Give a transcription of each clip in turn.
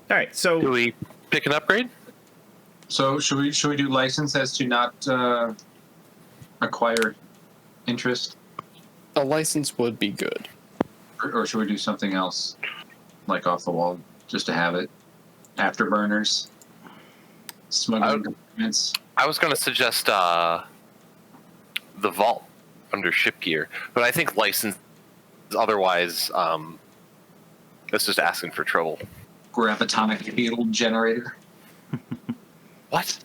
All right, so Do we pick an upgrade? So should we do license as to not acquire interest, A license would be good. or should we do something else, like off the wall, just to have it? Afterburners, smuggling documents. I was going to suggest the vault under ship gear, but I think license. Otherwise, that's just asking for trouble. Gravitonic field generator. What?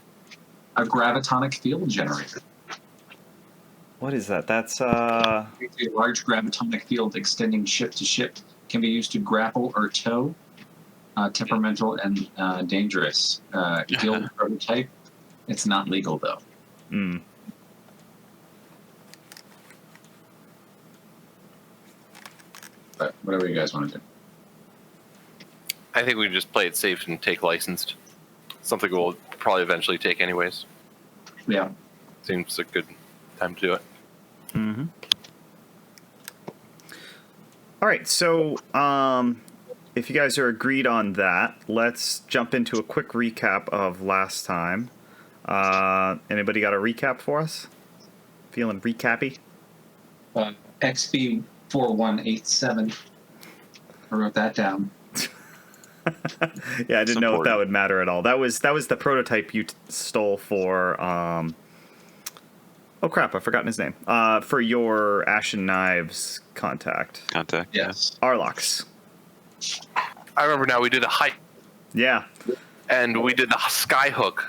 A gravitonic field generator. what is that? That's A large gravitonic field extending ship to ship can be used to grapple or tow. Temperamental and dangerous. Guild prototype. It's not legal though. But whatever you guys want to do. I think we just play it safe and take licensed. Something we'll probably eventually take anyways. Yeah. Seems a good time to do it. Mm-hmm. All right, so if you guys are agreed on that, let's jump into a quick recap of last time. Anybody got a recap for us? Feeling recappy? XB 4187. I wrote that down. Yeah, I didn't know if that would matter at all. That was the prototype you stole for. Oh crap! I've forgotten his name. For your Ashen Knives contact. Yes. Arlox. I remember now. We did a hike. Yeah. And we did the skyhook.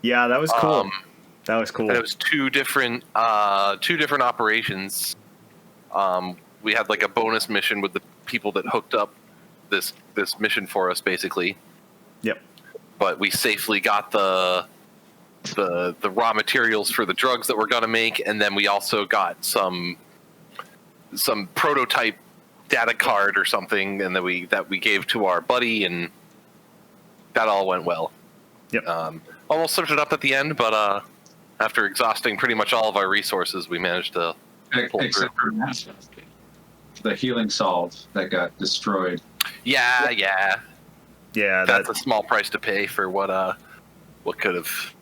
Yeah, that was cool. That was cool. And it was two different operations. We had like a bonus mission with the people that hooked up this mission for us, basically. Yep. But we safely got the raw materials for the drugs that we're gonna make, and then we also got some prototype data card or something, and that we gave to our buddy, and that all went well. Yep. Almost slipped it up at the end, but after exhausting pretty much all of our resources, we managed to pull Except through. for the healing salve that got destroyed. Yeah. Yeah, That's a small price to pay for what could have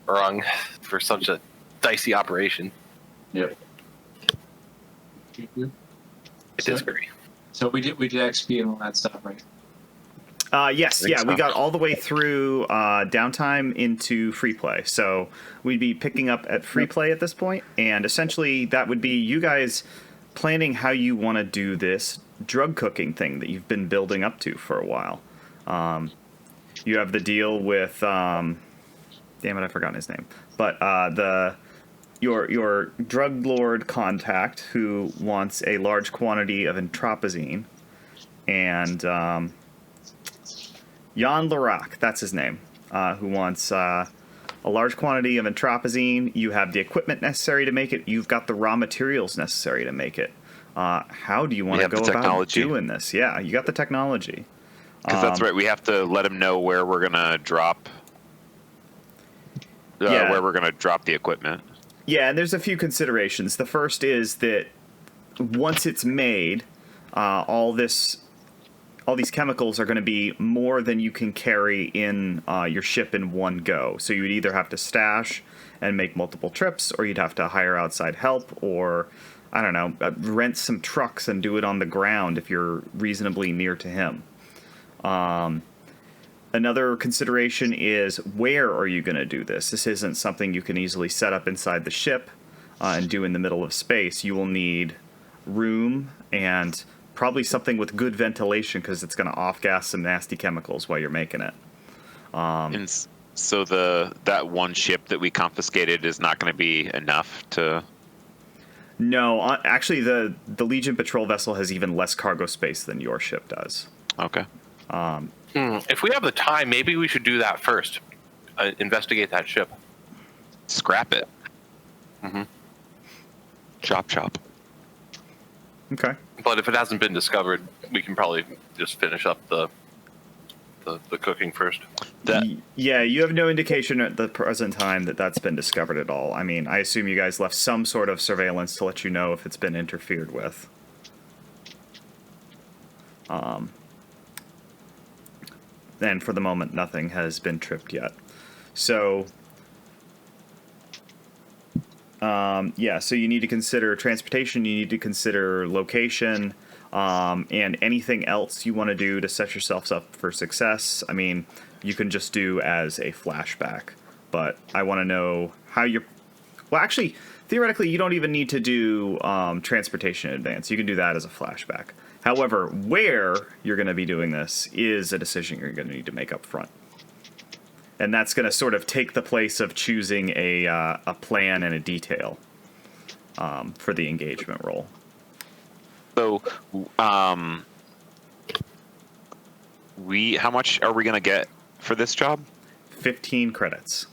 rung for such a dicey operation. Yep. I disagree. So we did XP and all that stuff, right? Yes, yeah, we got all the way through downtime into free play. So we'd be picking up at free play at this point, and essentially that would be you guys planning how you want to do this drug cooking thing that you've been building up to for a while. You have the deal with, damn it, I've forgotten his name, but your drug lord contact who wants a large quantity of entropazine, and Jan Larak, that's his name, who wants a large quantity of entropazine. You have the equipment necessary to make it. You've got the raw materials necessary to make it. How do you want to go about doing this? Yeah, you got the technology. Because that's right. We have to let him know where we're gonna drop. Where we're gonna drop the equipment. Yeah, and there's a few considerations. The first is that once it's made, all these chemicals are going to be more than you can carry in your ship in one go. So you would either have to stash and make multiple trips, or you'd have to hire outside help, or, I don't know, rent some trucks and do it on the ground if you're reasonably near to him. Another consideration is, where are you going to do this? This isn't something you can easily set up inside the ship and do in the middle of space. You will need room and probably something with good ventilation, because it's going to off-gas some nasty chemicals while you're making it. And so that one ship that we confiscated is not going to be enough to... No, actually, the Legion patrol vessel has even less cargo space than your ship does. Okay. If we have the time, maybe we should do that first. Investigate that ship. Scrap it. Mm-hmm. Chop. Okay. But if it hasn't been discovered, we can probably just finish up the cooking first. Yeah, you have no indication at the present time that that's been discovered at all. I mean, I assume you guys left some sort of surveillance to let you know if it's been interfered with. and for the moment, nothing has been tripped yet. So, so you need to consider transportation, you need to consider location, and anything else you want to do to set yourselves up for success. I mean, you can just do as a flashback, but I want to know how you're... Well, actually, theoretically, you don't even need to do transportation in advance. You can do that as a flashback. However, where you're going to be doing this is a decision you're going to need to make up front. And that's going to sort of take the place of choosing a plan and a detail for the engagement role. So, how much are we going to get for this job? 15 credits.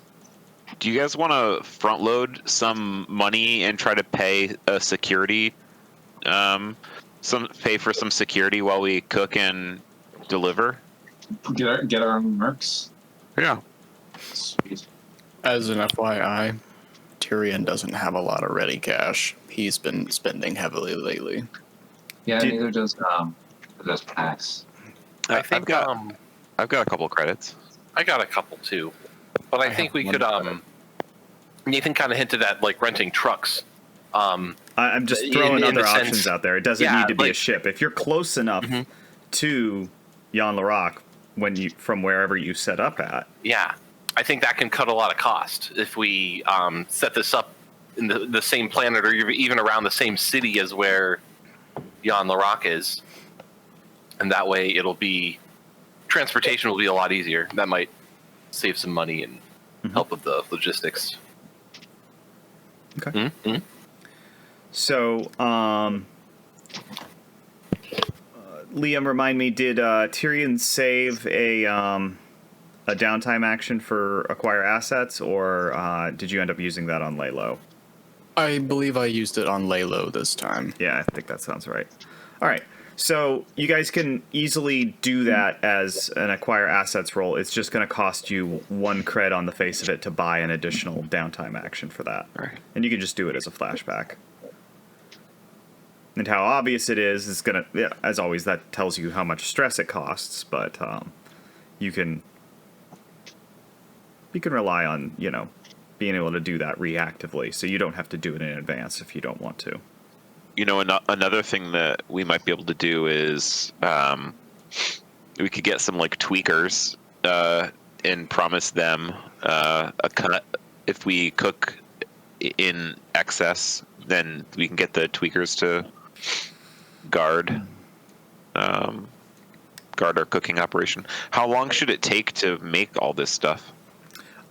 Do you guys want to front load some money and try to pay a security, pay for some security while we cook and deliver? Get our own mercs. Yeah. Sweet. As an FYI, Tyrion doesn't have a lot of ready cash. He's been spending heavily lately. Yeah, neither does Pax. I think I've got a couple of credits. I got a couple too, but I think we could. Nathan kind of hinted at like renting trucks. I'm just throwing other options out there. It doesn't need to be a ship. If you're close enough to Jan Laroc from wherever you set up at. Yeah, I think that can cut a lot of cost if we set this up in the same planet or even around the same city as where Jan Laroc is, and that way transportation will be a lot easier. That might save some money and help with the logistics. Okay. Mm-hmm. So, Liam, remind me, did Tyrion save a downtime action for acquire assets, or did you end up using that on Laylo? I believe I used it on Laylo this time. Yeah, I think that sounds right. All right. So you guys can easily do that as an acquire assets roll. It's just going to cost you 1 cred on the face of it to buy an additional downtime action for that. Right. And you can just do it as a flashback. And how obvious it is going to, as always, that tells you how much stress it costs, but you can rely on, being able to do that reactively, so you don't have to do it in advance if you don't want to. Another thing that we might be able to do is we could get some like tweakers and promise them a cut. If we cook in excess, then we can get the tweakers to guard our cooking operation. How long should it take to make all this stuff?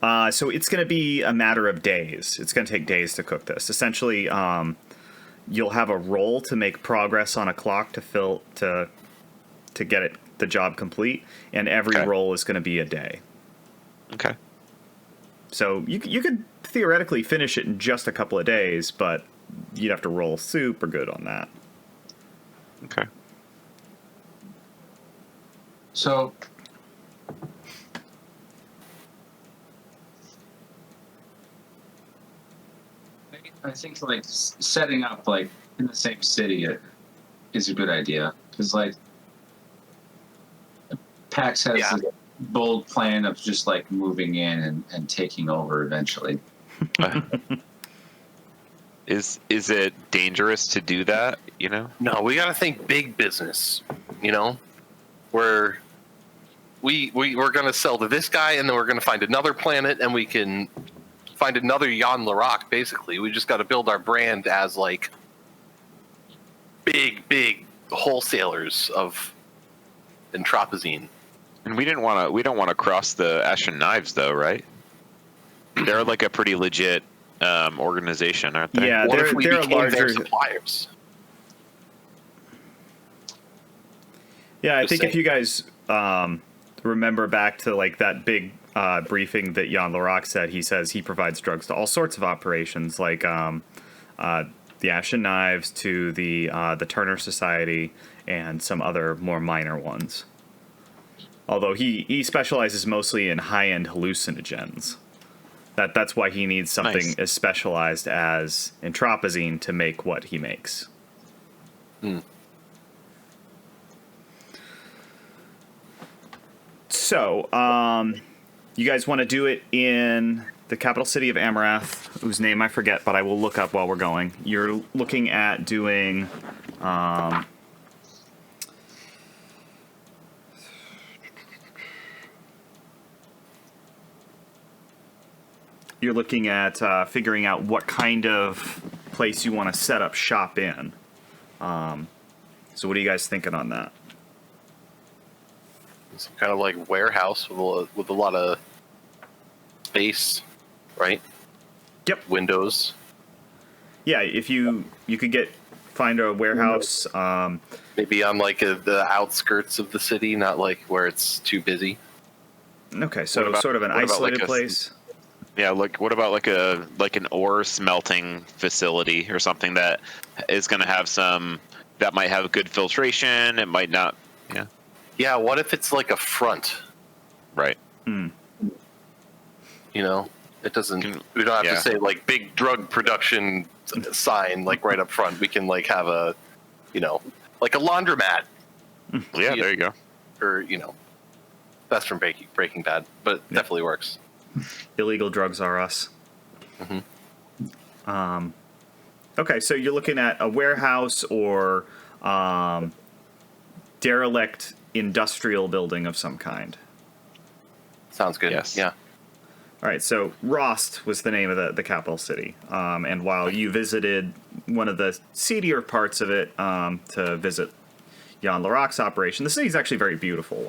So it's going to be a matter of days. It's going to take days to cook this. Essentially, you'll have a roll to make progress on a clock to get the job complete, and every roll is going to be a day. Okay. So you could theoretically finish it in just a couple of days, but you'd have to roll super good on that. Okay. So I think like setting up like in the same city is a good idea, because like PAX has a bold plan of just like moving in and taking over eventually. Is it dangerous to do that? No, we got to think big business. Where we're going to sell to this guy, and then we're going to find another planet, and we can find another Jan Laroc. Basically, we just got to build our brand as like big wholesalers of entropazine. And we don't want to cross the Ashen Knives, though, right? They're like a pretty legit organization, aren't they? Yeah, What if we they're became larger their suppliers? Yeah, I Just think saying. if you guys remember back to like that big briefing that Jan Laroc said, he says he provides drugs to all sorts of operations, like the Ashen Knives, to the Turner Society, and some other more minor ones. Although he specializes mostly in high-end hallucinogens. That's why he needs something as specialized as entropazine to make what he makes. So, you guys want to do it in the capital city of Amarath, whose name I forget, but I will look up while we're going. You're looking at doing... you're looking at figuring out what kind of place you want to set up shop in. So what are you guys thinking on that? Some kind of like warehouse with a lot of space, right? Yep. Windows. Yeah, if you could find a warehouse. Maybe on like the outskirts of the city, not like where it's too busy. Okay, so What about- sort of an what about, isolated like, place. Yeah, what about like an ore smelting facility or something that is going to have that might have good filtration. It might not. Yeah. Yeah. What if it's like a front? Right. You know, it doesn't. We don't have yeah. to say like big drug production sign like right up front. We can like have a, like a laundromat. Yeah. There you go. Or that's from Breaking Bad, but it definitely works. Illegal drugs are us. Okay, so you're looking at a warehouse or derelict industrial building of some kind. Sounds good. Yes. Yeah. All right, so Rost was the name of the capital city. And while you visited one of the seedier parts of it to visit Jan Larocque's operation, the city's actually very beautiful.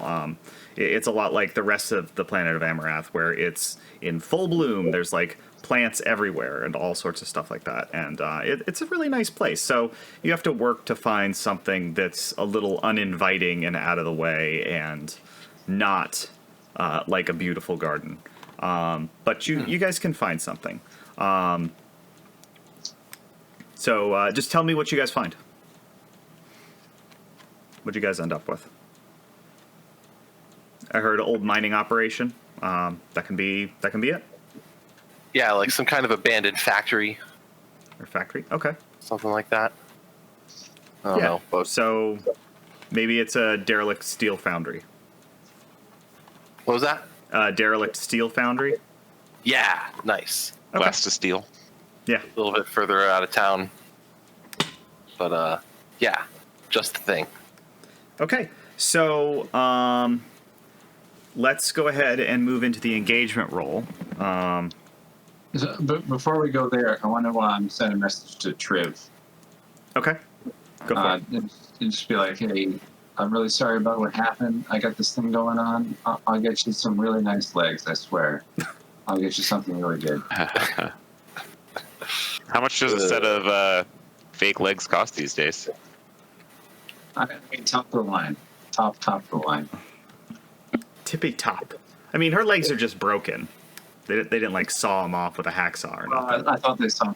It's a lot like the rest of the planet of Amarath, where it's in full bloom. There's like plants everywhere and all sorts of stuff like that. And it's a really nice place. So you have to work to find something that's a little uninviting and out of the way and not like a beautiful garden. But you guys can find something. So just tell me what you guys find. What'd you guys end up with? I heard old mining operation. That can be it. Yeah, like some kind of abandoned factory, Or factory. Okay. something like that. I don't know. But So maybe it's a derelict steel foundry. what was that? Derelict steel foundry. Yeah, nice. Okay. Glass to steel. Yeah. A little bit further out of town, but yeah, just the thing. Okay. So let's go ahead and move into the engagement roll. But before we go there, I want to send a message to Triv. Okay. Go for it. And just be like, hey, I'm really sorry about what happened. I got this thing going on. I'll get you some really nice legs, I swear. I'll get you something really good. How much does a set of fake legs cost these days? I mean, top of the line. Top of the line. Tippy top. I mean, her legs are just broken. They didn't like saw them off with a hacksaw or nothing. I thought they saw me.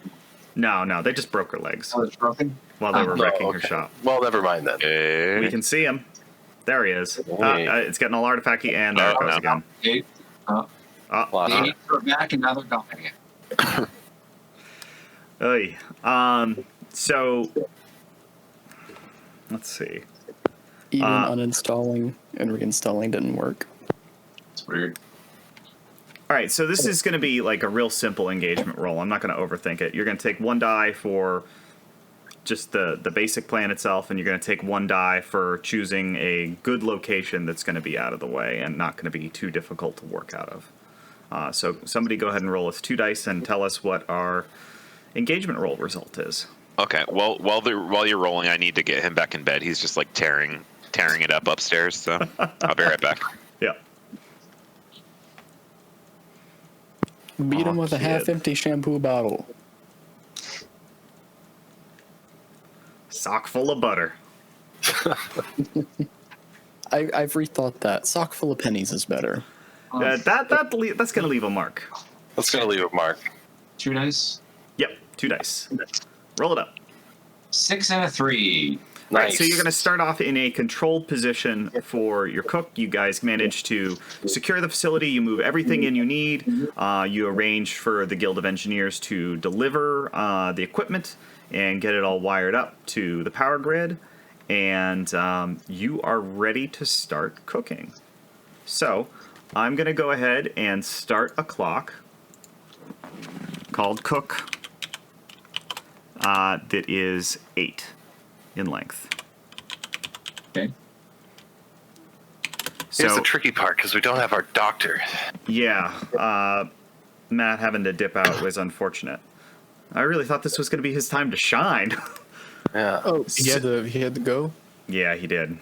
No, they just broke her legs Oh, it's broken? while they were No, wrecking her okay. shop. Well, never mind then. We can see him. There he is. Hey. It's getting all artifacty, and there it goes no. again. Eight. Lost They it. need to go back, and now they're gone again. Oy. So let's see. Even uninstalling and reinstalling didn't work. It's weird. All right, so this is going to be like a real simple engagement roll. I'm not going to overthink it. You're going to take one die for just the basic plan itself, and you're going to take one die for choosing a good location that's going to be out of the way and not going to be too difficult to work out of. So somebody go ahead and roll us 2 dice and tell us what our engagement roll result is. Okay. Well, while you're rolling, I need to get him back in bed. He's just like tearing it up upstairs. So I'll be right back. Yeah. Beat him with a kid. half-empty shampoo bottle. Sock full of butter. I've rethought that. Sock full of pennies is better. That's going to leave a mark. That's gonna leave a mark. 2 dice. Yep, 2 dice. Roll it up. 6 and a 3. Right, Nice. so you're going to start off in a controlled position for your cook. You guys manage to secure the facility. You move everything in you need. You arrange for the Guild of Engineers to deliver the equipment and get it all wired up to the power grid. And you are ready to start cooking. So, I'm going to go ahead and start a clock called Cook that is 8 in length. Okay. Here's So, the tricky part, because we don't have our doctor. yeah, Matt having to dip out was unfortunate. I really thought this was going to be his time to shine. Yeah. Oh, he had to go. Yeah, he did.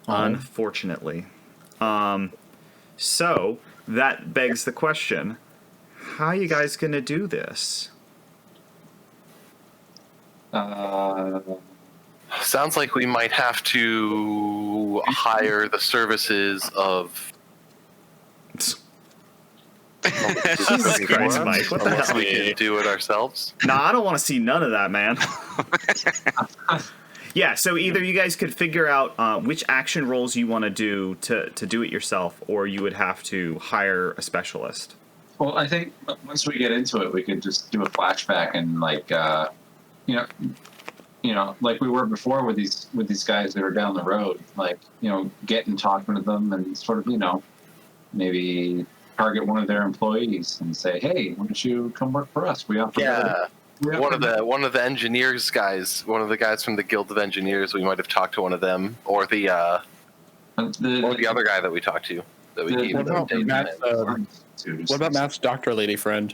Unfortunately. So, that begs the question, how are you guys going to do this? Sounds like we might have to hire the services of. Jesus Christ, Mike, what the Unless hell? we can do it ourselves. Nah, I don't want to see none of that, man. Yeah, so either you guys could figure out which action roles you want to do it yourself, or you would have to hire a specialist. Well, I think once we get into it, we could just do a flashback and like, like we were before with these guys that are down the road, like, get and talking to them and sort of, maybe target one of their employees and say, hey, why don't you come work for us? We offer. Yeah. we offer- One of the engineers guys, one of the guys from the Guild of Engineers, we might have talked to one of them, or the other guy that we talked to that we gave What the about date. What about Matt's doctor lady friend?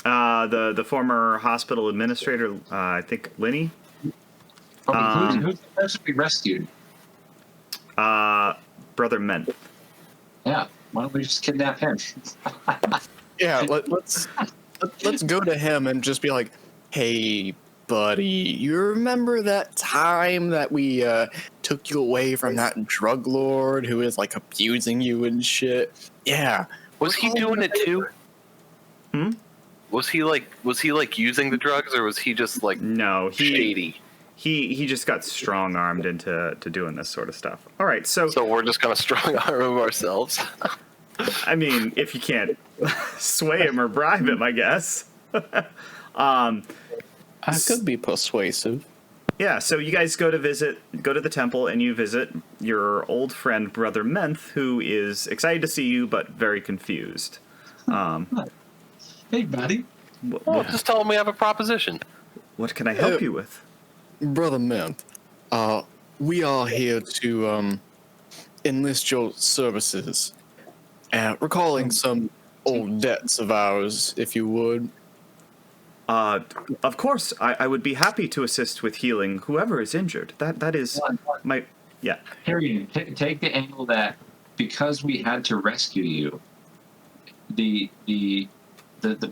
The former hospital administrator, I think Lenny, who's the person we rescued? Brother Ment. Yeah, why don't we just kidnap him? Yeah, let's go to him and just be like, hey, buddy, you remember that time that we took you away from that drug lord who is like abusing you and shit? Yeah. Was he doing it too? Hmm? Was he like using the drugs, or was he just like No, shady? He just got strong armed into doing this sort of stuff. All right, so we're just gonna strong arm ourselves. I mean, if you can't sway him or bribe him, I guess. I could be persuasive. Yeah, so you guys go to the temple, and you visit your old friend Brother Menth, who is excited to see you but very confused. Hey, buddy. Well, just tell him we have a proposition. What can I help you with? Brother Mint, we are here to enlist your services. Recalling some old debts of ours, if you would. Of course, I would be happy to assist with healing whoever is injured. That is my... Yeah. Harry, take the angle that because we had to rescue you, the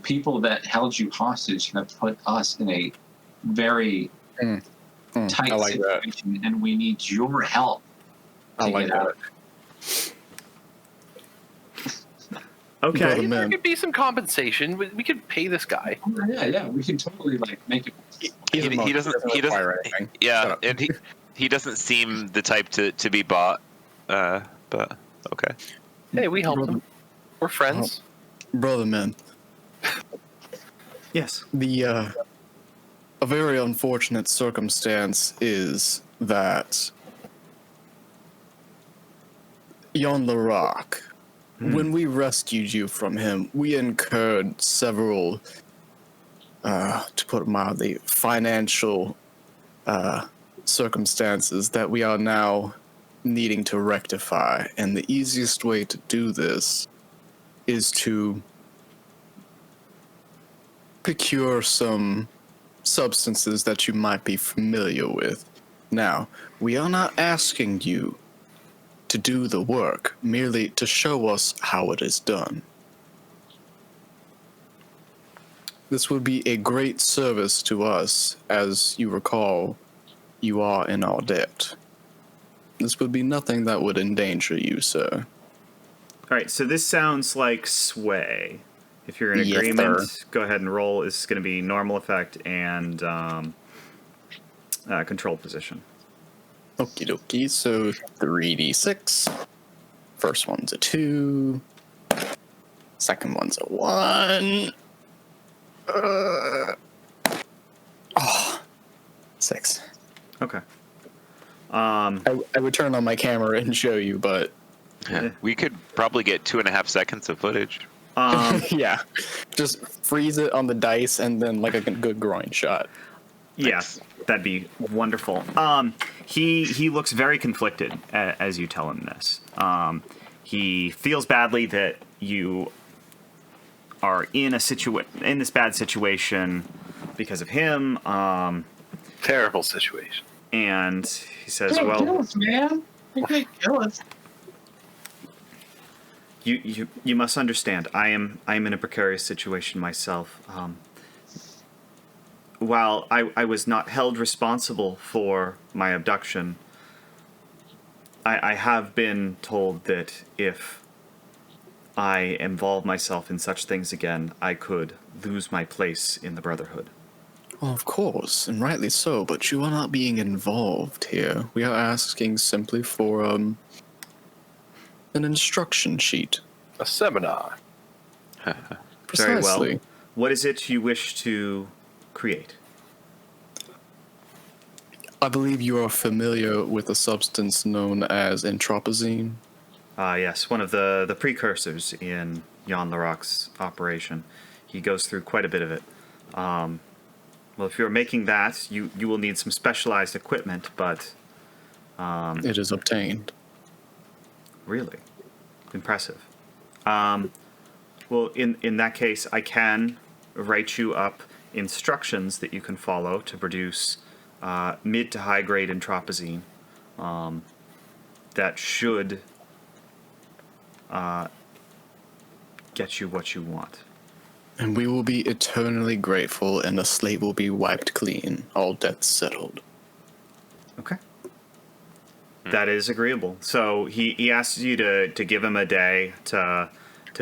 people that held you hostage have put us in a very tight I like situation, and we need your help to I like get out. Okay. Brother There Mint. could be some compensation. We could pay this guy. Yeah, we can totally make it. He doesn't. Yeah, and he doesn't seem the type to be bought. But okay. Hey, we help him. We're friends. Brother Mint. Yes. A very unfortunate circumstance is that Yon the Rock, when we rescued you from him, we incurred several, to put it mildly, financial circumstances that we are now needing to rectify. And the easiest way to do this is to procure some substances that you might be familiar with. Now, we are not asking you to do the work, merely to show us how it is done. This would be a great service to us, as you recall, you are in our debt. This would be nothing that would endanger you, sir. All right, so this sounds like sway. If you're in Yes, agreement, sir. go ahead and roll. It's going to be normal effect and control position. Okie dokie, so 3d6. First one's a 2. Second one's a 1. 6. Okay. I would turn on my camera and show you, but Yeah. We could probably get 2.5 seconds of footage. yeah, just freeze it on the dice and then like a good groin shot. Yes, that'd be wonderful. He looks very conflicted as you tell him this. He feels badly that you are in this bad situation because of him. Terrible situation. And he says, Don't kill "Well, us, man. You can't kill us." you must understand. I am in a precarious situation myself. While I was not held responsible for my abduction, I have been told that if I involve myself in such things again, I could lose my place in the Brotherhood." Well, of course, and rightly so, but you are not being involved here. We are asking simply for an instruction sheet. A seminar. Very well. Precisely. What is it you wish to create? I believe you are familiar with a substance known as entropazine. Yes, one of the precursors in Jan Larocque's operation. He goes through quite a bit of it. Well, if you're making that, you will need some specialized equipment, but It is obtained. really impressive. Well, in that case, I can write you up instructions that you can follow to produce mid to high grade entropazine that should get you what you want. And we will be eternally grateful, and the slate will be wiped clean, all debts settled. Okay. That is agreeable. So he asks you to give him a day to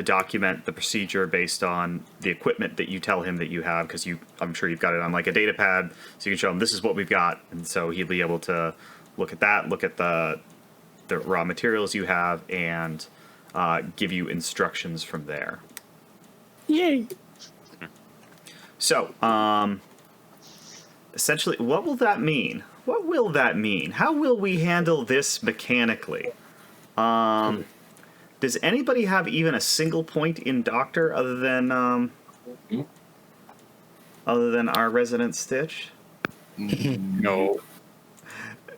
document the procedure based on the equipment that you tell him that you have, because I'm sure you've got it on like a data pad, so you can show him this is what we've got, and so he'll be able to look at that, look at the raw materials you have, and give you instructions from there. Yay! So, essentially, what will that mean? What will that mean? How will we handle this mechanically? Does anybody have even a single point in Doctor other than our resident Stitch? No.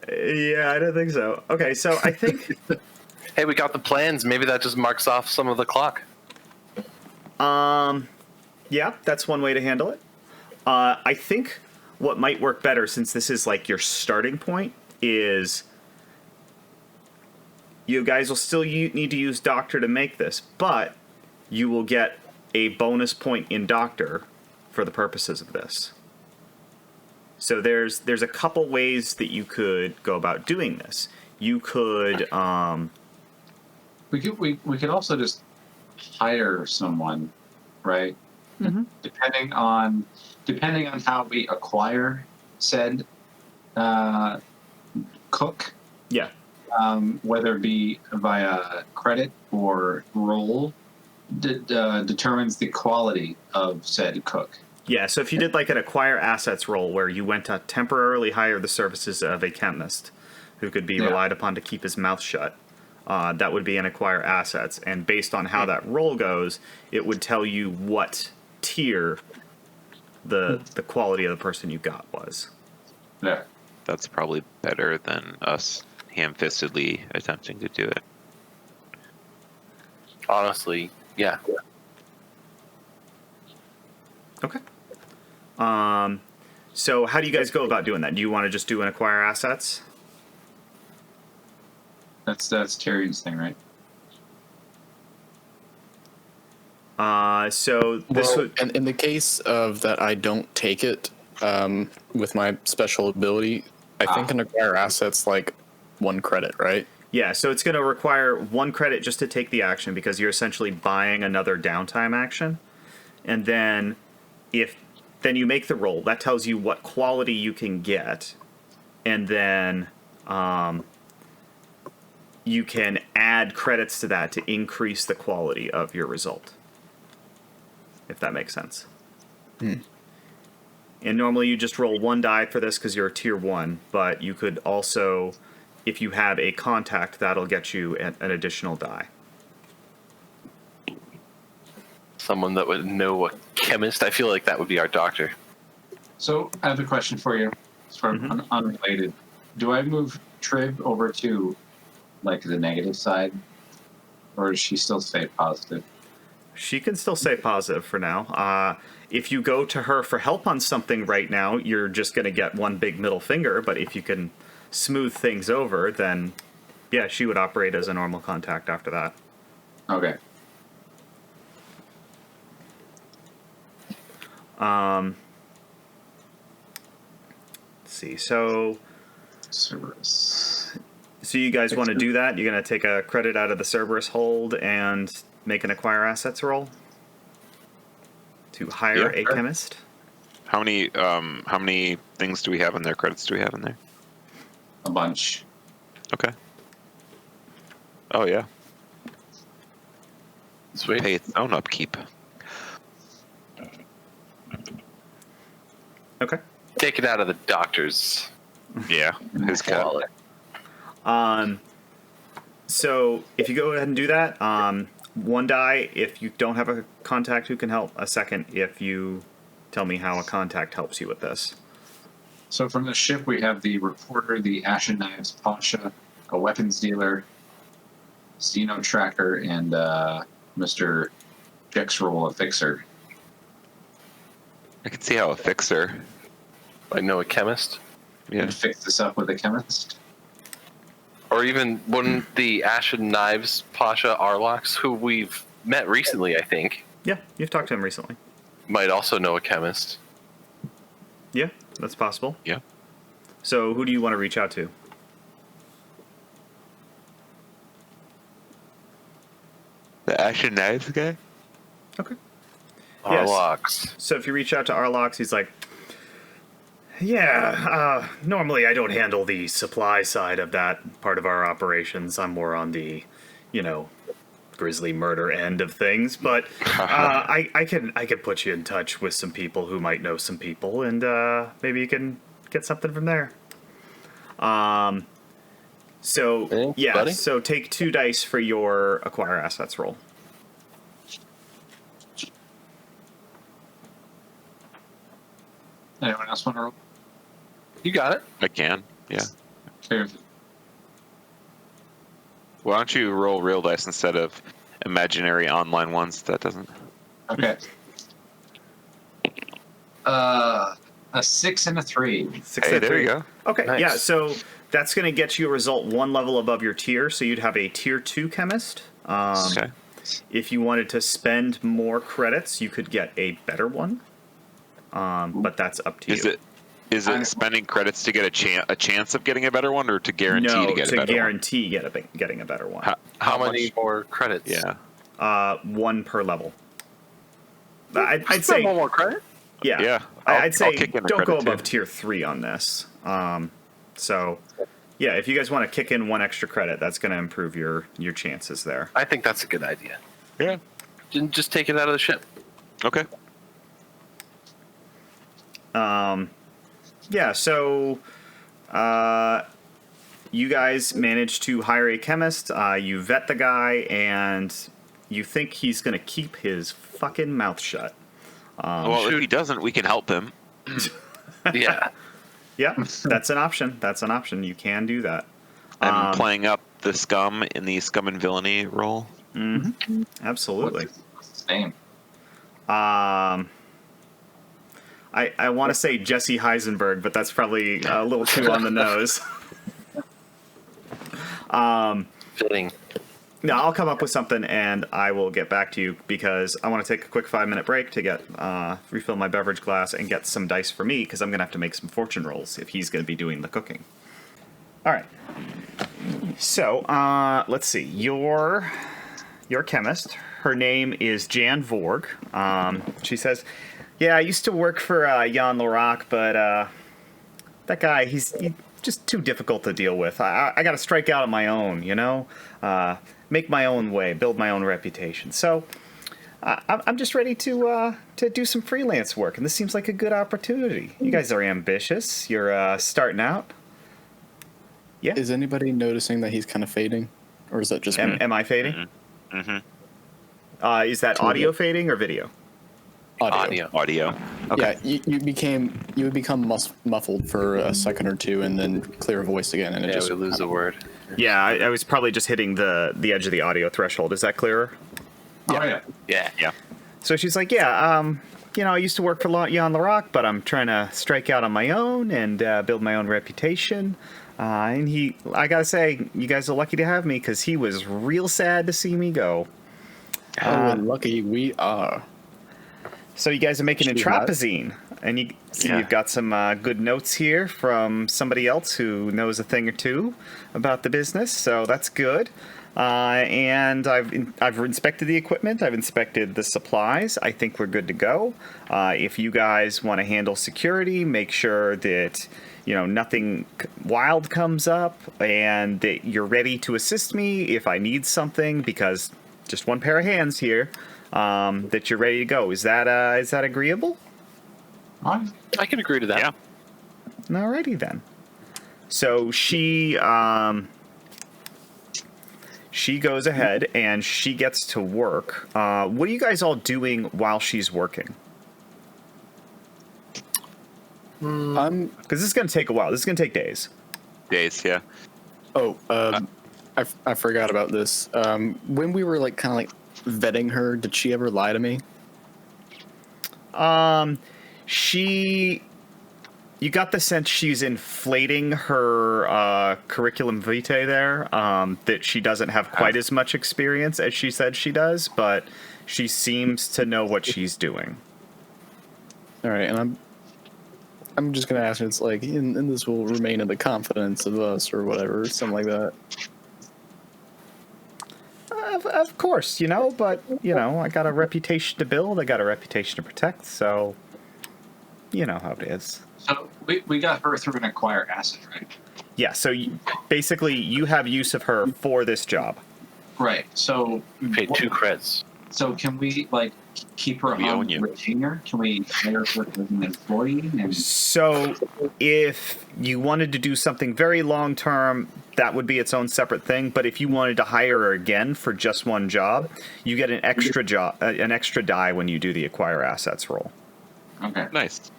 Yeah, I don't think so. Okay, so I think Hey, we got the plans. Maybe that just marks off some of the clock. yeah, that's one way to handle it. I think what might work better, since this is like your starting point, is you guys will still need to use Doctor to make this, but you will get a bonus point in Doctor for the purposes of this. So there's a couple ways that you could go about doing this. You could We could also just hire someone, right? Mhm. Depending on how we acquire said cook, yeah. whether it be via credit or roll, determines the quality of said cook. Yeah, so if you did like an acquire assets role where you went to temporarily hire the services of a chemist who could be relied upon to keep his mouth shut, that would be an acquire assets. And based on how that role goes, it would tell you what tier the quality of the person you got was. Yeah. That's probably better than us ham-fistedly attempting to do it. Honestly, yeah. Okay. So how do you guys go about doing that? Do you want to just do an acquire assets? That's Tyrion's thing, right? So this would... And in the case of that I don't take it with my special ability, I think an acquire assets like 1 credit, right? Yeah, so it's going to require 1 credit just to take the action because you're essentially buying another downtime action. And then then you make the roll. That tells you what quality you can get. And then you can add credits to that to increase the quality of your result. If that makes sense. And normally you just roll 1 die for this because you're a tier 1, but you could also if you have a contact, that'll get you an additional die. Someone that would know a chemist. I feel like that would be our doctor. So I have a question for you. It's from unrelated. Do I move Trib over to like the negative side, or does she still stay positive? She can still stay positive for now. If you go to her for help on something right now, you're just going to get one big middle finger. But if you can smooth things over, then yeah, she would operate as a normal contact after that. Okay. Let's see. So Cerberus. you guys want to do that? You're going to take a credit out of the Cerberus hold and make an acquire assets roll to hire a sure. chemist. How many things do we have in there? Credits do we have in there? A bunch. Okay. Oh yeah. Sweet. Pay its own upkeep. Okay. Take it out of the doctor's Yeah, his cut. wallet. So if you go ahead and do that, one die if you don't have a contact who can help, a second if you tell me how a contact helps you with this. So from the ship, we have the reporter, the Ashen Knives Pasha, a weapons dealer, Xeno Tracker, and Mr. Jexroll, a fixer. I can see how a fixer. I know a chemist. Yeah. And fix this up with a chemist. Or even wouldn't the Ashen Knives Pasha Arlox, who we've met recently, I think, Yeah, you've talked to him recently. might also know a chemist. Yeah, that's possible. Yeah. So who do you want to reach out to? The Ashen Knives guy? Okay. Yes. Arlox. So if you reach out to Arlox, he's like, yeah, normally I don't handle the supply side of that part of our operations. I'm more on the, grisly murder end of things. But I can put you in touch with some people who might know some people, and maybe you can get something from there. So Thanks, yeah, buddy. so take 2 dice for your acquire assets roll. Anyone else want to roll? You got it. I can. Yeah. Okay. Why don't you roll real dice instead of imaginary online ones? That doesn't. Okay. A 6 and a 3. 6 Hey, and there 3. you go. Okay, Nice. yeah, so that's going to get you a result 1 level above your tier, so you'd have a tier 2 chemist. Okay. If you wanted to spend more credits, you could get a better one, but that's up to you. Is it spending credits to get a chance of getting a better one, or to guarantee no, to get a better guarantee getting a better one. one? How many more credits? Yeah. 1 per level. I'd Spend say one more credit. yeah. Yeah. I'd say I'll kick in a don't go credit, too. above tier 3 on this. So yeah, if you guys want to kick in 1 extra credit, that's going to improve your chances there. I think that's a good idea. Yeah. Just take it out of the ship. Okay. Yeah, so you guys manage to hire a chemist. You vet the guy, and you think he's going to keep his fucking mouth shut. Well, if he doesn't, we can help him. Yeah. Yeah, that's an option. That's an option. You can do that. I'm playing up the scum in the Scum and Villainy role. Absolutely. What's his name? I want to say Jesse Heisenberg, but that's probably a little too on the nose. Fitting. No, I'll come up with something and I will get back to you because I want to take a quick 5-minute break to get refill my beverage glass and get some dice for me because I'm going to have to make some fortune rolls if he's going to be doing the cooking. All right. So let's see. Your chemist. Her name is Jan Vorg. She says, "Yeah, I used to work for Jan Larock, but that guy, he's just too difficult to deal with. I got to strike out on my own, make my own way, build my own reputation. So I'm just ready to do some freelance work, and this seems like a good opportunity. You guys are ambitious. You're starting out." Yeah. Is anybody noticing that he's kind of fading, or is that just me? Am I fading? Mm-hmm. Is that audio fading or video? Audio. Audio. Okay. Yeah, you would become muffled for a second or two, and then clear voice again, and it Yeah, just we lose a word. Yeah, I was probably just hitting the edge of the audio threshold. Is that clearer? Oh yeah. Yeah. So she's like, yeah, I used to work for Jan the Rock, but I'm trying to strike out on my own and build my own reputation. And I gotta say, you guys are lucky to have me because he was real sad to see me go. oh, and lucky we are. So you guys are making a She's not. tropazine, and Yeah. you've got some good notes here from somebody else who knows a thing or two about the business. So that's good. And I've inspected the equipment. I've inspected the supplies. I think we're good to go. If you guys want to handle security, make sure that nothing wild comes up, and that you're ready to assist me if I need something. Because just one pair of hands here. That you're ready to go. Is that agreeable? Alright. I can agree to that. Yeah. Alrighty then. So she goes ahead and she gets to work. What are you guys all doing while she's working? I'm. Because this is going to take a while. This is going to take days. Days. Yeah. Oh, I forgot about this. When we were kind of vetting her, did she ever lie to me? You got the sense she's inflating her curriculum vitae there, that she doesn't have quite as much experience as she said she does, but she seems to know what she's doing. All right, and I'm just gonna ask her. It's and this will remain in the confidence of us, or whatever, something like that. Of course, but, I got a reputation to build, I got a reputation to protect, so you know how it is. So we got her through an acquire asset, right? Yeah, so basically you have use of her for this job. Right. So We paid 2 creds. So can we keep her We on own you. retainer? Can we hire her as an employee? And So if you wanted to do something very long term, that would be its own separate thing. But if you wanted to hire her again for just one job, you get an extra die when you do the acquire assets roll. okay. Nice.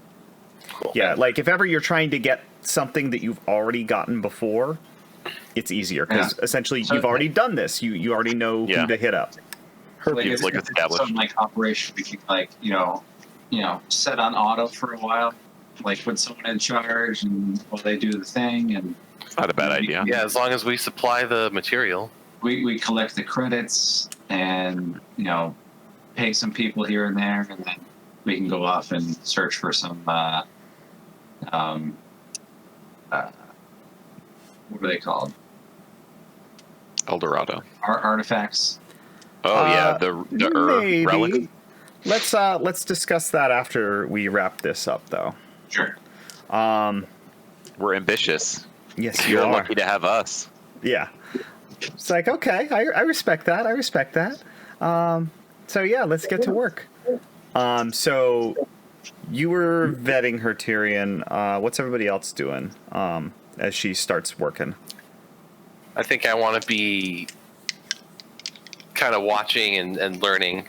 Yeah, if ever you're trying to get something that you've already gotten before, it's easier because essentially So- you've already done this. You already know Yeah. who to hit up. It's if it's established. some operation we can set on auto for a while, with someone in charge, and while they do the thing, and It's not a bad idea. Yeah, as long as we supply the material. we collect the credits and pay some people here and there, and then we can go off and search for some what are they called? Eldorado. Artifacts. Oh yeah, the Maybe. relic. Let's discuss that after we wrap this up, though. Sure. We're ambitious. Yes, you You're are. lucky to have us. Yeah. It's okay. I respect that. I respect that. So yeah, let's get to work. So you were vetting her, Tyrion. What's everybody else doing as she starts working? I think I want to be kind of watching and learning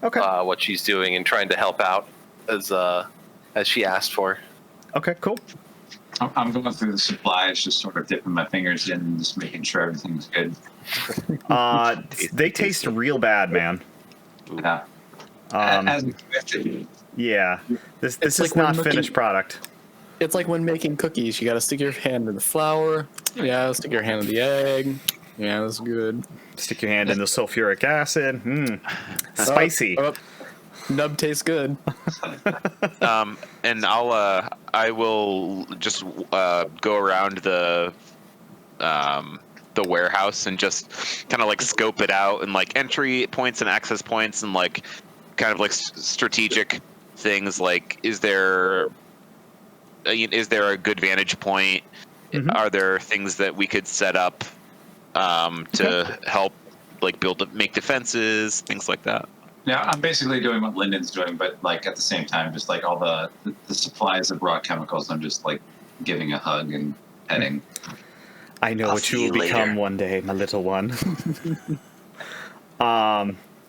Okay. what she's doing and trying to help out as she asked for. Okay, cool. I'm going through the supplies, just sort of dipping my fingers in and just making sure everything's good. They taste real bad, man. Yeah. As expected. Yeah. This It's is when not looking- finished product. It's like when making cookies. You got to stick your hand in the flour. Yeah, stick your hand in the egg. Yeah, that's good. Stick your hand in the sulfuric acid. Spicy. Oh, nub tastes good. And I will just go around the warehouse and just kind of scope it out and entry points and access points and kind of strategic things is there a good vantage point? Mhm. Are there things that we could set up to help make defenses, things like that? Yeah, I'm basically doing what Lyndon's doing, but at the same time, just all the supplies of raw chemicals, I'm just giving a hug and petting. I know I'll what you see will you become later. one day, my little one.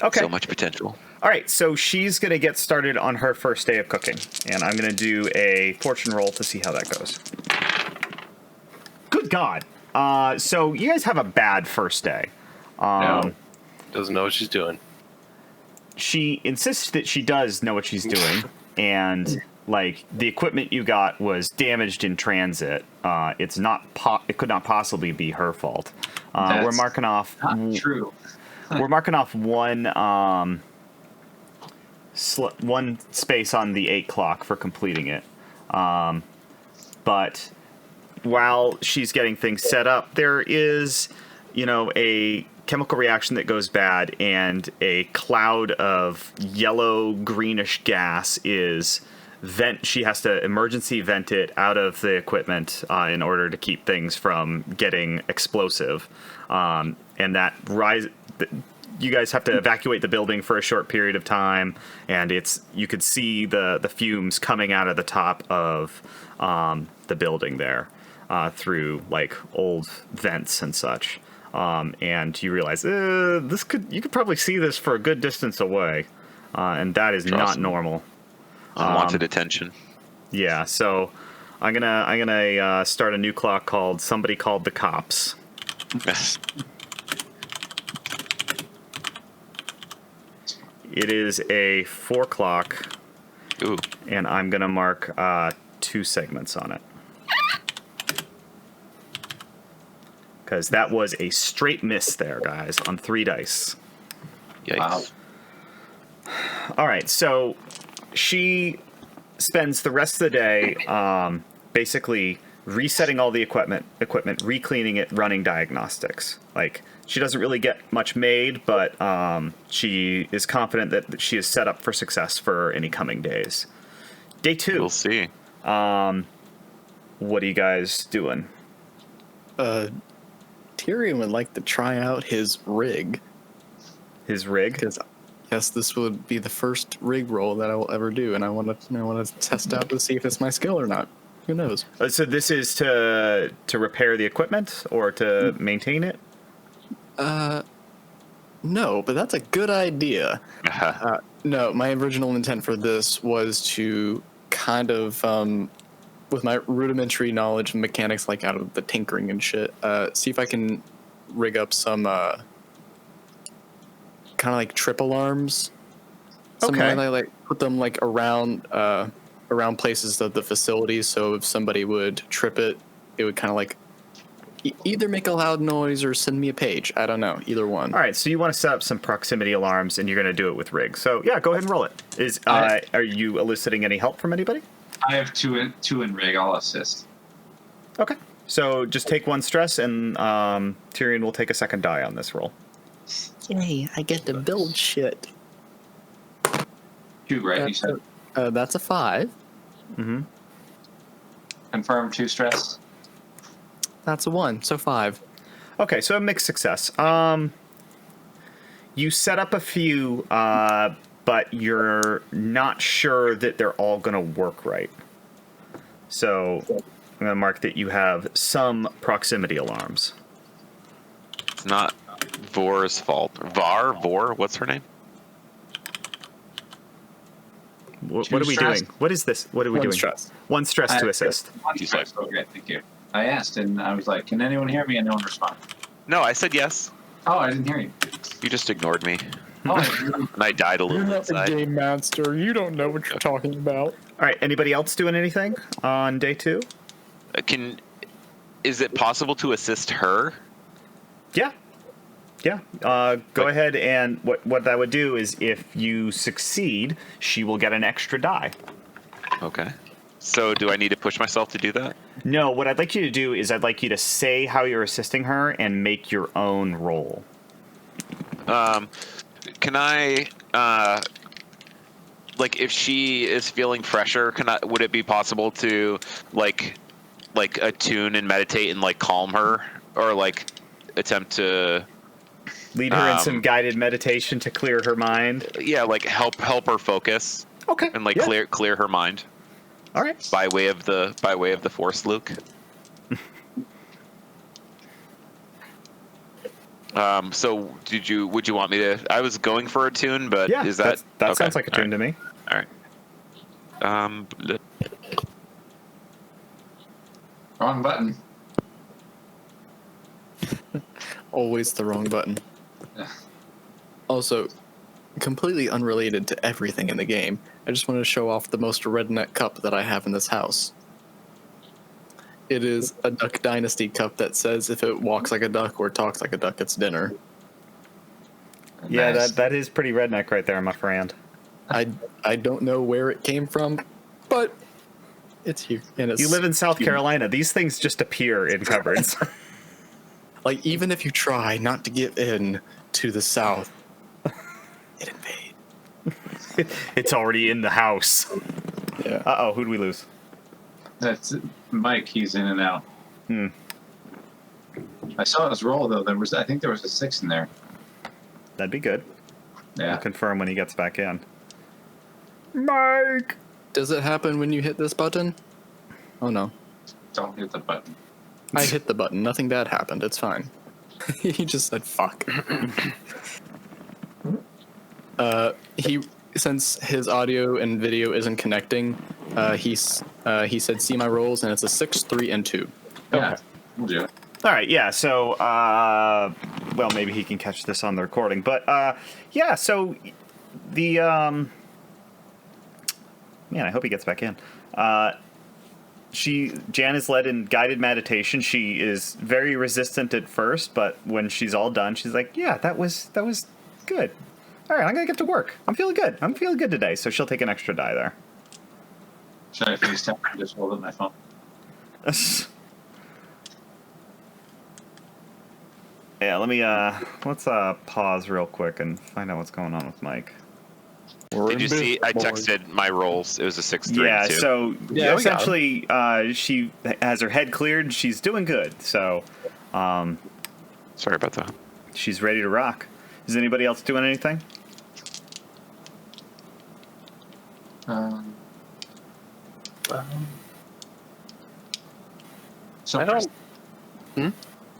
Okay. So much potential. All right, so she's going to get started on her first day of cooking, and I'm going to do a fortune roll to see how that goes. Good God. So you guys have a bad first day. No. Doesn't know what she's doing. She insists that she does know what she's doing, and like the equipment you got was damaged in transit. It's not. It could not possibly be her fault. We're That's marking off. not true. We're marking off one one space on the 8 clock for completing it. But while she's getting things set up, there is, a chemical reaction that goes bad, and a cloud of yellow greenish gas is she has to emergency vent it out of the equipment in order to keep things from getting explosive. And that you guys have to evacuate the building for a short period of time, and you could see the fumes coming out of the top of the building there through like old vents and such. And you realize you could probably see this for a good distance away, and that is not normal. Unwanted attention. Yeah, so I'm gonna start a new clock called "Somebody Called the Cops." It is a 4 o'clock, Ooh. and I'm gonna mark 2 segments on it. Because that was a straight miss there, guys, on 3 dice. Yikes. Wow. All right, so she spends the rest of the day basically resetting all the equipment, re-cleaning it, running diagnostics. Like, she doesn't really get much made, but she is confident that she is set up for success for any coming days. Day 2. We'll see. What are you guys doing? Tyrion would like to try out his rig. His rig? Because yes, this would be the first rig roll that I will ever do, and I want to test out to see if it's my skill or not. Who knows? So this is to repair the equipment or to maintain it? No, but that's a good idea. No, my original intent for this was to kind of, with my rudimentary knowledge of mechanics, like out of the tinkering and shit, see if I can rig up some kind of like trip alarms. Okay. Like put them like around places of the facility, so if somebody would trip it, it would kind of like either make a loud noise or send me a page. I don't know, either one. All right, so you want to set up some proximity alarms, and you're going to do it with rig. So yeah, go ahead and roll it. Are you eliciting any help from anybody? I have two in rig. I'll assist. Okay. So just take 1 stress, and Tyrion will take a second die on this roll. Yay, I get to build shit. 2, right? You said. That's a 5. Mm-hmm. Confirm 2 stress. That's a 1, so 5. Okay, so a mixed success. You set up a few, but you're not sure that they're all going to work right. So I'm going to mark that you have some proximity alarms. It's not Vor's fault. Vor? What's her name? What are we stress? doing? What is this? What are we 1 doing? stress. 1 stress to assist. 1 stress. Okay, thank you. I asked, and I was like, "Can anyone hear me?" And no one responded. No, I said yes. Oh, I didn't hear you. You just ignored me. Oh, And I died a little inside. game master. You don't know what you're talking about. All right, anybody else doing anything on day 2? Is it possible to assist her? Yeah. Yeah. Go ahead, and what that would do is if you succeed, she will get an extra die. Okay. So do I need to push myself to do that? No, what I'd like you to do is I'd like you to say how you're assisting her and make your own roll. Can I, like, if she is feeling pressure, would it be possible to, like attune and meditate and, like, calm her? Or, like, attempt to... Lead her in some guided meditation to clear her mind? Yeah, like, help her focus. Okay. And, like, yeah. clear her mind. All right. By way of the Force, Luke. So would you want me to? I was going for a tune, but Yeah, is that that okay, sounds like a tune to me. All right. Wrong button. Always the wrong button. Yeah. Also, completely unrelated to everything in the game, I just want to show off the most redneck cup that I have in this house. It is a Duck Dynasty cup that says if it walks like a duck or talks like a duck, it's dinner. Yeah, Nice. that is pretty redneck right there, my friend. I don't know where it came from, but it's here. And it's You live in South cute. Carolina. These things just appear in cupboards. Like, even if you try not to get in to the south, it invades. It's already in the house. Yeah. Uh-oh, who'd we lose? That's Mike. He's in and out. Hmm. I saw his roll though. I think there was a 6 in there. That'd be good. Yeah. I'll confirm when he gets back in. Mike! Does it happen when you hit this button? Oh no. Don't hit the button. I hit the button. Nothing bad happened. It's fine. He just said fuck. He since his audio and video isn't connecting, he said see my rolls and it's a 6, 3, and 2. Yeah. We'll do it. All right, yeah, so, well, maybe he can catch this on the recording. But, yeah, so the, man, I hope he gets back in. Jan is led in guided meditation. She is very resistant at first, but when she's all done, she's like, yeah, that was good. All right, I'm going to get to work. I'm feeling good. I'm feeling good today. So she'll take an extra die there. Should I FaceTime or just hold up my phone? Yeah, let's pause real quick and find out what's going on with Mike. Did you see? I texted my rolls. It was a 6, 3, Yeah, and 2. so Yeah, we got essentially, she has her head cleared. She's doing good. So, Sorry about that. she's ready to rock. Is anybody else doing anything? So I don't.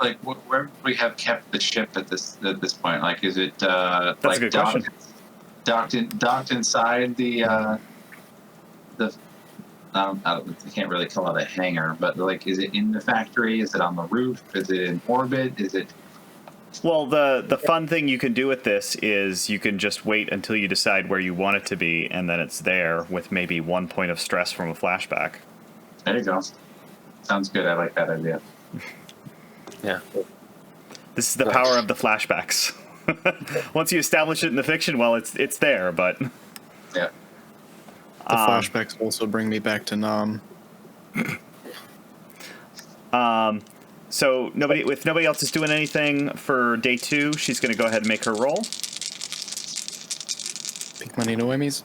like where do we have kept the ship at this point? Like, is it That's like a good question. docked inside the I can't really call it a hangar, but like, is it in the factory? Is it on the roof? Is it in orbit? Is it? Well, the fun thing you can do with this is you can just wait until you decide where you want it to be, and then it's there with maybe 1 point of stress from a flashback. There you go. Sounds good. I like that idea. Yeah. This is the power of the flashbacks. Once you establish it in the fiction, well, it's there, but Yeah. The flashbacks also bring me back to Nam. So if nobody else is doing anything for day 2, she's going to go ahead and make her roll. Pink money, no Emmys.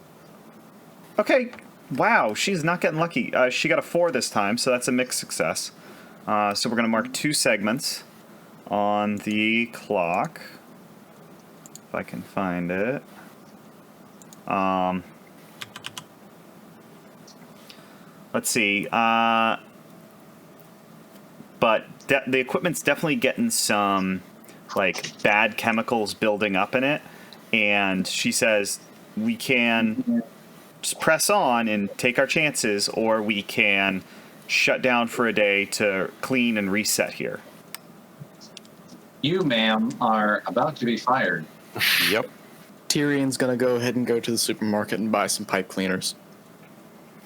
Okay, wow, she's not getting lucky. She got a 4 this time, so that's a mixed success. So we're going to mark 2 segments on the clock. If I can find it. Let's see. But the equipment's definitely getting some, like, bad chemicals building up in it. And she says, we can just press on and take our chances, or we can shut down for a day to clean and reset here. You, ma'am, are about to be fired. Yep. Tyrion's gonna go ahead and go to the supermarket and buy some pipe cleaners.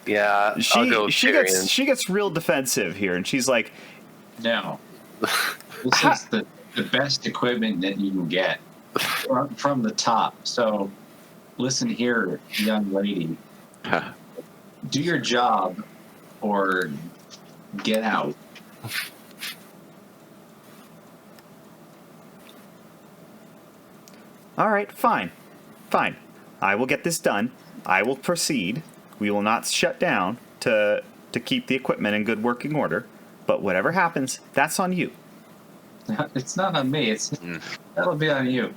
Yeah, I'll go with Tyrion. She gets real defensive here, and she's like, No. This is the best equipment that you can get from the top. So listen here, young lady. Do your job or get out. all right, fine. I will get this done. I will proceed. We will not shut down to keep the equipment in good working order. But whatever happens, that's on you. It's not on me. That'll be on you.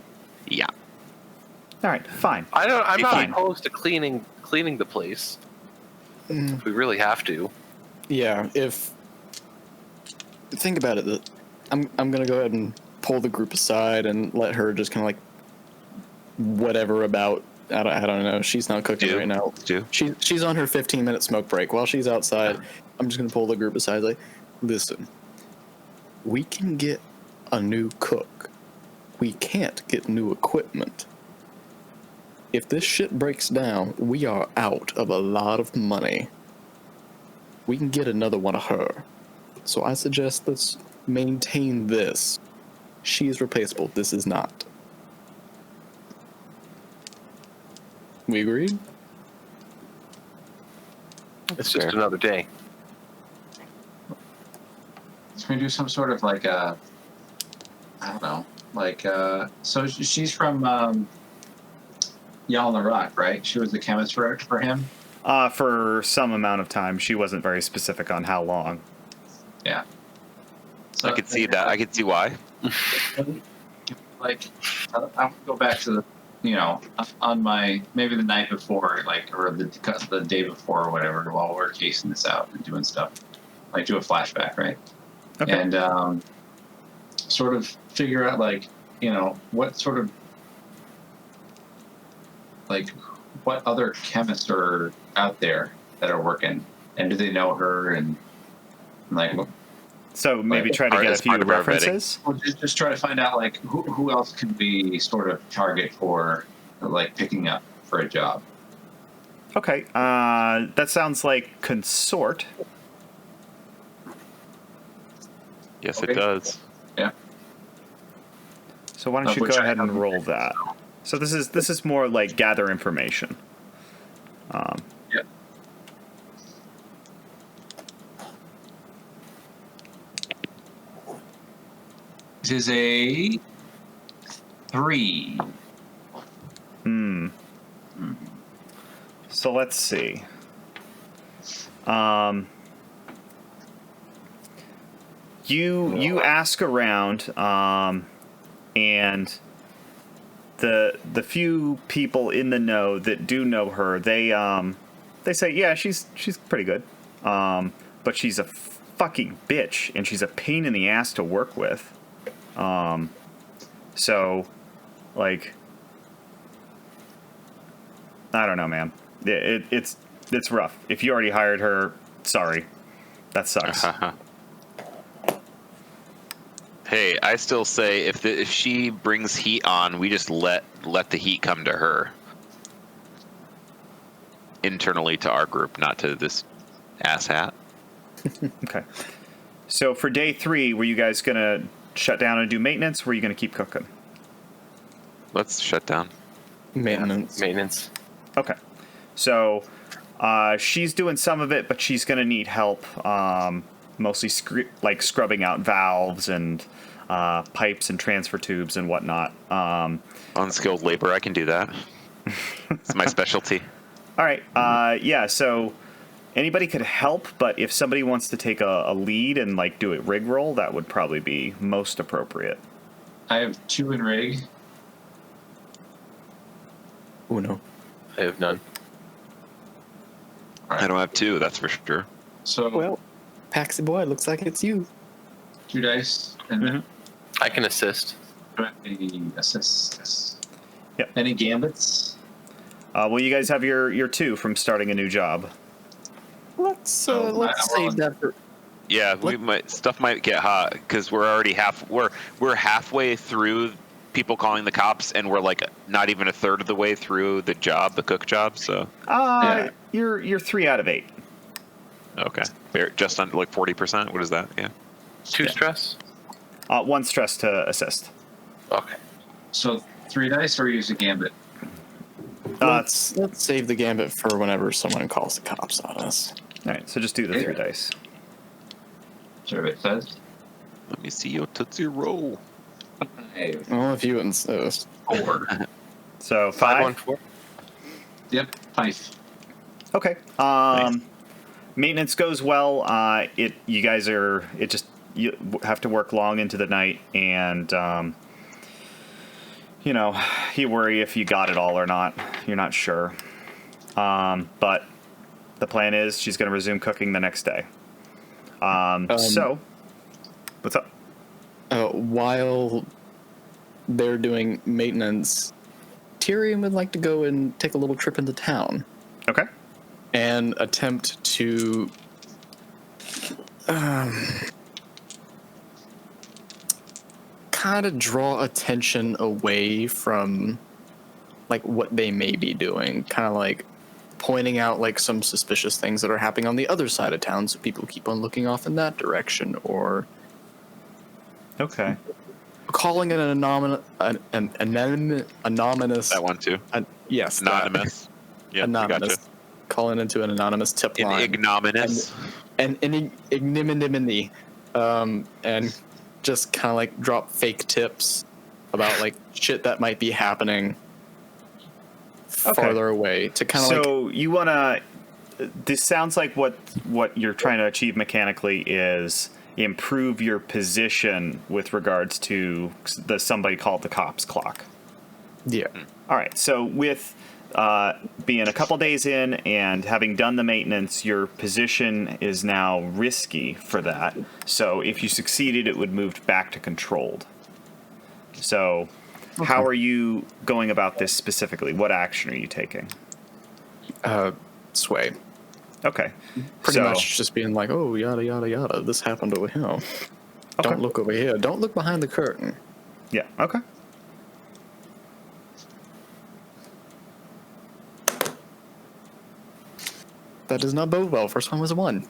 Yeah. All right, fine. I'm not Fine. opposed to cleaning the place. If we really have to. Yeah, if think about it, I'm gonna go ahead and pull the group aside and let her just kind of like whatever about. I don't know. She's not cooking right now. She's on her 15-minute smoke break. While she's outside, I'm just gonna pull the group aside. Like, listen, we can get a new cook. We can't get new equipment. If this shit breaks down, we are out of a lot of money. We can get another one of her. So I suggest let's maintain this. She is replaceable. This is not. We agreed? It's just another day. So we do some sort of like I don't know, like so she's from Y'all on the Rock, right? She was the chemist for him. For some amount of time. She wasn't very specific on how long. Yeah. So, I could see that. I could see why. Like, I'll go back to the, on my, maybe the night before, like, or the day before or whatever, while we're casing this out and doing stuff. Like, do a flashback, right? Okay. And sort of figure out, like, what sort of, like, what other chemists are out there that are working, and do they know her, and like, So maybe like, try to get a as few part of our references. well, just try to find out, like, who else can we sort of target for, like, picking up for a job. Okay. That sounds like consort. Yes, Okay. it does. Yeah. So why don't you Which go I ahead and haven't- roll that? So this is more like gather information. Yep. This is a 3. So let's see. You ask around, and the few people in the know that do know her, they say, yeah, she's pretty good, but she's a fucking bitch and she's a pain in the ass to work with. So, like, I don't know, man. It's rough. If you already hired her, sorry, that sucks. Hey, I still say if she brings heat on, we just let the heat come to her internally to our group, not to this asshat. Okay. So for day 3, were you guys gonna shut down and do maintenance? Or were you gonna keep cooking? Let's shut down. Maintenance. Okay. So she's doing some of it, but she's gonna need help. Mostly like scrubbing out valves and pipes and transfer tubes and whatnot. Unskilled labor, I can do that. It's my specialty. All right. Yeah. So anybody could help, but if somebody wants to take a lead and like do a rig roll, that would probably be most appropriate. I have 2 in rig. Uno. I have none. I don't have 2, that's for sure. So Well, Paxi boy, looks like it's you. 2 dice and Mhm. I can assist. any assists. Yep. Any gambits? Well, you guys have your 2 from starting a new job. Let's let's save that for. Yeah, stuff might get hot because we're already we're halfway through people calling the cops, and we're like not even a third of the way through the cook job. So Yeah. You're 3 out of 8. okay, just under like 40%. What is that? Yeah. 2 stress? 1 stress to assist. Okay. So 3 dice or use a gambit? Let's save the gambit for whenever someone calls the cops on us. All right, so just do the 3 dice. Sure, it says. Let me see your Tootsie Roll. 5. Well, if you insist. 4. So 5. 514. Yep, 5. Okay. Maintenance goes well. You guys you have to work long into the night, and you worry if you got it all or not. You're not sure. But the plan is she's going to resume cooking the next day. So, what's up? While they're doing maintenance, Tyrion would like to go and take a little trip into town Okay. and attempt to kind of draw attention away from like what they may be doing, kind of like pointing out like some suspicious things that are happening on the other side of town, so people keep on looking off in that direction, or Okay. calling it an anonymous. That one too. Yes, Anonymous. Yeah, anonymous. Gotcha. Calling into an anonymous tip line. Ignominious. And ignominy, and just kind of like drop fake tips about like shit that might be happening farther away to kind of So you want to. This sounds like what you're trying to achieve mechanically is improve your position with regards to somebody called the cops clock. yeah. All right. So with being a couple days in and having done the maintenance, your position is now risky for that. So if you succeeded, it would move back to controlled. So how are you going about this specifically? What action are you taking? Sway. Okay. Pretty much just being like, oh, yada, yada, yada. This happened over here. Don't look over here. Don't look behind the curtain. Yeah. Okay. That does not bode well. First one was a 1.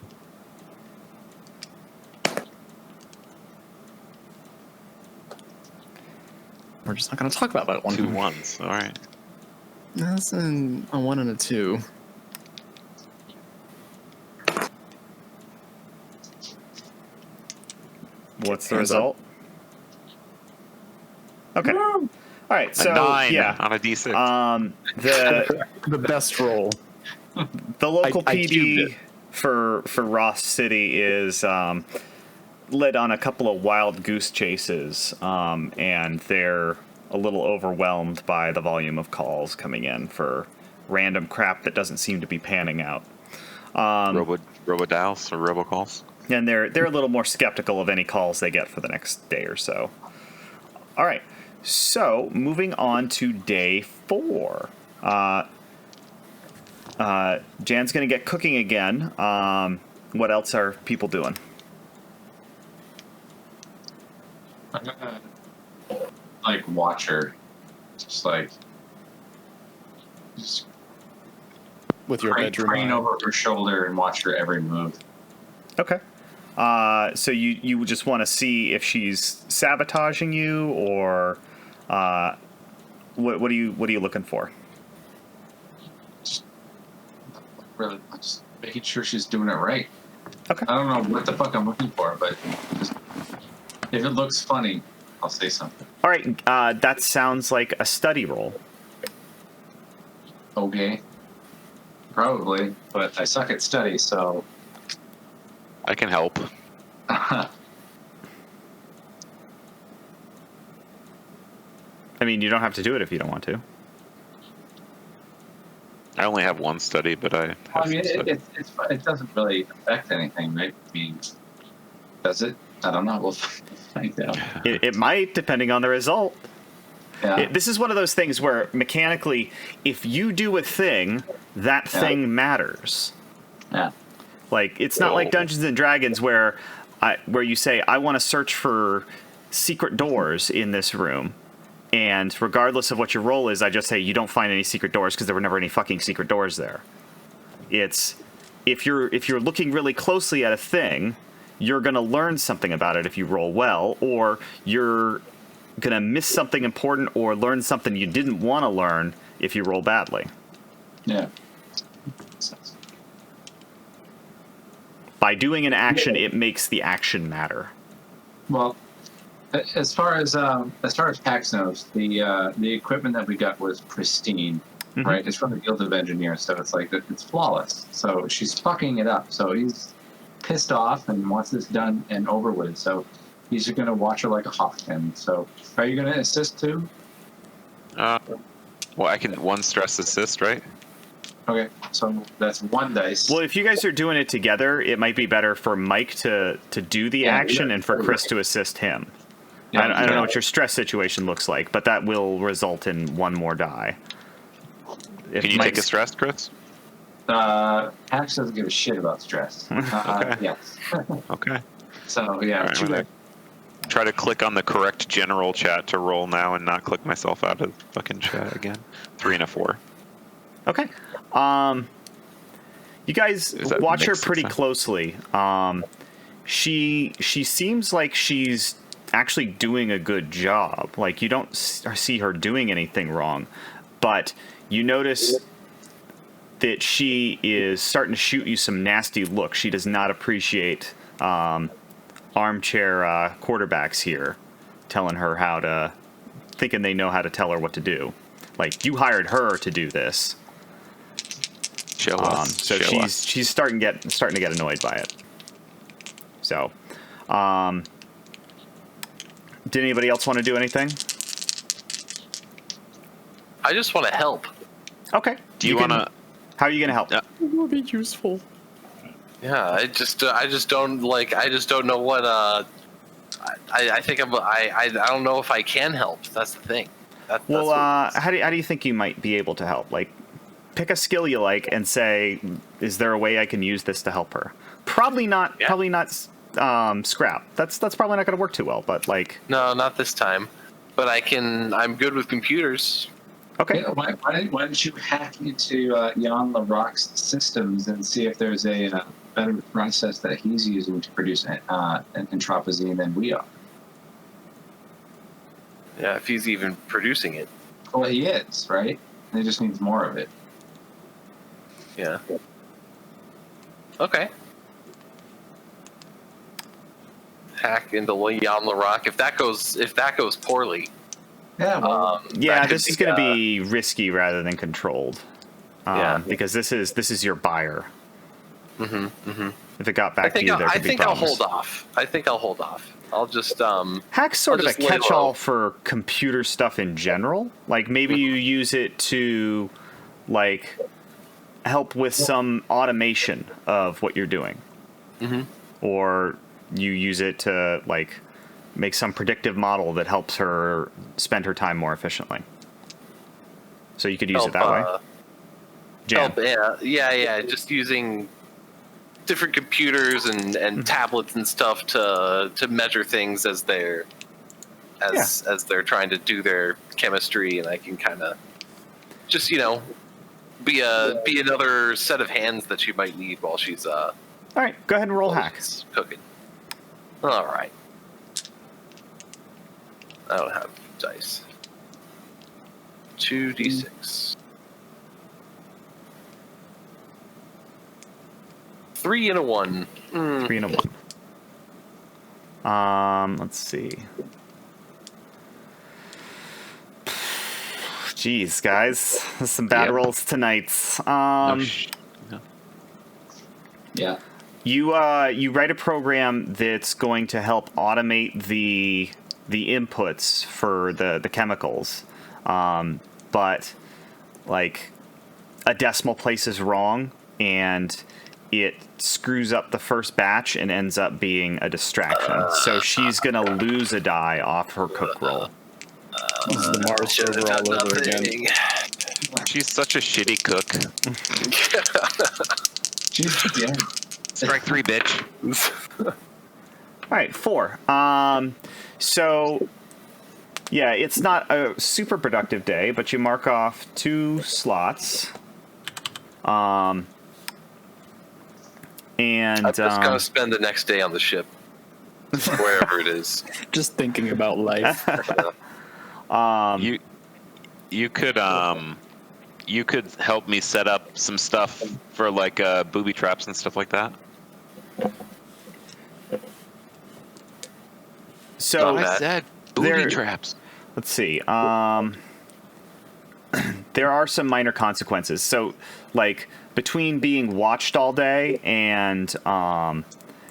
We're just not going to talk about that one. 2 1s. All right. That's a 1 and a 2. What's the Hands result? Okay. All right. So a 9 yeah, on a d6. The best roll. the local I cubed PD for Ross City is led on a couple of wild goose chases, and they're a little overwhelmed by the volume of calls coming in for random crap that doesn't seem to be panning out. Robo-dials or robocalls? And they're a little more skeptical of any calls they get for the next day or so. All right. So moving on to day 4. Jan's going to get cooking again. What else are people doing? I'm gonna like watch her, just With your bedroom crane eye. over her shoulder and watch her every move. Okay. So you just want to see if she's sabotaging you, or what are you looking for? Really, just making sure she's doing it right. Okay. I don't know what the fuck I'm looking for, but just, if it looks funny, I'll say something. All right. That sounds like a study roll. Okay. Probably, but I suck at study, so. I can help. I mean, you don't have to do it if you don't want to. I only have 1 study, but I have I mean, some study. it doesn't really affect anything, right? I mean, does it? I don't know. We'll find out. It might, depending on the result. Yeah. This is one of those things where mechanically, if you do a thing, that thing matters. Yeah. Like, it's not like Dungeons and Dragons where you say, I want to search for secret doors in this room. And regardless of what your role is, I just say you don't find any secret doors because there were never any fucking secret doors there. It's if you're looking really closely at a thing, you're going to learn something about it if you roll well, or you're going to miss something important or learn something you didn't want to learn if you roll badly. Yeah. By doing an action, it makes the action matter. Well, as far as Pax knows, the equipment that we got was pristine, right? It's from the Guild of Engineers, so it's like it's flawless. So she's fucking it up. So he's pissed off and wants this done and over with. So he's going to watch her like a hawk. And so, are you going to assist too? Well, I can 1 stress assist, right? Okay, so that's 1 dice. Well, if you guys are doing it together, it might be better for Mike to do the action and for Chris to assist him. I don't know what your stress situation looks like, but that will result in one more die. If Can you take a stress, Chris? Axe doesn't give a shit about stress. Okay. Yes. Okay. So yeah, All right, two I'm gonna try to click on the correct general chat to roll now and not click myself out of fucking chat again. 3 and a 4. Okay. You guys Does that watch her make pretty sense? closely. She seems like she's actually doing a good job. Like, you don't see her doing anything wrong, but you notice that she is starting to shoot you some nasty looks. She does not appreciate armchair quarterbacks here telling her thinking they know how to tell her what to do. Like, you hired her to do this. Show us. So Show us. she's starting to get annoyed by it. So, did anybody else want to do anything? I just want to help. Okay. Do you want to? How are you going to help? Yeah. It would be useful. Yeah, I just don't know what. I think I don't know if I can help. That's the thing. That's Well, what how do you think you might be able to help? Like, pick a skill you like and say, is there a way I can use this to help her? Probably not. Yeah. Probably not. Scrap. That's probably not going to work too well. But like, no, not this time. But I'm good with computers. okay. Yeah, why don't you hack into Jan LaRock's systems and see if there's a better process that he's using to produce an entropazine than we are? Yeah, if he's even producing it. Well, he is, right? And he just needs more of it. Yeah. Okay. Hack into Jan LaRock. If that goes poorly. Yeah, well, Yeah, that could this is be, going to be risky rather than controlled. Yeah. Because this is your buyer. Mm-hmm. If it got back to you, there I could be think I'll problems. hold off. I think I'll hold off. I'll just Hack's sort I'll of a just lay catch-all low. for computer stuff in general. Like, maybe you use it to, like, help with some automation of what you're doing. Mhm. Or you use it to, like, make some predictive model that helps her spend her time more efficiently. So you could use it that way. Jam. Help, yeah. Just using different computers and tablets and stuff to measure things as they're trying to do their chemistry, and I can kind of just be another set of hands that she might need while she's All right, go ahead and roll hack. she's cooking. All right. I don't have dice. 2d6. 3 and a 1. 3 and a 1. Let's see. Jeez, guys, there's some bad Yep. rolls tonight. No. yeah. You write a program that's going to help automate the inputs for the chemicals, but like a decimal place is wrong and it screws up the first batch and ends up being a distraction. So she's gonna lose a die off her cook roll. This is the Mars Should've server done all over again. nothing. She's such a shitty cook. She's dead. Strike 3, bitch. All right, 4. So yeah, it's not a super productive day, but you mark off 2 slots. And I'm just gonna spend the next day on the ship, wherever it is. Just thinking about life. You could help me set up some stuff for like booby traps and stuff like that. so that. I said booby There- traps. let's see. There are some minor consequences. So, like, between being watched all day and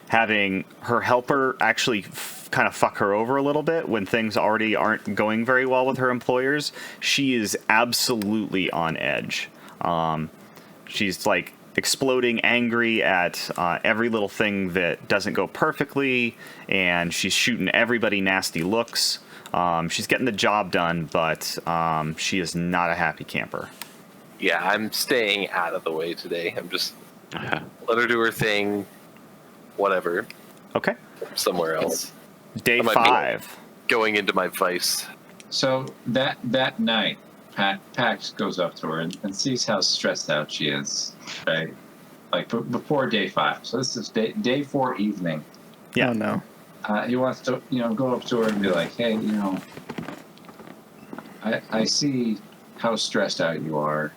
having her helper actually kind of fuck her over a little bit when things already aren't going very well with her employers, she is absolutely on edge. She's like exploding, angry at every little thing that doesn't go perfectly, and she's shooting everybody nasty looks. She's getting the job done, but she is not a happy camper. Yeah, I'm staying out of the way today. I'm just let her do her thing, whatever. Okay. Somewhere else. Day I might be 5. Going into my vice. So that night, Pax goes up to her and sees how stressed out she is, right? Like before day 5. So this is day 4 evening. Yeah. Oh no. He wants to, go up to her and be like, hey, I see how stressed out you are.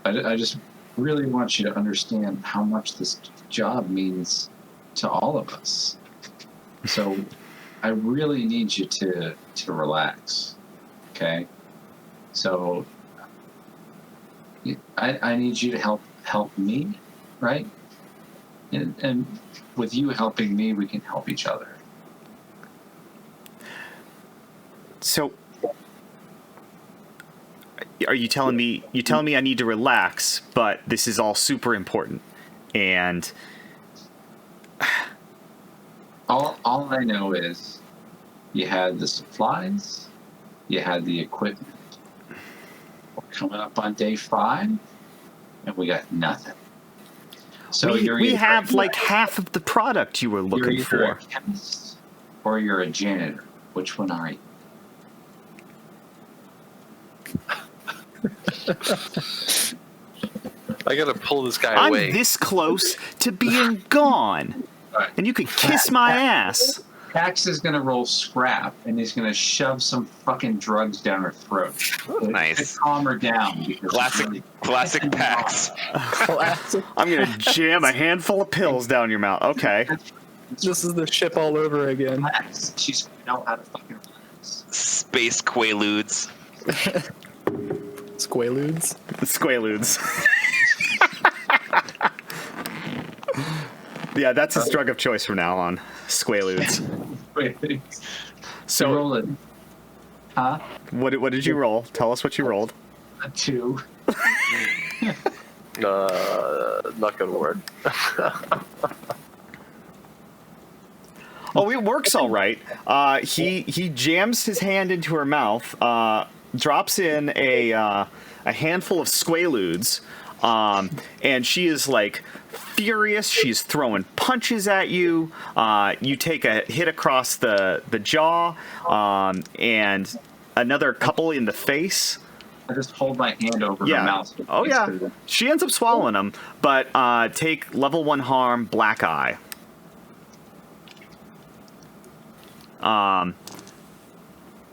I just really want you to understand how much this job means to all of us. So I really need you to relax. Okay? So I need you to help me, right? And with you helping me, we can help each other. So, are you telling me? You telling me I need to relax, but this is all super important, and All I know is you had the supplies, you had the equipment. We're coming up on day 5, and we got nothing. So we have like half of the product you were looking you're for. a chemist or you're a janitor. Which one are you? I gotta pull this guy I'm away. this close to being gone, Right. and you could kiss my ass. Pax is going to roll scrap, and he's going to shove some fucking drugs down her throat. Nice. To calm her down. Because Classic Pax. Classic. I'm gonna jam a handful of pills down your mouth. Okay. This is the ship all over again. Pax, she's going to know how to fucking relax. Space Quaaludes. Squaludes. Squaludes. Yeah, that's his drug of choice from now on. Squaludes. Wait, So, roll it. Huh? what did you roll? Tell us what you rolled. A 2. Not gonna work. Oh, it works all right. He jams his hand into her mouth, drops in a handful of Squaludes, and she is like furious. She's throwing punches at you. You take a hit across the jaw, and another couple in the face. I just hold my hand over Yeah. her mouth. Oh yeah. She ends up swallowing them, but take level 1 harm, black eye.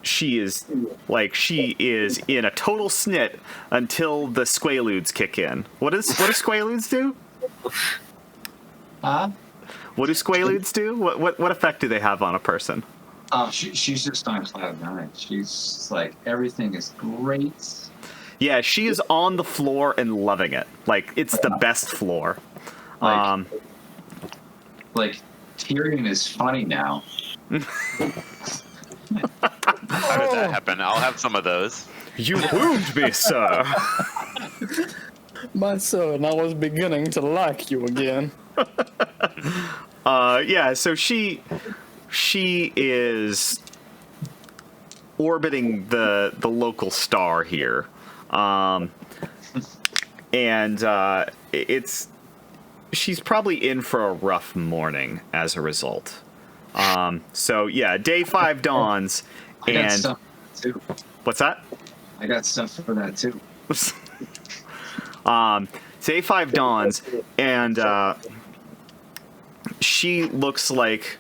She is in a total snit until the Squaludes kick in. What do Squaludes do? Huh? What do Squaludes do? What effect do they have on a person? Oh, she's just on cloud 9. She's just like, everything is great. Yeah, she is on the floor and loving it. Like, it's the best floor. Like Tyrion is funny now. How did that happen? I'll have some of those. You wound me, sir. My son, I was beginning to like you again. Yeah, so she is orbiting the local star here. She's probably in for a rough morning as a result. So yeah, day 5 dawns, I got and stuff too. what's that? I got stuff for that too. Day 5 dawns, and she looks like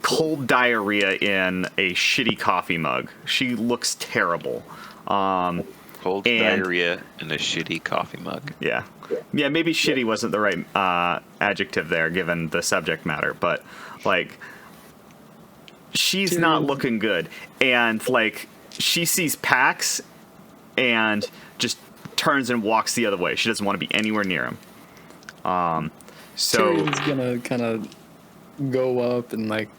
cold diarrhea in a shitty coffee mug. She looks terrible. Cold diarrhea in a shitty coffee mug. Yeah, maybe shitty wasn't the right adjective there, given the subject matter, but like, she's not looking good, and like, she sees Pax and just turns and walks the other way. She doesn't want to be anywhere near him. So Tyrion's gonna kind of go up and like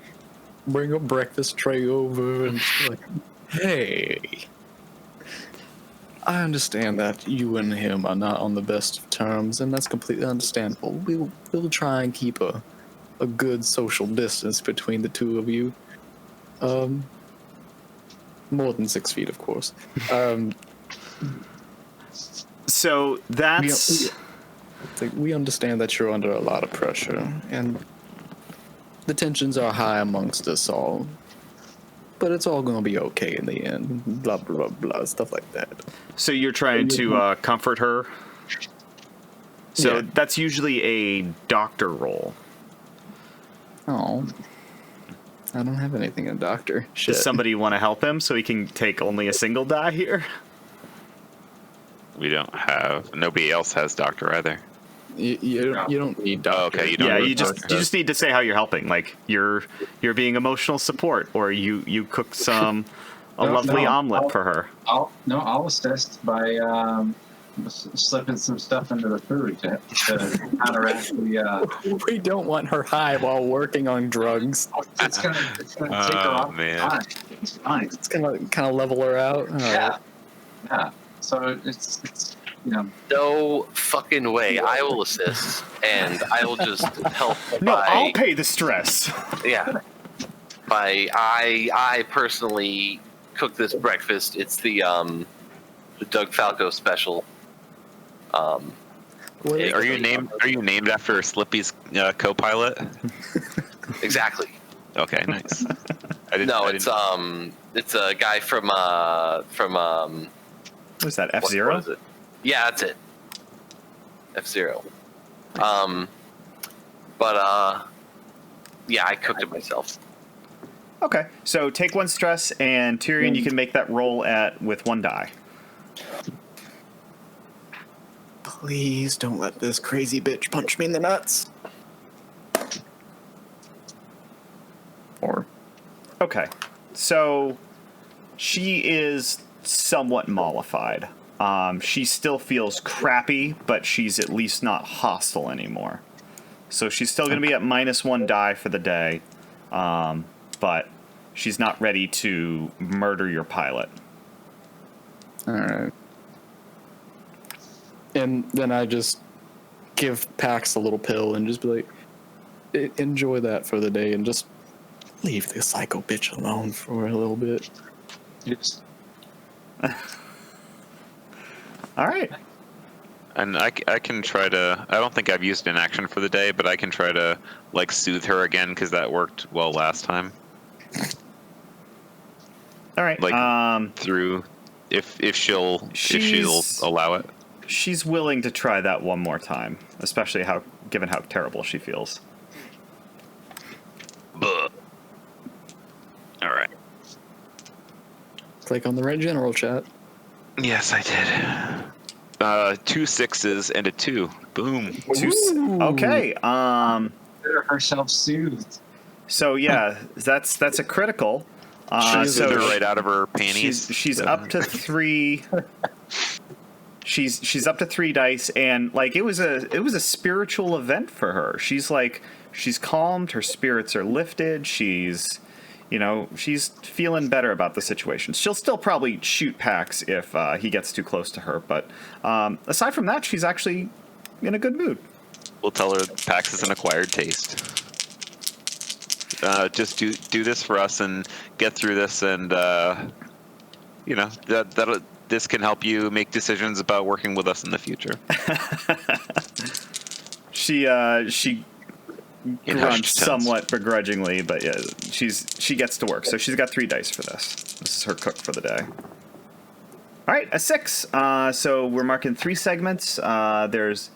bring a breakfast tray over and just be like, hey. I understand that you and him are not on the best of terms, and that's completely understandable. We'll try and keep a good social distance between the two of you. More than 6 feet, of course. So that's We understand that you're under a lot of pressure, and the tensions are high amongst us all. But it's all going to be okay in the end. Blah, blah, blah, stuff like that. so you're trying to comfort her. So Yeah. that's usually a doctor role. Oh. I don't have anything in doctor. Shit. Does somebody want to help him so he can take only a single die here? We don't have. Nobody else has doctor either. You don't need doctor. okay, you don't Yeah, really you just need to say how you're helping. Like you're being emotional support, or you cook a lovely omelet for her. I'll assist by slipping some stuff into the food to counteract the. We don't want her high while working on drugs. It's gonna take her off. Man. It's fine. It's gonna kind of level her out. Yeah. So it's No fucking way. I will assist, and I will just help. No, by, I'll pay the stress. Yeah. I personally cook this breakfast. It's the Doug Falco special. What- Are you named after Slippy's co-pilot? Exactly. Okay, nice. I didn't. No, I it's didn't- it's a guy from What is that, what F-Zero? is it? Yeah, that's it. F-Zero. Yeah, I cooked it myself. Okay, so take 1 stress, and Tyrion, you can make that roll with 1 die. Please don't let this crazy bitch punch me in the nuts. Or Okay, so she is somewhat mollified. She still feels crappy, but she's at least not hostile anymore. So she's still going to be at -1 die for the day, but she's not ready to murder your pilot. all right. And then I just give Pax a little pill and just be like, enjoy that for the day and just leave this psycho bitch alone for a little bit. Yes. All right. And I can try to. I don't think I've used an action for the day, but I can try to like soothe her again because that worked well last time. All right. Like through if she'll allow it. She's willing to try that one more time, especially given how terrible she feels. Buh. All right. Click on the right general chat. Yes, I did. 2 6s and a 2. Boom. Okay. Consider herself soothed. So yeah, that's a critical. She's her right out of her panties. She's up to 3. She's up to 3 dice, and like it was a spiritual event for her. She's calmed. Her spirits are lifted. She's feeling better about the situation. She'll still probably shoot Pax if he gets too close to her, but aside from that, she's actually in a good mood. We'll tell her Pax is an acquired taste. Just do this for us and get through this, and this can help you make decisions about working with us in the future. She In hushed grunts tones. somewhat begrudgingly, but yeah, she gets to work. So she's got 3 dice for this. This is her cook for the day. All right, a 6. So we're marking 3 segments. There's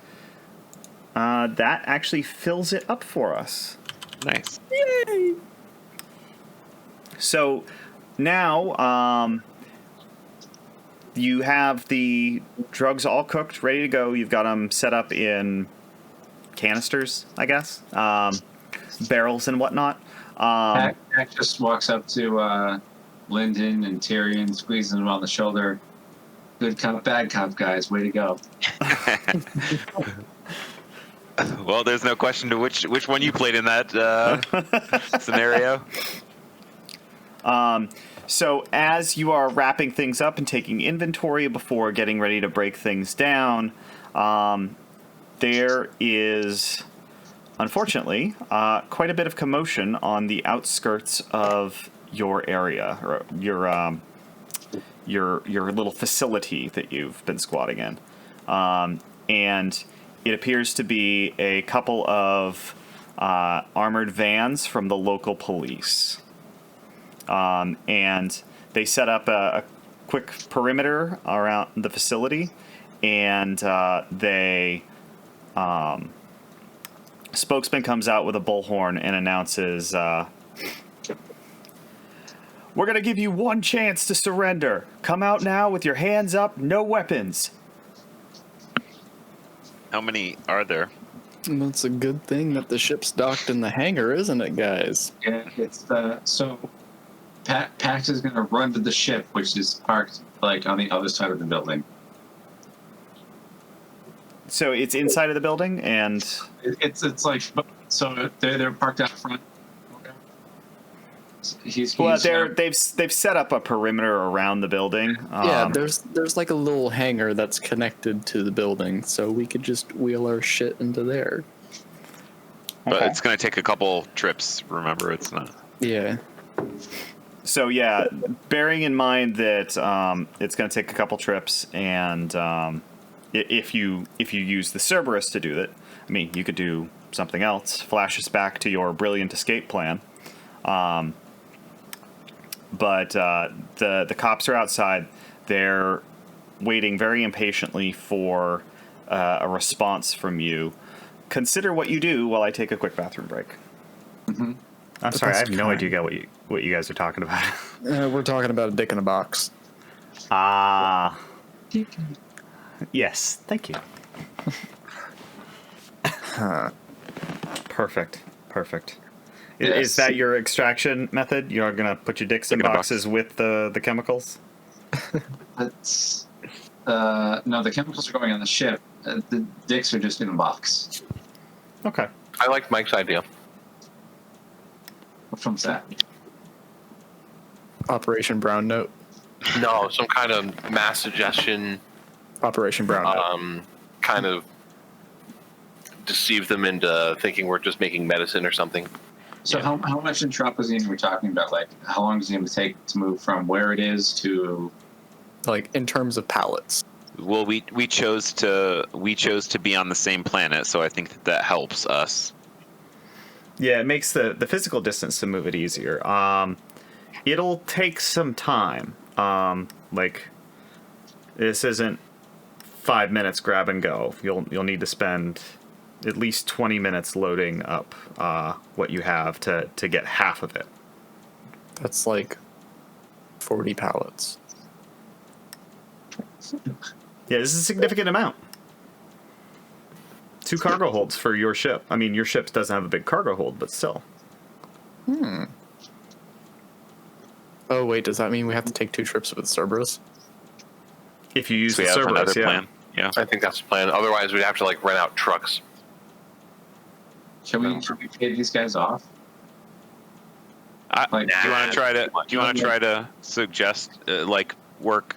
that actually fills it up for us. Nice. Yay! So now you have the drugs all cooked, ready to go. You've got them set up in canisters, I guess, barrels and whatnot. Pac just walks up to Lyndon and Tyrion, squeezing him on the shoulder. Good cop, bad cop, guys. Way to go. Well, there's no question to which one you played in that scenario. So as you are wrapping things up and taking inventory before getting ready to break things down, there is, unfortunately, quite a bit of commotion on the outskirts of your area, or your little facility that you've been squatting in, and it appears to be a couple of armored vans from the local police. And they set up a quick perimeter around the facility, and spokesman comes out with a bullhorn and announces, "We're going to give you one chance to surrender. Come out now with your hands up, no weapons." How many are there? And that's a good thing that the ship's docked in the hangar, isn't it, guys? Yeah, it's so Pax is going to run to the ship, which is parked like on the other side of the building. So it's inside of the building, and It's like, so they're parked out front. He's they've set up a perimeter around the building. Yeah, there's like a little hangar that's connected to the building, so we could just wheel our shit into there. But Okay. it's going to take a couple trips. Remember, it's not. Yeah. So yeah, bearing in mind that it's going to take a couple trips, and if you use the Cerberus to do that, I mean, you could do something else. Flash us back to your brilliant escape plan. But the cops are outside. They're waiting very impatiently for a response from you. Consider what you do while I take a quick bathroom break. Mm-hmm. I'm sorry, I that's have no kind. idea what you guys are talking about. We're talking about a dick in a box. Ah. Yes, thank you. Perfect. Yes. Is that your extraction method? You're gonna put your dicks in Dick in a boxes with the chemicals? That's no, the chemicals are going on the ship. The dicks are just in a box. Okay. I like Mike's idea. Which one's that? Operation Brown Note. No, some kind of mass suggestion, Operation Brown Note. kind of deceive them into thinking we're just making medicine or something. So how much entropazine are we talking about? Like, how long does it take to move from where it is to? Like in terms of pallets. Well, we chose to be on the same planet, so I think that helps us. Yeah, it makes the physical distance to move it easier. It'll take some time. Like, this isn't 5 minutes grab and go. You'll need to spend at least 20 minutes loading up what you have to get half of it. That's like 40 pallets. Yeah, this is a significant amount. 2 cargo holds for your ship. I mean, your ship doesn't have a big cargo hold, but still. Oh wait, does that mean we have to take 2 trips with Cerberus? If you use So the we have Cerberus, another yeah. plan. Yeah. I think that's the plan. Otherwise, we'd have to like rent out trucks. Should we pay these guys off? Like, Do you want to try to? Nah. Do you want to try to suggest like work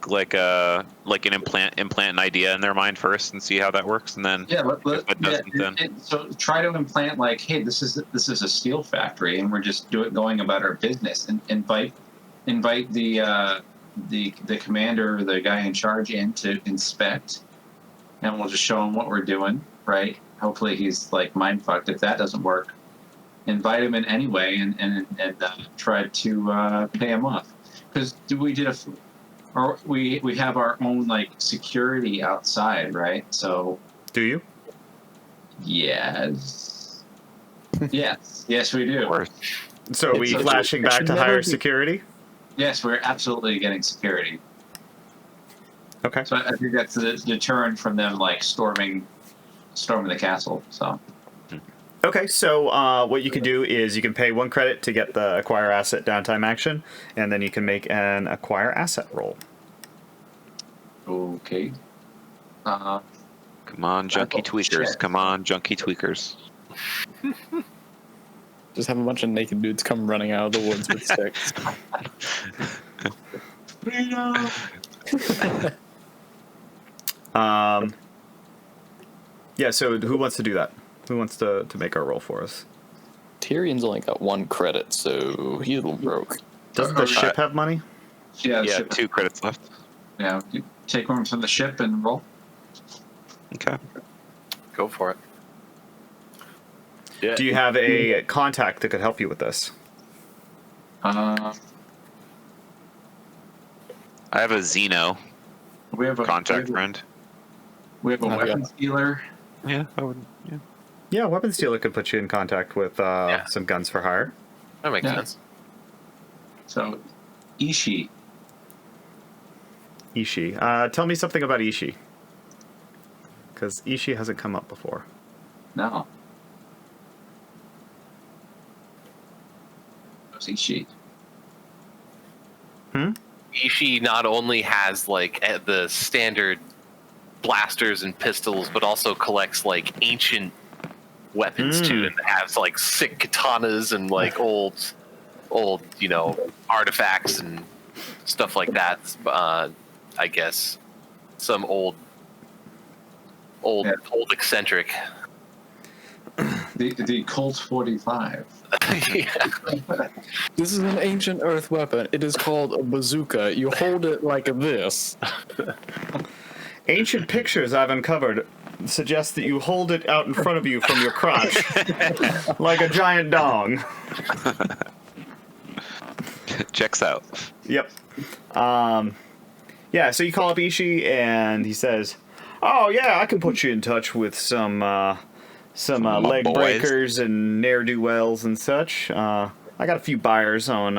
like an implant an idea in their mind first and see how that works, and then Yeah, if it doesn't, then so try to implant like, hey, this is a steel factory, and we're just going about our business, and invite the commander, or the guy in charge, in to inspect, and we'll just show him what we're doing, right? Hopefully he's like mind fucked. If that doesn't work, invite him in anyway, and try to pay him off, because we have our own like security outside, right? So Do you? yes, yes we do. of course. So are we It's- flashing it back should to never higher be- security? Yes, we're absolutely getting security. Okay. So I think that's the deterrent from them like storming the castle. So Okay, so what you can do is you can pay 1 credit to get the acquire asset downtime action, and then you can make an acquire asset roll. okay. Come on, junkie Oh, tweakers. shit. Come on, junkie tweakers. Just have a bunch of naked dudes come running out of the woods with sticks. Yeah, so who wants to do that? Who wants to make our roll for us? Tyrion's only got 1 credit, so he's a little broke. Doesn't the ship have money? Yeah, Yeah, ship. 2 credits left. Yeah, you take one from the ship and roll. Okay. Go for it. Yeah. Do you have a contact that could help you with this? I have a Xeno We have a contact friend. We have a weapons dealer. Yeah, I would. Yeah. Yeah, weapons dealer could put you in contact with some guns for hire. That makes Yeah. sense. So, Ishii. Ishii. Tell me something about Ishii. Because Ishii hasn't come up before. No. Who's Ishii? Ishii not only has like the standard blasters and pistols, but also collects like ancient weapons too, and has like sick katanas and like old artifacts and stuff like that. I guess some old eccentric. The Colt 45. Yeah. This is an ancient Earth weapon. It is called a bazooka. You hold it like this. Ancient pictures I've uncovered suggest that you hold it out in front of you from your crotch like a giant dong. Checks out. Yep. Yeah, so you call up Ishii and he says, "Oh yeah, I can put you in touch with some leg boys. breakers and ne'er-do-wells and such. I got a few buyers on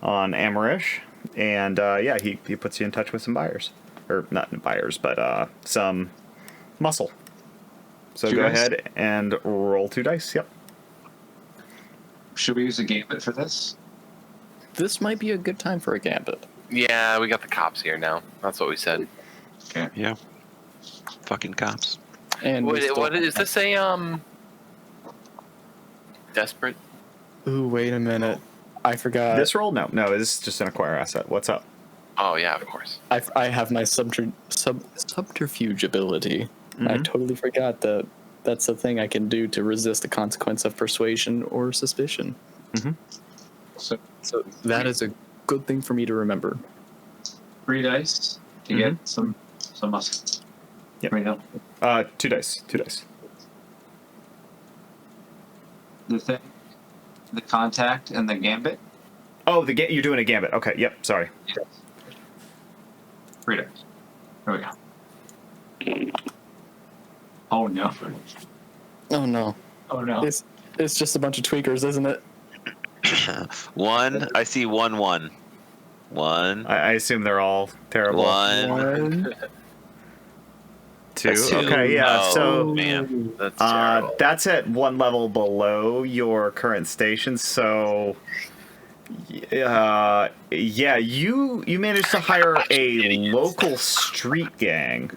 Amarish, and yeah, he puts you in touch with some buyers, or not buyers, but some muscle. So 2 go dice? ahead and roll 2 dice. Yep. Should we use a gambit for this? This might be a good time for a gambit. Yeah, we got the cops here now. That's what we said. Okay. Yeah. Fucking cops. And we still- What is this? Desperate? Ooh, wait a minute. I forgot. This roll? No, this is just an acquire asset. What's up? Oh yeah, of course. I have my subterfuge ability. I totally forgot that that's a thing I can do to resist the consequence of persuasion or suspicion. So, So that is a good thing for me to remember. 3 dice to get some muscle. Yep. Right now. 2 dice. 2 dice. The contact, and the gambit. Oh, you're doing a gambit. Okay. Yep. Sorry. Yes. 3 dice. There we go. Oh no. Oh no. Oh no. It's just a bunch of tweakers, isn't it? 1. I see 1 1. 1. I assume they're all terrible. 1. 2. That's 2. Okay. Yeah. Oh, So. Man, that's terrible. That's at 1 level below your current station, so yeah, you managed to hire a local street gang.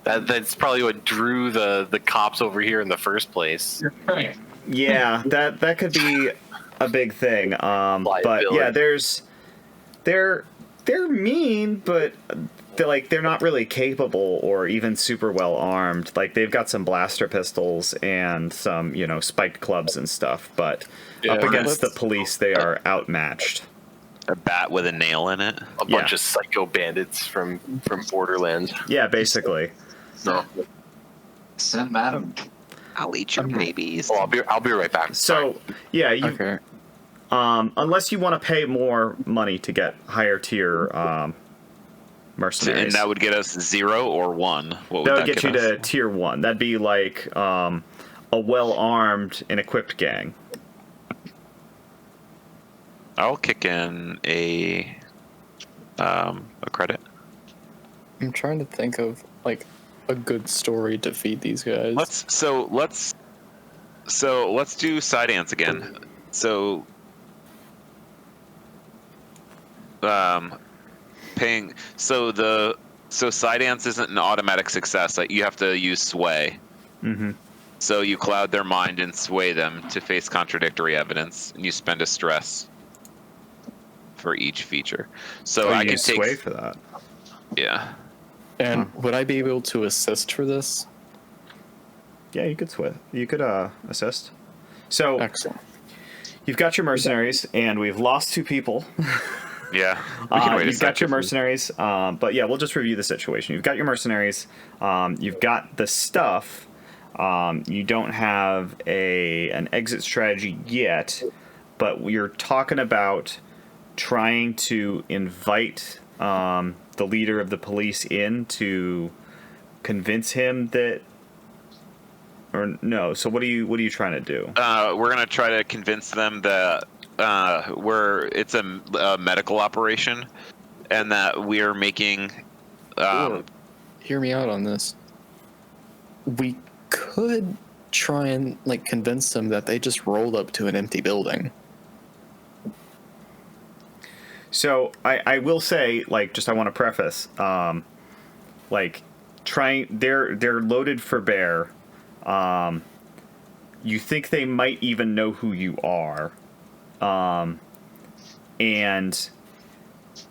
That's probably what drew the cops over here in the first place. Right. Yeah, that could be a big thing. But yeah, they're mean, but they're not really capable or even super well armed. Like they've got some blaster pistols and some spiked clubs and stuff, but up against the police they are outmatched. A bat with a nail in it. A bunch of psycho bandits from Borderlands. Yeah, basically. No. Send Madam. I'll eat your babies. Oh, I'll be right back. So yeah, you Okay. unless you want to pay more money to get higher tier mercenaries. And that would get us 0 or 1. What would that would get you us? to tier 1. That'd be like a well-armed and equipped gang. I'll kick in a credit. I'm trying to think of like a good story to feed these guys. Let's do side ants again. So paying so side ants isn't an automatic success. Like you have to use sway. So you cloud their mind and sway them to face contradictory evidence, and you spend a stress for each feature. So Oh, I you can use take sway for that. yeah. And would I be able to assist for this? Yeah, you could sway. You could assist. So Excellent. you've got your mercenaries, and we've lost 2 people. Yeah. We can wait a You've got sec your if we- mercenaries, but yeah, we'll just review the situation. You've got your mercenaries. You've got the stuff. You don't have an exit strategy yet, but you're talking about trying to invite the leader of the police in to convince him that, or no. So what are you trying to do? We're gonna try to convince them that it's a medical operation, and that we're making. Or, hear me out on this. We could try and like convince them that they just rolled up to an empty building. So I will say, like, just I want to preface, like, they're loaded for bear. You think they might even know who you are, and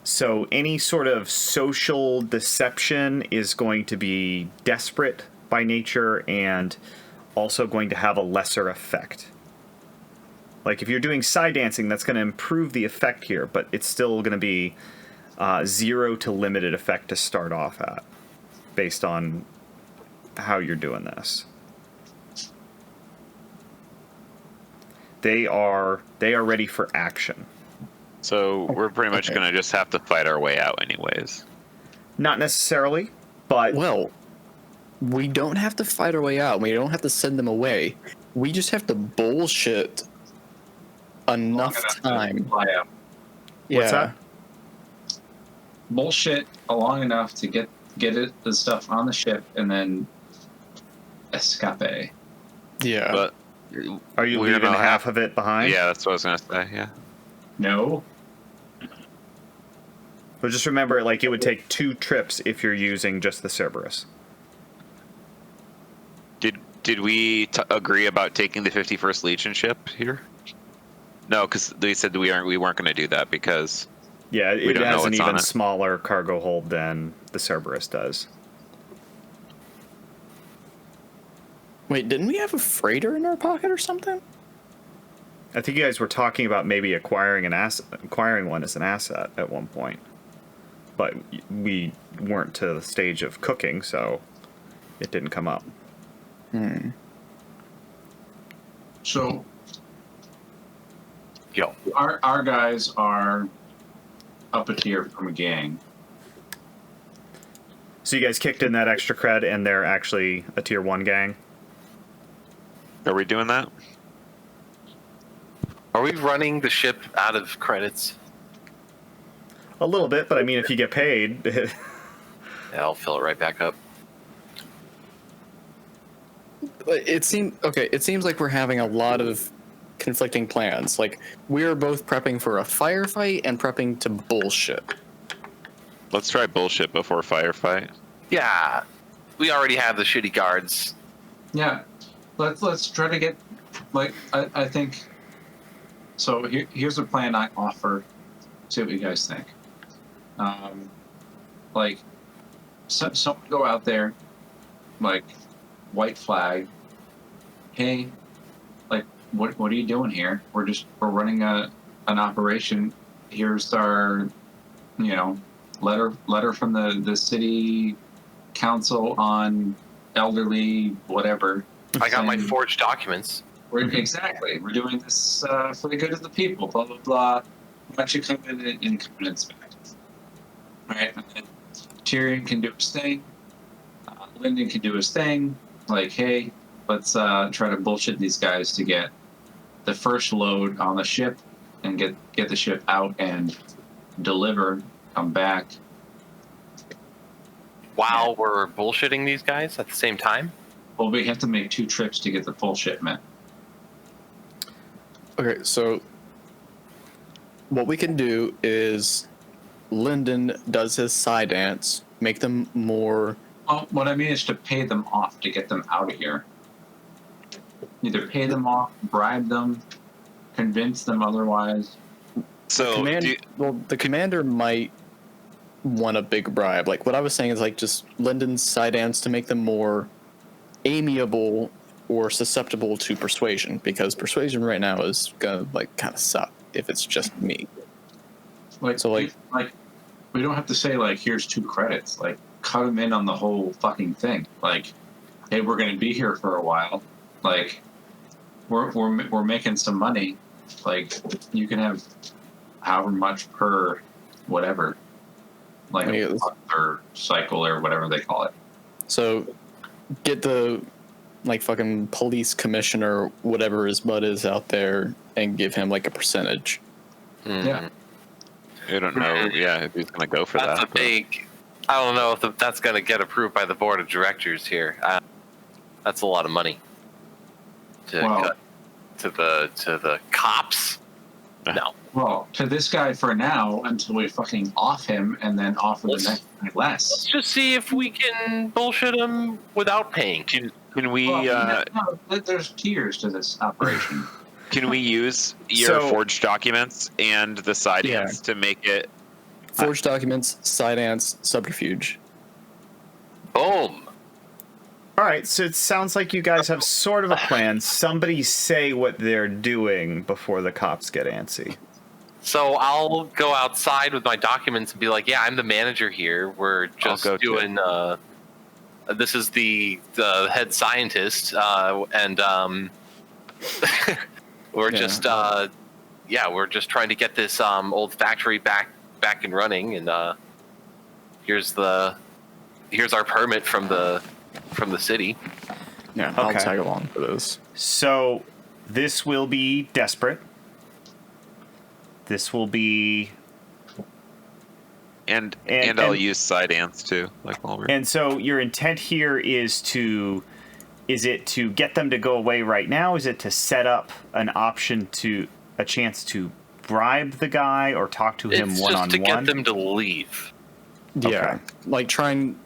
so any sort of social deception is going to be desperate by nature and also going to have a lesser effect. Like, if you're doing side dancing, that's going to improve the effect here, but it's still going to be 0 to limited effect to start off at, based on how you're doing this. They are ready for action. So we're pretty much Okay. gonna just have to fight our way out, anyways. Not necessarily, but Well, we don't have to fight our way out. We don't have to send them away. We just have to bullshit enough time. Fly out. What's that? Bullshit long enough to get the stuff on the ship and then escape. Yeah. But Are you we're leaving gonna half of it behind? yeah, that's what I was gonna say. Yeah. No. But just remember, like, it would take 2 trips if you're using just the Cerberus. Did we agree about taking the 51st Legion ship here? No, because they said we weren't going to do that because Yeah, We it don't know has an what's on even it. smaller cargo hold than the Cerberus does. Wait, didn't we have a freighter in our pocket or something? I think you guys were talking about maybe acquiring one as an asset at one point, but we weren't to the stage of cooking, so it didn't come up. So Yo, our guys are up a tier from a gang. So you guys kicked in that extra cred, and they're actually a tier 1 gang. are we doing that? are we running the ship out of credits? A little bit, but I mean, if you get paid, Yeah, I'll fill it right back up. But it seems like we're having a lot of conflicting plans. Like, we're both prepping for a firefight and prepping to bullshit. Let's try bullshit before firefight. Yeah, we already have the shitty guards. Yeah. Let's try to get like I think so here's a plan I offer. See what you guys think. Like someone go out there, like white flag. Hey, like what are you doing here? We're running an operation. Here's our letter from the city council on elderly whatever. I got my saying, forged documents. We're doing this for the good of the people. Blah blah blah. Why don't you come in and come and inspect? Right. And then Tyrion can do his thing. Lyndon can do his thing. Like, hey, let's try to bullshit these guys to get the first load on the ship and get the ship out and deliver. Come back. While we're bullshitting these guys at the same time? Well, we have to make 2 trips to get the full shipment. Okay, so what we can do is Lyndon does his side dance, make them more. Well, what I mean is to pay them off to get them out of here. Either pay them off, bribe them, convince them otherwise. So the commander might want a big bribe. Like what I was saying is like just Lyndon's side ants to make them more amiable or susceptible to persuasion, because persuasion right now is gonna like kind of suck if it's just me. Like, So, like- we don't have to say like, here's 2 credits. Like, cut them in on the whole fucking thing. Like, hey, we're going to be here for a while. Like, we're making some money. Like, you can have however much per whatever, like a month or cycle or whatever they call it. So get the like fucking police commissioner, whatever his butt is out there, and give him like a percentage. Yeah. I don't know. Yeah, if he's gonna go for That's that. a big. I don't know if that's going to get approved by the board of directors here. That's a lot of money to cut to the cops. No. Well, to this guy for now until we fucking off him and then offer the next guy less. Let's just see if we can bullshit him without paying. Can we? Well, there's tiers to this operation. Can we use your forged documents and the side Yeah. ants to make it? Forged documents, side ants, subterfuge. Boom. All right, so it sounds like you guys have sort of a plan. Somebody say what they're doing before the cops get antsy. So I'll go outside with my documents and be like, "Yeah, I'm the manager here. We're just doing. This is the head scientist, and we're just we're just trying to get this old factory back and running. And here's our permit from the city." Yeah, I'll Okay. tag along for this. So this will be desperate. This will be, And And- I'll and- use side ants too, like while we're. and so your intent here is it to get them to go away right now? Is it to set up a chance to bribe the guy or talk to him It's one just on to get one? them to leave. Yeah, Okay. like try and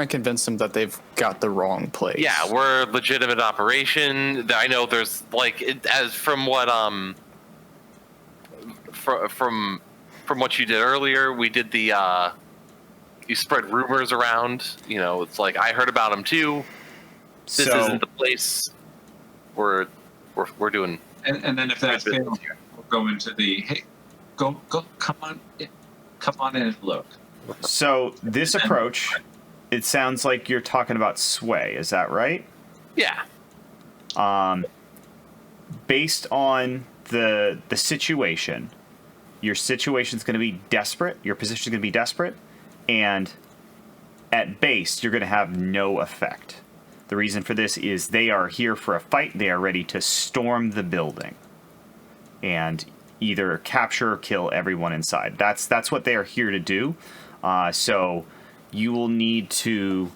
convince them that they've got the wrong place. Yeah, we're a legitimate operation. I know there's like as from what from what you did earlier, we did the you spread rumors around. You know, it's like I heard about him too. This isn't the place. We're doing. And then if that fails, we'll go into the hey, go, come on in and look. So this approach, it sounds like you're talking about sway. Is that right? Yeah. Based on the situation, your situation's going to be desperate. Your position's going to be desperate, and at base, you're going to have no effect. The reason for this is they are here for a fight. They are ready to storm the building and either capture or kill everyone inside. That's what they are here to do. So you will need to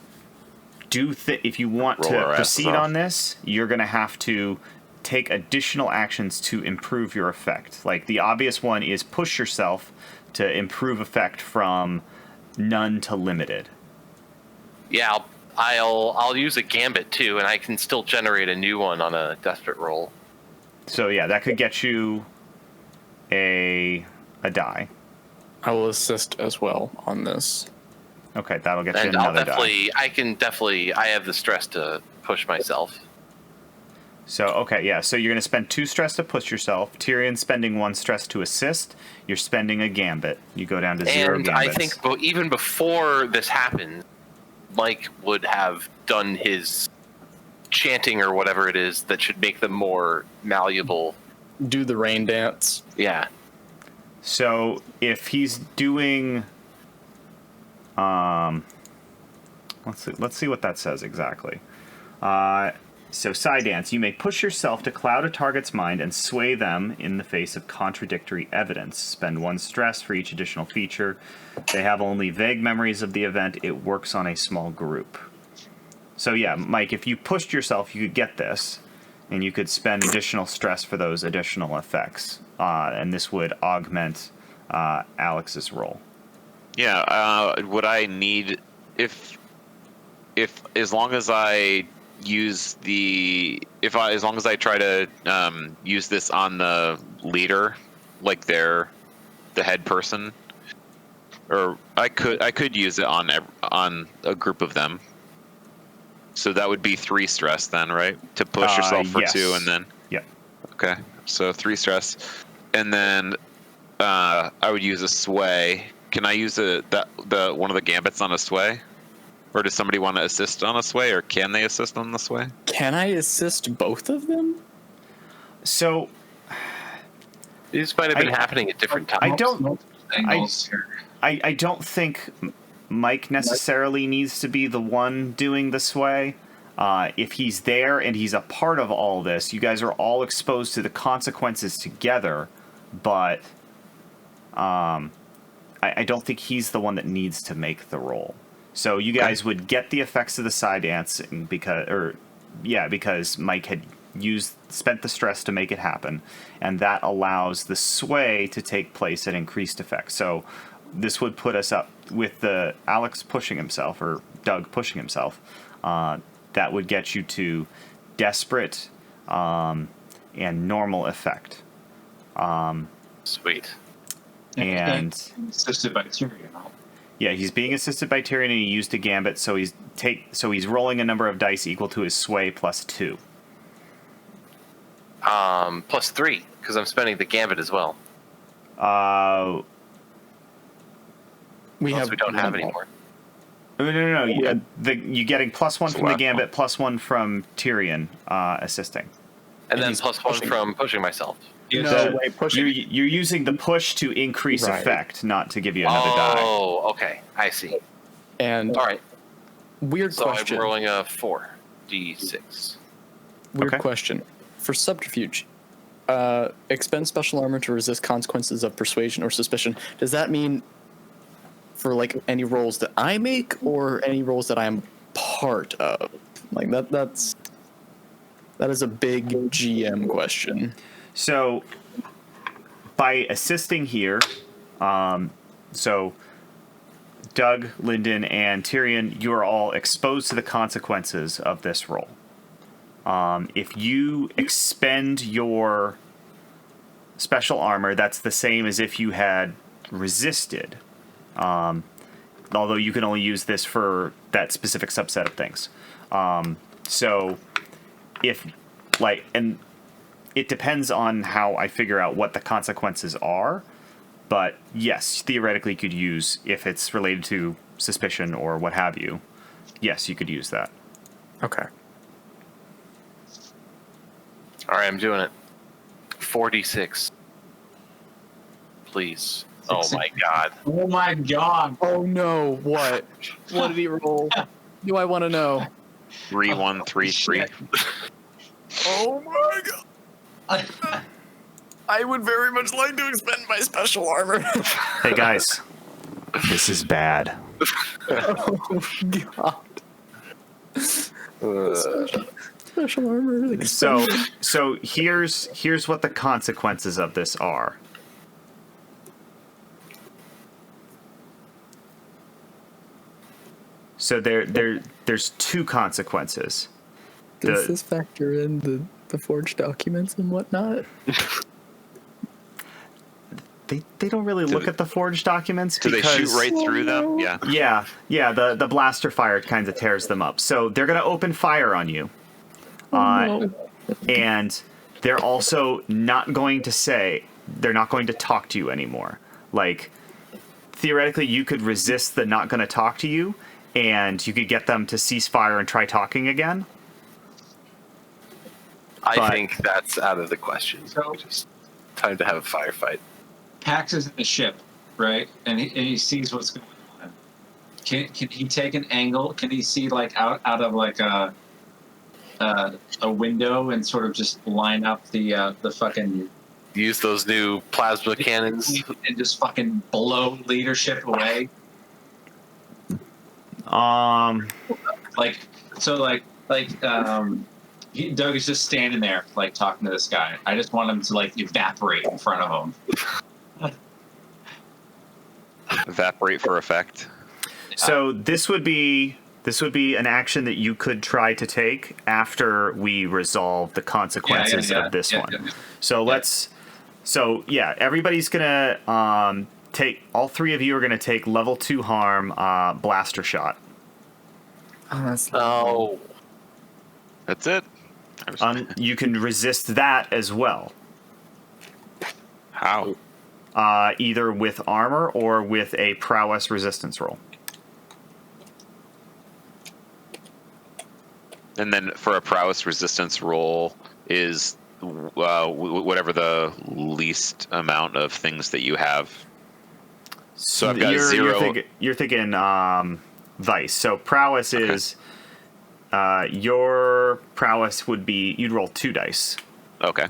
do if you want Roll to our asses proceed off. on this, you're going to have to take additional actions to improve your effect. Like the obvious one is push yourself to improve effect from none to limited. Yeah, I'll use a gambit too, and I can still generate a new one on a desperate roll. So yeah, that could get you a die. I will assist as well on this. Okay, that'll get you And I'll another die. I have the stress to push myself. So okay, yeah. So you're going to spend 2 stress to push yourself. Tyrion's spending 1 stress to assist. You're spending a gambit. You go down to 0 And gambits. I think even before this happened, Mike would have done his chanting or whatever it is that should make them more malleable. Do the rain dance. Yeah. So if he's doing, let's see what that says exactly. So side dance, you may push yourself to cloud a target's mind and sway them in the face of contradictory evidence. Spend 1 stress for each additional feature. They have only vague memories of the event. It works on a small group. So yeah, Mike, if you pushed yourself, you could get this, and you could spend additional stress for those additional effects, and this would augment Alex's roll. Yeah. Would I need if as long as I use the as long as I try to use this on the leader, like the head person, or I could use it on a group of them. So that would be 3 stress then, right? To push yourself for yes. 2, and then Yep. okay, so 3 stress, and then I would use a sway. Can I use the one of the gambits on a sway, or does somebody want to assist on a sway, or can they assist on the sway? Can I assist both of them? So These might have been happening at different times. I don't think Mike necessarily needs to be the one doing the sway. If he's there and he's a part of all this, you guys are all exposed to the consequences together, but I don't think he's the one that needs to make the roll. So you guys would get the effects of the side dancing because Mike had spent the stress to make it happen, and that allows the sway to take place at increased effect. So this would put us up with the Alex pushing himself, or Doug pushing himself. That would get you to desperate and normal effect. Sweet. And assisted by Tyrion. yeah, he's being assisted by Tyrion, and he used a gambit, so he's rolling a number of dice equal to his sway plus 2. Plus 3, because I'm spending the gambit as well. We don't have anymore. No. You're getting +1 from the last gambit, +1 from Tyrion assisting. And then he's +1 pushing. from pushing myself. You're using the push to increase Right. effect, not to give you another die. Oh, okay. I see. And All right. weird So question. I'm rolling a 4d6. Weird Okay. question. For subterfuge, expend special armor to resist consequences of persuasion or suspicion. Does that mean for like any rolls that I make, or any rolls that I'm part of? Like that is a big GM question. So, by assisting here, so Doug, Lyndon, and Tyrion, you are all exposed to the consequences of this roll. If you expend your special armor, that's the same as if you had resisted. Although you can only use this for that specific subset of things. So, and it depends on how I figure out what the consequences are. But yes, theoretically you could use, if it's related to suspicion or what have you, yes, you could use that. Okay. All right, I'm doing it. 4d6. Please. Oh my god. Oh my god. Oh no! What? What did he roll? Do I want to know? 3, 1, 3, 3. Oh my god! I would very much like to expend my special armor. Hey guys, this is bad. Oh god! Special armor. So here's what the consequences of this are. So there's 2 consequences. Does this factor in the forged documents and whatnot? They don't really look at the forged documents Do they because shoot right through them? Yeah. Yeah. The blaster fire kind of tears them up. So they're gonna open fire on you, No. and they're also not going to talk to you anymore. Like theoretically, you could resist the not going to talk to you, and you could get them to cease fire and try talking again. I think that's out of the question. So- Just time to have a firefight. Pax is in the ship, right? And he sees what's going on. Can he take an angle? Can he see like out of like a window and sort of just line up the fucking Use those new plasma cannons. and just fucking blow leadership away? Like Doug is just standing there like talking to this guy. I just want him to like evaporate in front of him. Evaporate for effect. So this would be This would be an action that you could try to take after we resolve the consequences of this one. Yeah. So let's. So yeah, everybody's gonna take. All three of you are gonna take level 2 harm blaster shot. Oh, That's it. You can resist that as well, How? either with armor or with a prowess resistance roll. And then for a prowess resistance roll is whatever the least amount of things that you have. So I've got you're, 0. You're thinking vice. So prowess is your prowess would be you'd roll 2 dice Okay.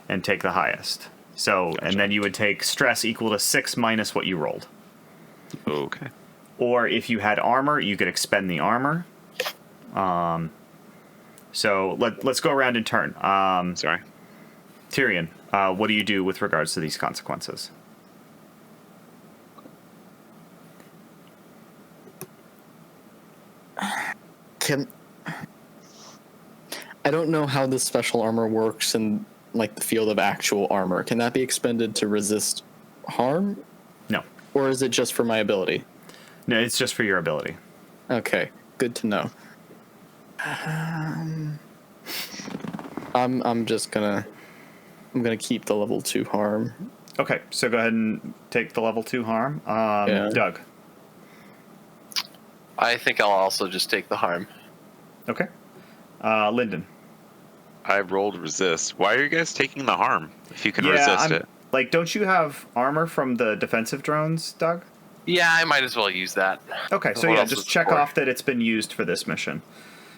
and take the highest. So and then you would take stress equal to 6 minus what you rolled. Okay. Or if you had armor, you could expend the armor. So let's go around in turn. Sorry. Tyrion, what do you do with regards to these consequences? I don't know how this special armor works in like the field of actual armor. Can that be expended to resist harm, No. or is it just for my ability? No, it's just for your ability. Okay, good to know. I'm just gonna keep the level 2 harm. Okay, so go ahead and take the level 2 harm. Yeah. Doug. I think I'll also just take the harm. Okay. Lyndon. I rolled resist. Why are you guys taking the harm if you can resist it? Like, don't you have armor from the defensive drones, Doug? Yeah, I might as well use that. Okay, so What yeah, else is just it check for? off that it's been used for this mission.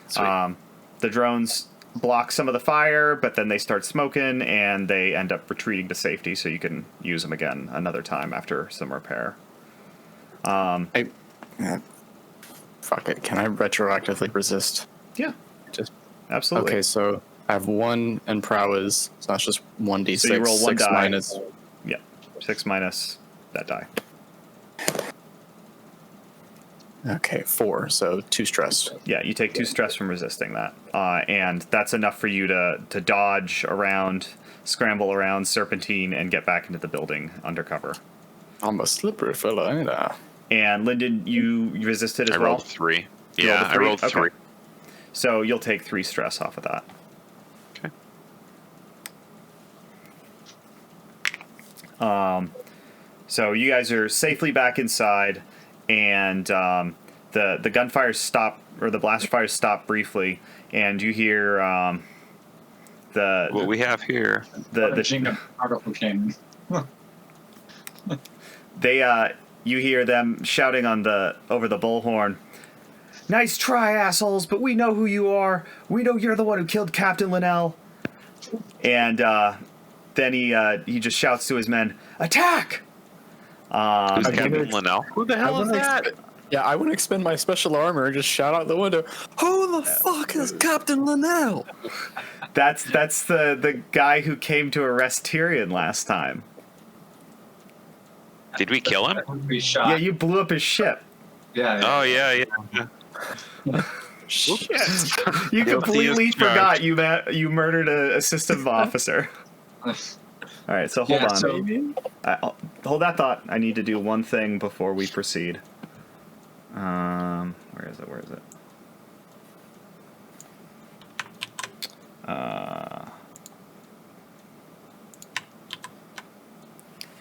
Sweet. The drones block some of the fire, but then they start smoking and they end up retreating to safety, so you can use them again another time after some repair. Fuck it. Can I retroactively resist? Yeah, Just absolutely. okay. So I have 1 and prowess, so that's just 1d6. So you roll 1 6 die. minus. Yeah, 6 minus that die. Okay, 4. So 2 stressed. Yeah, you take 2 stress from resisting that, and that's enough for you to dodge around, scramble around, serpentine, and get back into the building undercover. I'm a slippery fella, ain't I? And Lyndon, you resisted as I well. rolled 3. You Yeah, rolled a I rolled Okay. 3. So you'll take 3 stress off of that. Okay. So you guys are safely back inside, and the gunfire stop, or the blast fires stop briefly, and you hear What we have here. The particle cannon. you hear them shouting over the bullhorn. Nice try, assholes, but we know who you are. We know you're the one who killed Captain Linnell. And then he just shouts to his men, "Attack!" Who's Okay. Captain Linnell? Who the hell is that? Yeah, I wouldn't expend my special armor and just shout out the window, "Who the fuck is Captain Linnell?" That's the guy who came to arrest Tyrion last time. Did we kill him? We shot. Yeah, you blew up his ship. Yeah. Oh, yeah. Shit. You Guilty completely as forgot charged. you murdered a system officer. All right, so hold Yeah, on. so- Hold that thought. I need to do one thing before we proceed. Where is it? Where is it?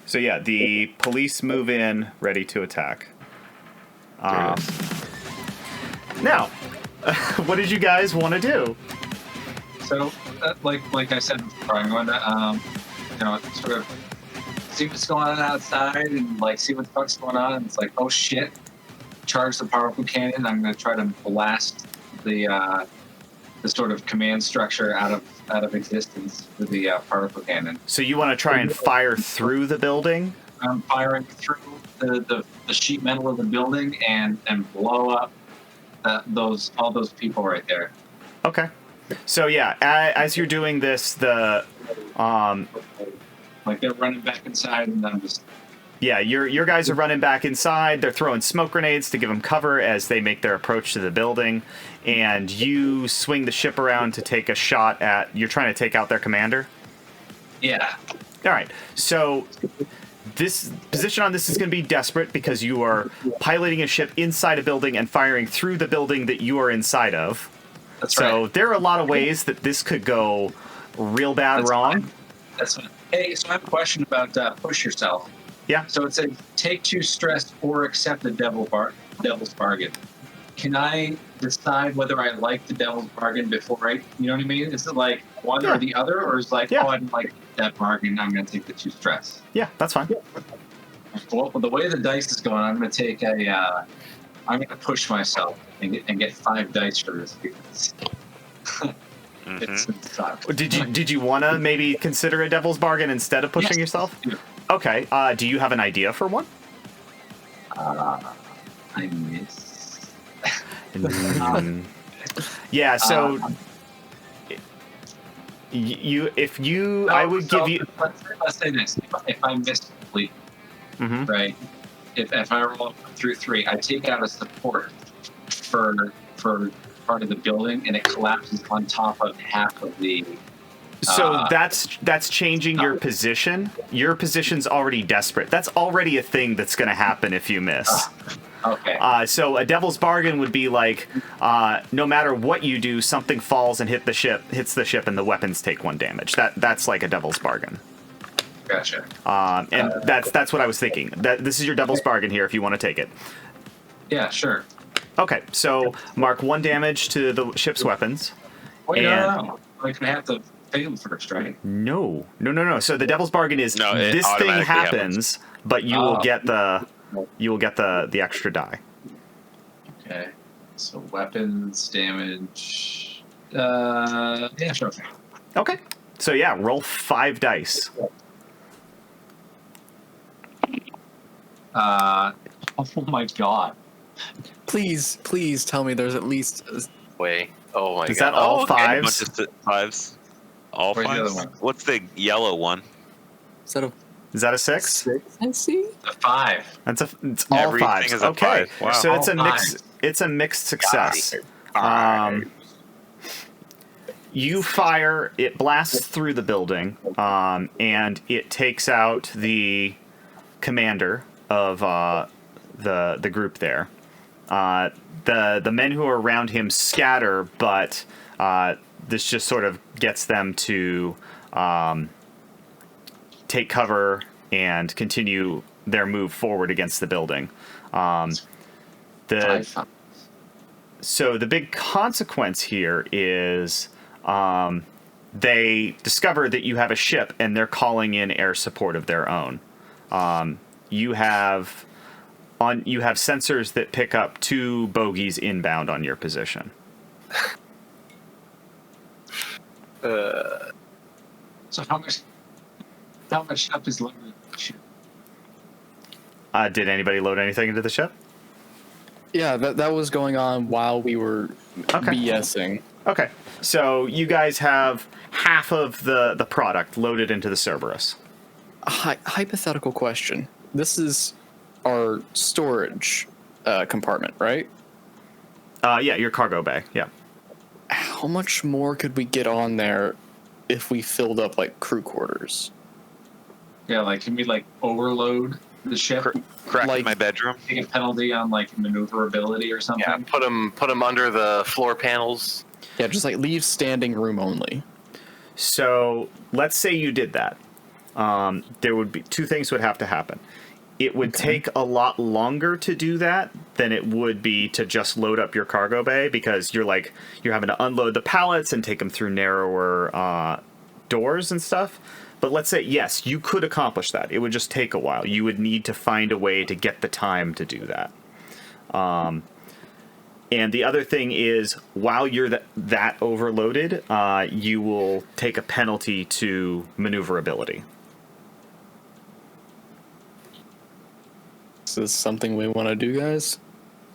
So yeah, the police move in, ready to attack. There it is. Now, what did you guys want to do? So, like I said before, I'm going to, sort of see what's going on outside and like see what the fuck's going on. And it's like, oh shit! Charge the powerful cannon. I'm going to try to blast the sort of command structure out of existence with the particle cannon. So you want to try and fire through the building? I'm firing through the sheet metal of the building and blow up all those people right there. Okay. So yeah, as you're doing this, the Like they're running back inside, and I'm just Yeah, your guys are running back inside. They're throwing smoke grenades to give them cover as they make their approach to the building. And you swing the ship around to take a shot at... You're trying to take out their commander? Yeah. All right. So this position on this is going to be desperate because you are piloting a ship inside a building and firing through the building that you are inside of. That's So right. there are a lot of ways that this could go real bad That's wrong. fine. That's fine. Hey, so I have a question about push yourself. Yeah. So it says take 2 stress or accept the devil's bargain. Can I decide whether I like the devil's bargain before you know what I mean? Is it like one Yeah. or the other, or is it like, Yeah. oh, I didn't like that bargain, I'm going to take the 2 stress? Yeah, that's fine. Well, the way the dice is going, I'm going to take I'm going to push myself and get 5 dice for this because it's Did you want to maybe consider a devil's bargain instead of pushing yourself? Yeah. Okay. Do you have an idea for one? I miss. Yeah. So I would give you. Let's say this: if I miss completely, Mhm. right? If I roll through 3, I take out a support for part of the building, and it collapses on top of half of the. So that's changing your position. Your position's already desperate. That's already a thing that's going to happen if you miss. Okay. So a devil's bargain would be like, no matter what you do, something falls and hits the ship, and the weapons take 1 damage. That's like a devil's bargain. Gotcha. And that's what I was thinking. That this is your devil's bargain here if you want to take it. Yeah, sure. Okay, so mark 1 damage to the ship's weapons. Wait, And- no. Like, I have to fail first, right? No. So the devil's bargain is No, it this thing automatically happens, but you will get the extra die. Okay. So weapons, damage. Yeah, sure. Okay. So yeah, roll 5 dice. Oh my god. Please tell me there's at least Way. Oh my Is god. that all Oh, okay. 5s? Just the 5s. All Where's the other 5s. one? What's the yellow one? is that a Is that a 6? 6? I see. The 5. It's all Everything 5s. is a Okay. 5. Wow. So it's a All mix. It's a mixed success. You fire, it blasts through the building, and it takes out the commander of the group there. The men who are around him scatter, but this just sort of gets them to take cover and continue their move forward against the building. So the big consequence here is they discover that you have a ship and they're calling in air support of their own. You have sensors that pick up 2 bogies inbound on your position. So how much stuff is loaded in the ship? Did anybody load anything into the ship? Yeah, that was going on while we were Okay. BSing. Okay, so you guys have half of the product loaded into the Cerberus. Hypothetical question. This is our storage compartment, right? Yeah, your cargo bay. Yeah. How much more could we get on there if we filled up like crew quarters? Yeah, like can we like overload the ship? Crack Like- in my bedroom. Take a penalty on like maneuverability or something? Yeah, put them under the floor panels. Yeah, just like leave standing room only. So let's say you did that. There would be 2 things would have to happen. It would take a lot longer to do that than it would be to just load up your cargo bay because you're having to unload the pallets and take them through narrower doors and stuff. But let's say, yes, you could accomplish that. It would just take a while. You would need to find a way to get the time to do that. And the other thing is, while you're that overloaded, you will take a penalty to maneuverability. Is this something we want to do, guys?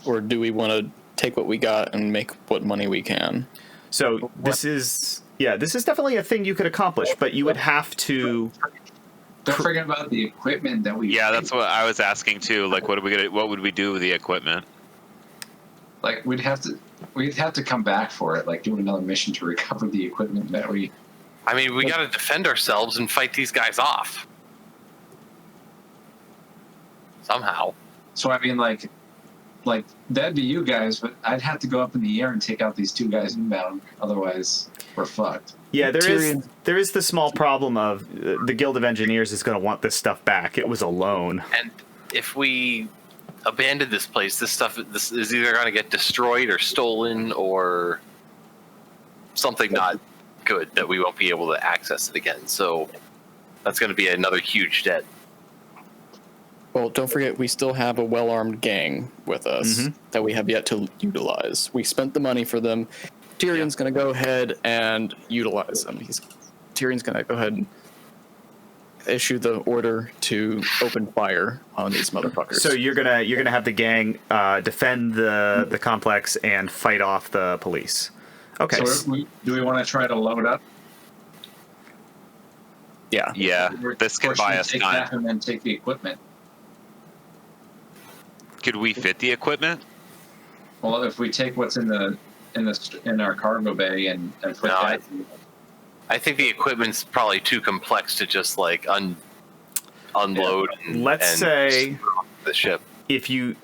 Or do we want to take what we got and make what money we can? So this is definitely a thing you could accomplish, but you would have to Don't forget about the equipment that we. Yeah, that's what I was asking too. Like, what would we do with the equipment? Like we'd have to come back for it. Like do another mission to recover the equipment that we. I mean, we got to defend ourselves and fight these guys off somehow. So I mean, like that'd be you guys, but I'd have to go up in the air and take out these two guys inbound. Otherwise, we're fucked. Yeah, there Tyrion- is the small problem of the Guild of Engineers is going to want this stuff back. It was a loan. And if we abandon this place, this is either going to get destroyed or stolen or something not good that we won't be able to access it again. So that's going to be another huge debt. Well, don't forget, we still have a well-armed gang with us that we have yet to utilize. We spent the money for them. Tyrion's going to go ahead and utilize them. Tyrion's going to go ahead and issue the order to open fire on these motherfuckers. So you're gonna have the gang defend the complex and fight off the police. Okay. So do we want to try to load up? Yeah. Yeah, this could buy us take time. that and then take the equipment. Could we fit the equipment? Well, if we take what's in our cargo bay and put No, that. I think the equipment's probably too complex to just like unload. Let's and say the ship. if you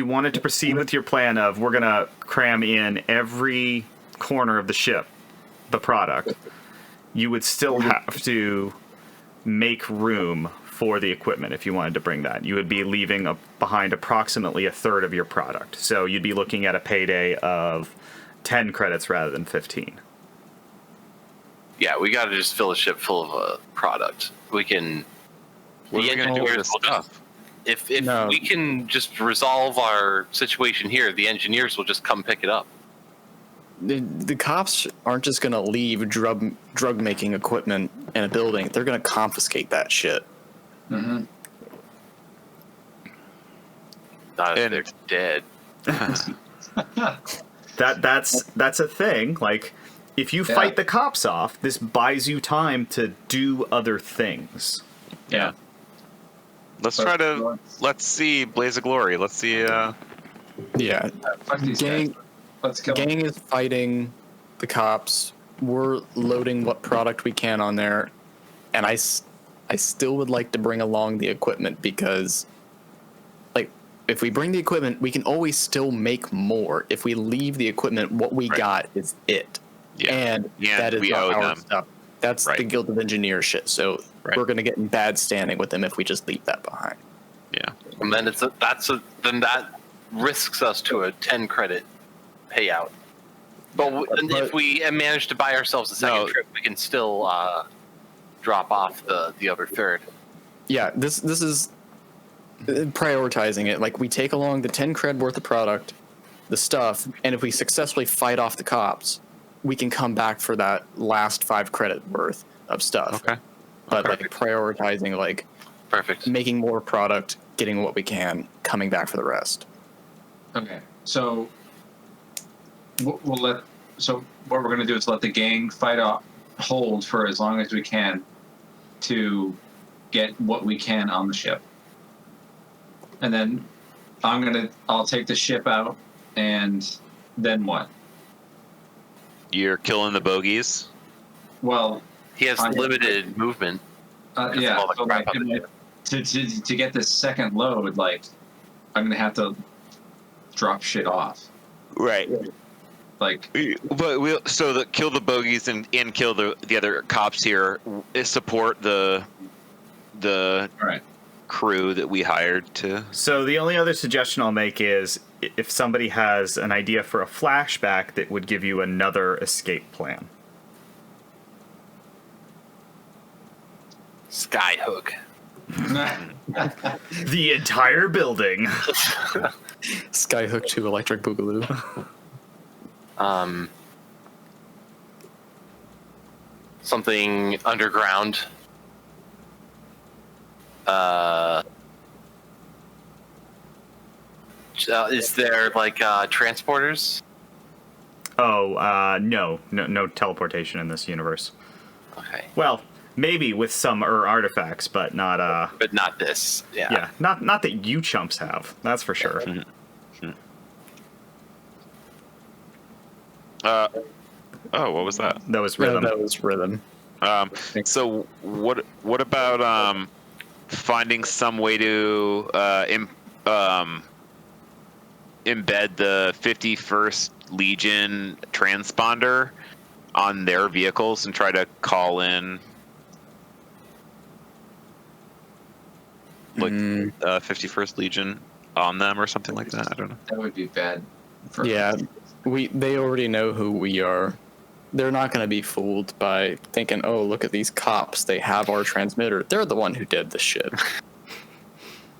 wanted to proceed with your plan of we're gonna cram in every corner of the ship, the product, you would still have to make room for the equipment if you wanted to bring that. You would be leaving behind approximately a third of your product. So you'd be looking at a payday of 10 credits rather than 15. Yeah, we got to just fill a ship full of product. We can. What are we gonna do with this stuff? If No. we can just resolve our situation here, the engineers will just come pick it up. The cops aren't just going to leave drug making equipment in a building. They're going to confiscate that shit. Mm-hmm. Not if And- they're dead. That's a thing. Like, if you fight the cops off, this buys you time to do other things. Yeah. Let's see Blaze of Glory. Let's see. Yeah. Fuck these Gang- guys. Let's kill them. Gang is fighting the cops. We're loading what product we can on there. And I still would like to bring along the equipment because, like, if we bring the equipment, we can always still make more. If we leave the equipment, what we got is it. Yeah. And Yeah, that is we not owe our them. stuff. That's the Right. Guild of Engineers shit. So Right. we're going to get in bad standing with them if we just leave that behind. Yeah. And then then that risks us to a 10 credit payout. But if we manage to buy ourselves a second trip, we can still drop off the other third. Yeah, this is prioritizing it. Like, we take along the 10 cred worth of product, the stuff, and if we successfully fight off the cops, we can come back for that last 5 credit worth of stuff. Okay. But like Perfect. prioritizing, like Perfect. making more product, getting what we can, coming back for the rest. Okay. So So what we're going to do is let the gang hold for as long as we can to get what we can on the ship, and then I'll take the ship out, and then what? You're killing the bogeys. Well, He has limited movement. yeah. all the So crap like, on the to get this second load, like I'm going to have to drop shit off. Right. Like, But kill the bogeys and kill the other cops here. Support the all right. crew that we hired to. So the only other suggestion I'll make is if somebody has an idea for a flashback that would give you another escape plan. Skyhook. The entire building. Skyhook to Electric Boogaloo. Something underground. Is there like transporters? Oh, no teleportation in this universe. Okay. Well, maybe with some artifacts, but not But not this. Yeah. yeah, not that you chumps have. That's for sure. Oh, what was that? That was No, rhythm. that was rhythm. So what about finding some way to embed the 51st Legion transponder on their vehicles and try to call in like 51st Legion on them or something like that. I don't know. That would be bad. For Yeah, they already know who we are. They're not going to be fooled by thinking, "Oh, look at these cops. They have our transmitter. They're the one who did this shit."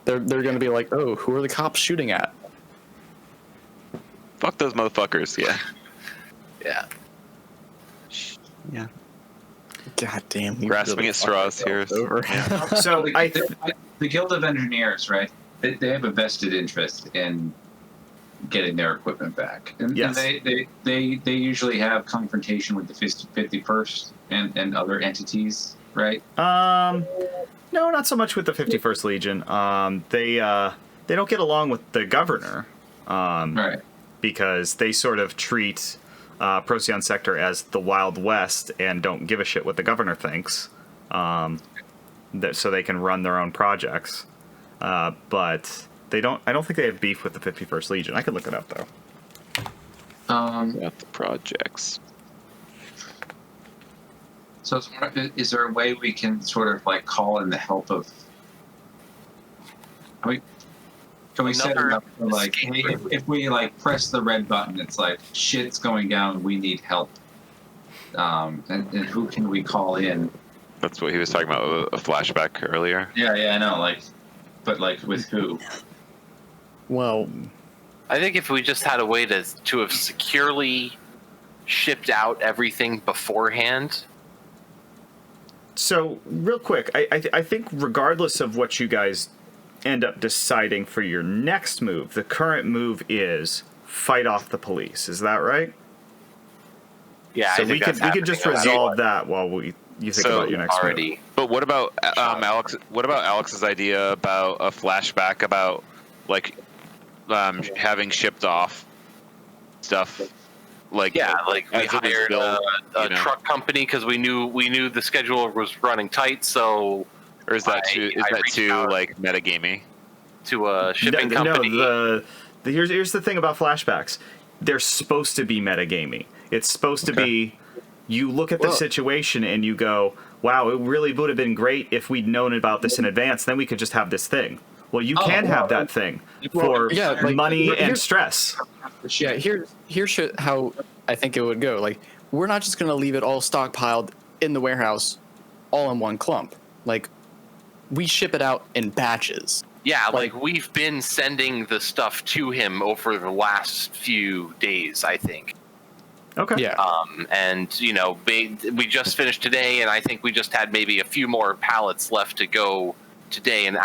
They're going to be like, "Oh, who are the cops shooting at?" Fuck those motherfuckers. Yeah. Yeah. Yeah. God damn. you Grasping really at straws fucked here. yourself over. So the Guild of Engineers, right? They have a vested interest in getting their equipment back, and, Yes. and they usually have confrontation with the 51st and other entities, right? No, not so much with the 51st Legion. They don't get along with the governor. Right. Because they sort of treat Procyon Sector as the Wild West and don't give a shit what the governor thinks, so they can run their own projects. But they don't. I don't think they have beef with the 51st Legion. I could look it up though. Got the projects. So is there a way we can sort of like call in the help of? Can we set it Another up for like, hey, if we like press the red button, it's like shit's going down. We need help. And who can we call in? That's what he was talking about, a flashback earlier. Yeah, I know. Like, but like with who? Well, I think if we just had a way to have securely shipped out everything beforehand. So real quick, I think regardless of what you guys end up deciding for your next move, the current move is fight off the police. Is that right? Yeah, So I think we could just resolve that while you think about your next already. move. But what about Alex? What about Alex's idea about a flashback about like having shipped off stuff? Like Yeah, like we as it was hired built, a you know? truck company because we knew the schedule was running tight. So Or is that I reached too out like metagamey? to a shipping No, company. here's the thing about flashbacks. They're supposed to be metagamey. It's supposed to be, you look at the situation and you go, wow, it really would have been great if we'd known about this in advance. Then we could just have this thing. Well, you can have that thing for yeah, like, money and here's- stress. yeah, here's how I think it would go. Like, we're not just going to leave it all stockpiled in the warehouse all in one clump. Like, we ship it out in batches. Yeah, like we've been sending the stuff to him over the last few days, I think. Okay. Yeah. And you know, we just finished today, and I think we just had maybe a few more pallets left to go today. And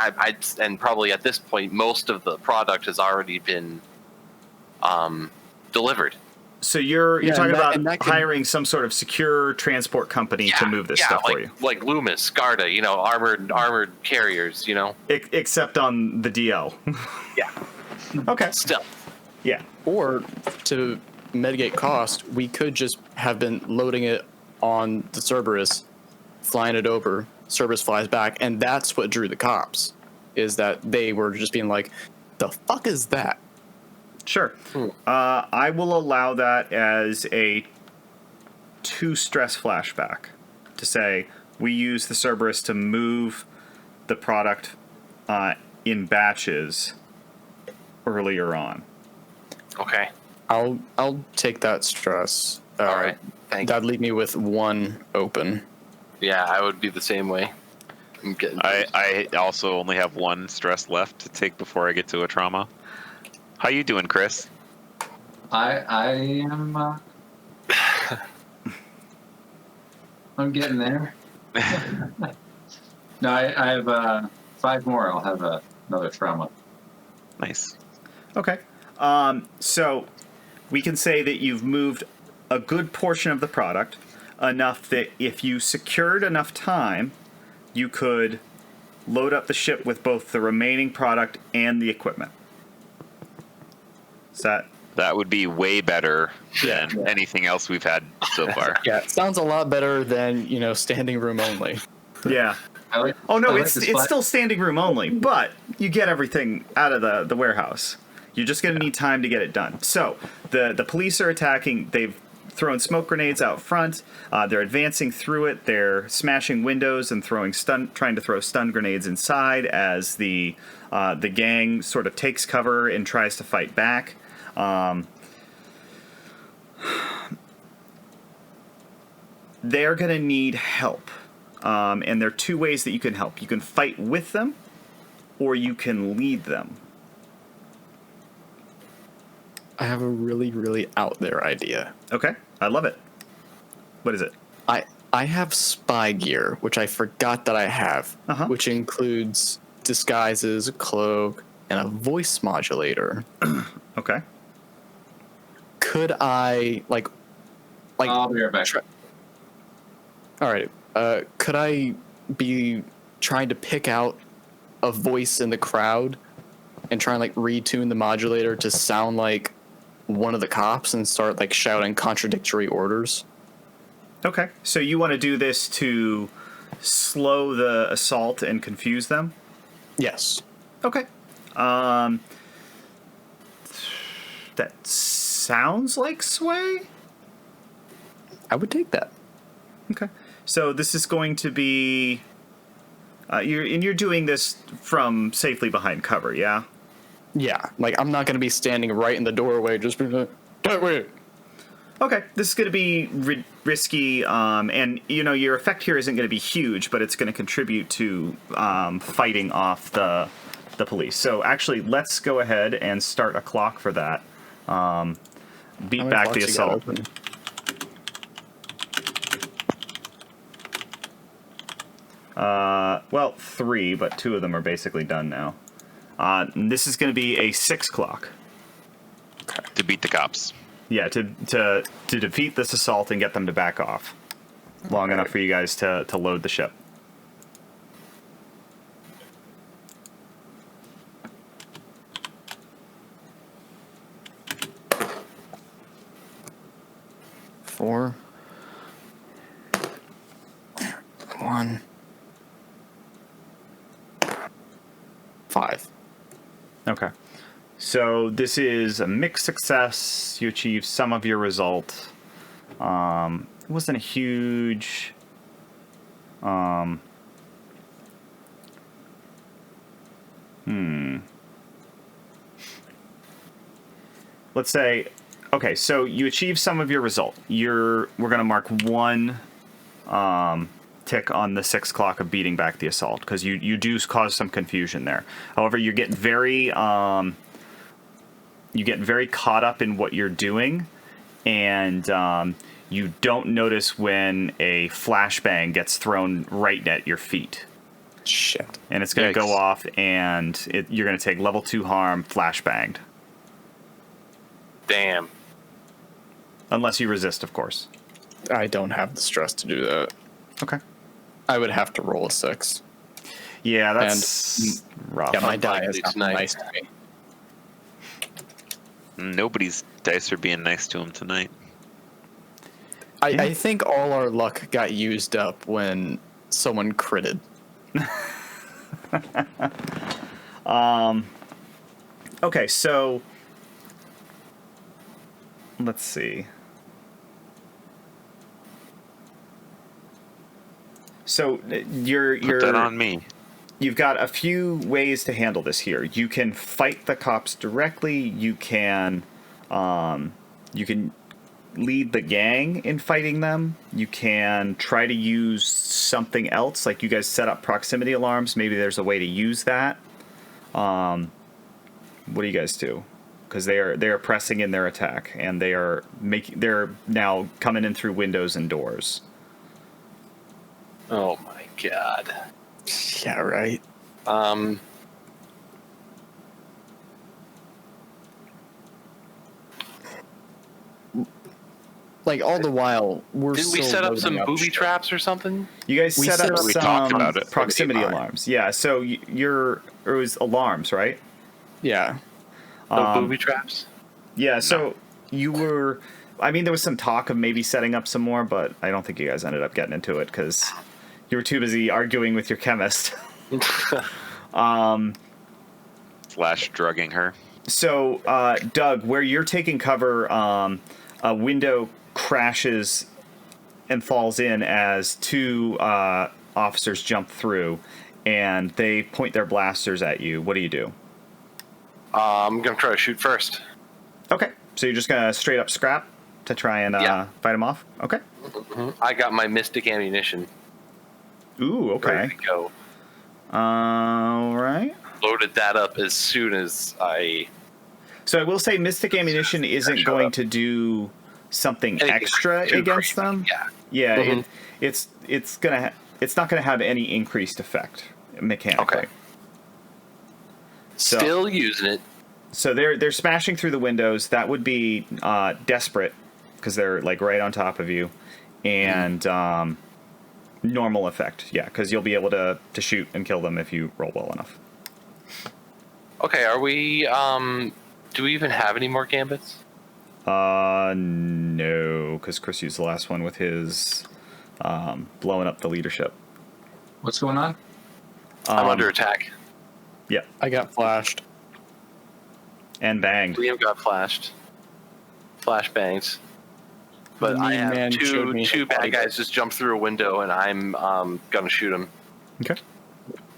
and probably at this point, most of the product has already been delivered. So you're Yeah, talking and that about can- hiring some sort of secure transport company to move this stuff like, for you. like Loomis, Scarta, you know, armored carriers, you know. Except on the DL. Yeah, Okay. still. Yeah. Or to mitigate cost, we could just have been loading it on the Cerberus, flying it over. Cerberus flies back, and that's what drew the cops. Is that they were just being like, "The fuck is that?" Sure. I will allow that as a 2 stress flashback to say we use the Cerberus to move the product in batches earlier on. Okay. I'll take that stress. All right. Thank you. That'd leave me with 1 open. Yeah, I would be the same way. I'm getting I also only have 1 stress left to take before I get to a trauma. How you doing, Chris? I am. I'm getting there. No, I have 5 more. I'll have another trauma. Nice. Okay. So we can say that you've moved a good portion of the product. enough that if you secured enough time, you could load up the ship with both the remaining product and the equipment. Is That would be way better than anything else we've had so far. Yeah, it sounds a lot better than, standing room only. Yeah. Oh no, it's still standing room only, but you get everything out of the warehouse. You're just going to need time to get it done. So the police are attacking. They've thrown smoke grenades out front. They're advancing through it. They're smashing windows and trying to throw stun grenades inside as the gang sort of takes cover and tries to fight back. They're going to need help. And there are two ways that you can help. You can fight with them, or you can lead them. I have a really, really out there idea. Okay, I love it. What is it? I have spy gear, which I forgot that I have, which includes disguises, a cloak, and a voice modulator. Okay. Could I I'll be right back. All right. Could I be trying to pick out a voice in the crowd and try and retune the modulator to sound like one of the cops and start shouting contradictory orders? Okay. So you want to do this to slow the assault and confuse them? Yes. Okay. That sounds like sway? I would take that. Okay. So this is going to be you're doing this from safely behind cover, yeah? Yeah, I'm not going to be standing right in the doorway just being like, that way. Okay, this is going to be risky, and your effect here isn't going to be huge, but it's going to contribute to fighting off the police. So actually, let's go ahead and start a clock for that. Beat back the assault. Well, 3, but 2 of them are basically done now. This is going to be a 6 clock. Okay. To beat the cops. Yeah, to defeat this assault and get them to back off. Long enough for you guys to load the ship. Four. 1. 5. Okay. So this is a mixed success. You achieve some of your result. It wasn't a huge... Let's say... Okay, so you achieve some of your result. We're going to mark 1 tick on the 6 clock of beating back the assault, because you do cause some confusion there. However, you get very caught up in what you're doing, and you don't notice when a flashbang gets thrown right at your feet. Shit. And it's going to go off, and you're going to take level 2 harm flashbanged. Damn. Unless you resist, of course. I don't have the stress to do that. Okay. I would have to roll a 6. Yeah, that's rough. Yeah, my die Unlikely is not tonight. nice to me. Nobody's dice are being nice to him tonight. I think all our luck got used up when someone critted. Okay, so let's see. So you're Put that on me. You've got a few ways to handle this here. You can fight the cops directly. You can lead the gang in fighting them. You can try to use something else, like you guys set up proximity alarms. Maybe there's a way to use that. What do you guys do? Because they are pressing in their attack, and they're now coming in through windows and doors. Oh my god. Yeah, right. like all the while we're Didn't we still set up loading some booby shit. traps or something? You guys We set set up up- we talked some about it. proximity Fine. alarms. Yeah, so it was alarms, right? Yeah. No booby traps? Yeah, so you were... I mean, there was some talk of maybe setting up some more, but I don't think you guys ended up getting into it because you were too busy arguing with your chemist. Slash drugging her. So, Doug, where you're taking cover, a window crashes and falls in as two officers jump through, and they point their blasters at you. What do you do? I'm going to try to shoot first. Okay, so you're just gonna straight up scrap to try and Yeah. fight them off. Okay. I got my mystic ammunition Ooh. Okay. ready to go. All right. Loaded that up as soon as I... So I will say, Mystic Ammunition isn't shut going up. to do something Anything extra too against crazy. them. Yeah. Yeah. Mhm. It's not gonna have any increased effect mechanically. Okay. So- Still using it. So they're smashing through the windows. That would be desperate because they're like right on top of you, and normal effect. Yeah, because you'll be able to shoot and kill them if you roll well enough. Okay, are we... do we even have any more gambits? No, because Chris used the last one with his blowing up the leadership. What's going on? I'm under attack. Yeah, I got flashed. and banged. Liam got flashed. Flashbangs. But I Mean have man showed me two his bad body. guys just jumped through a window, and I'm gonna shoot them. Okay.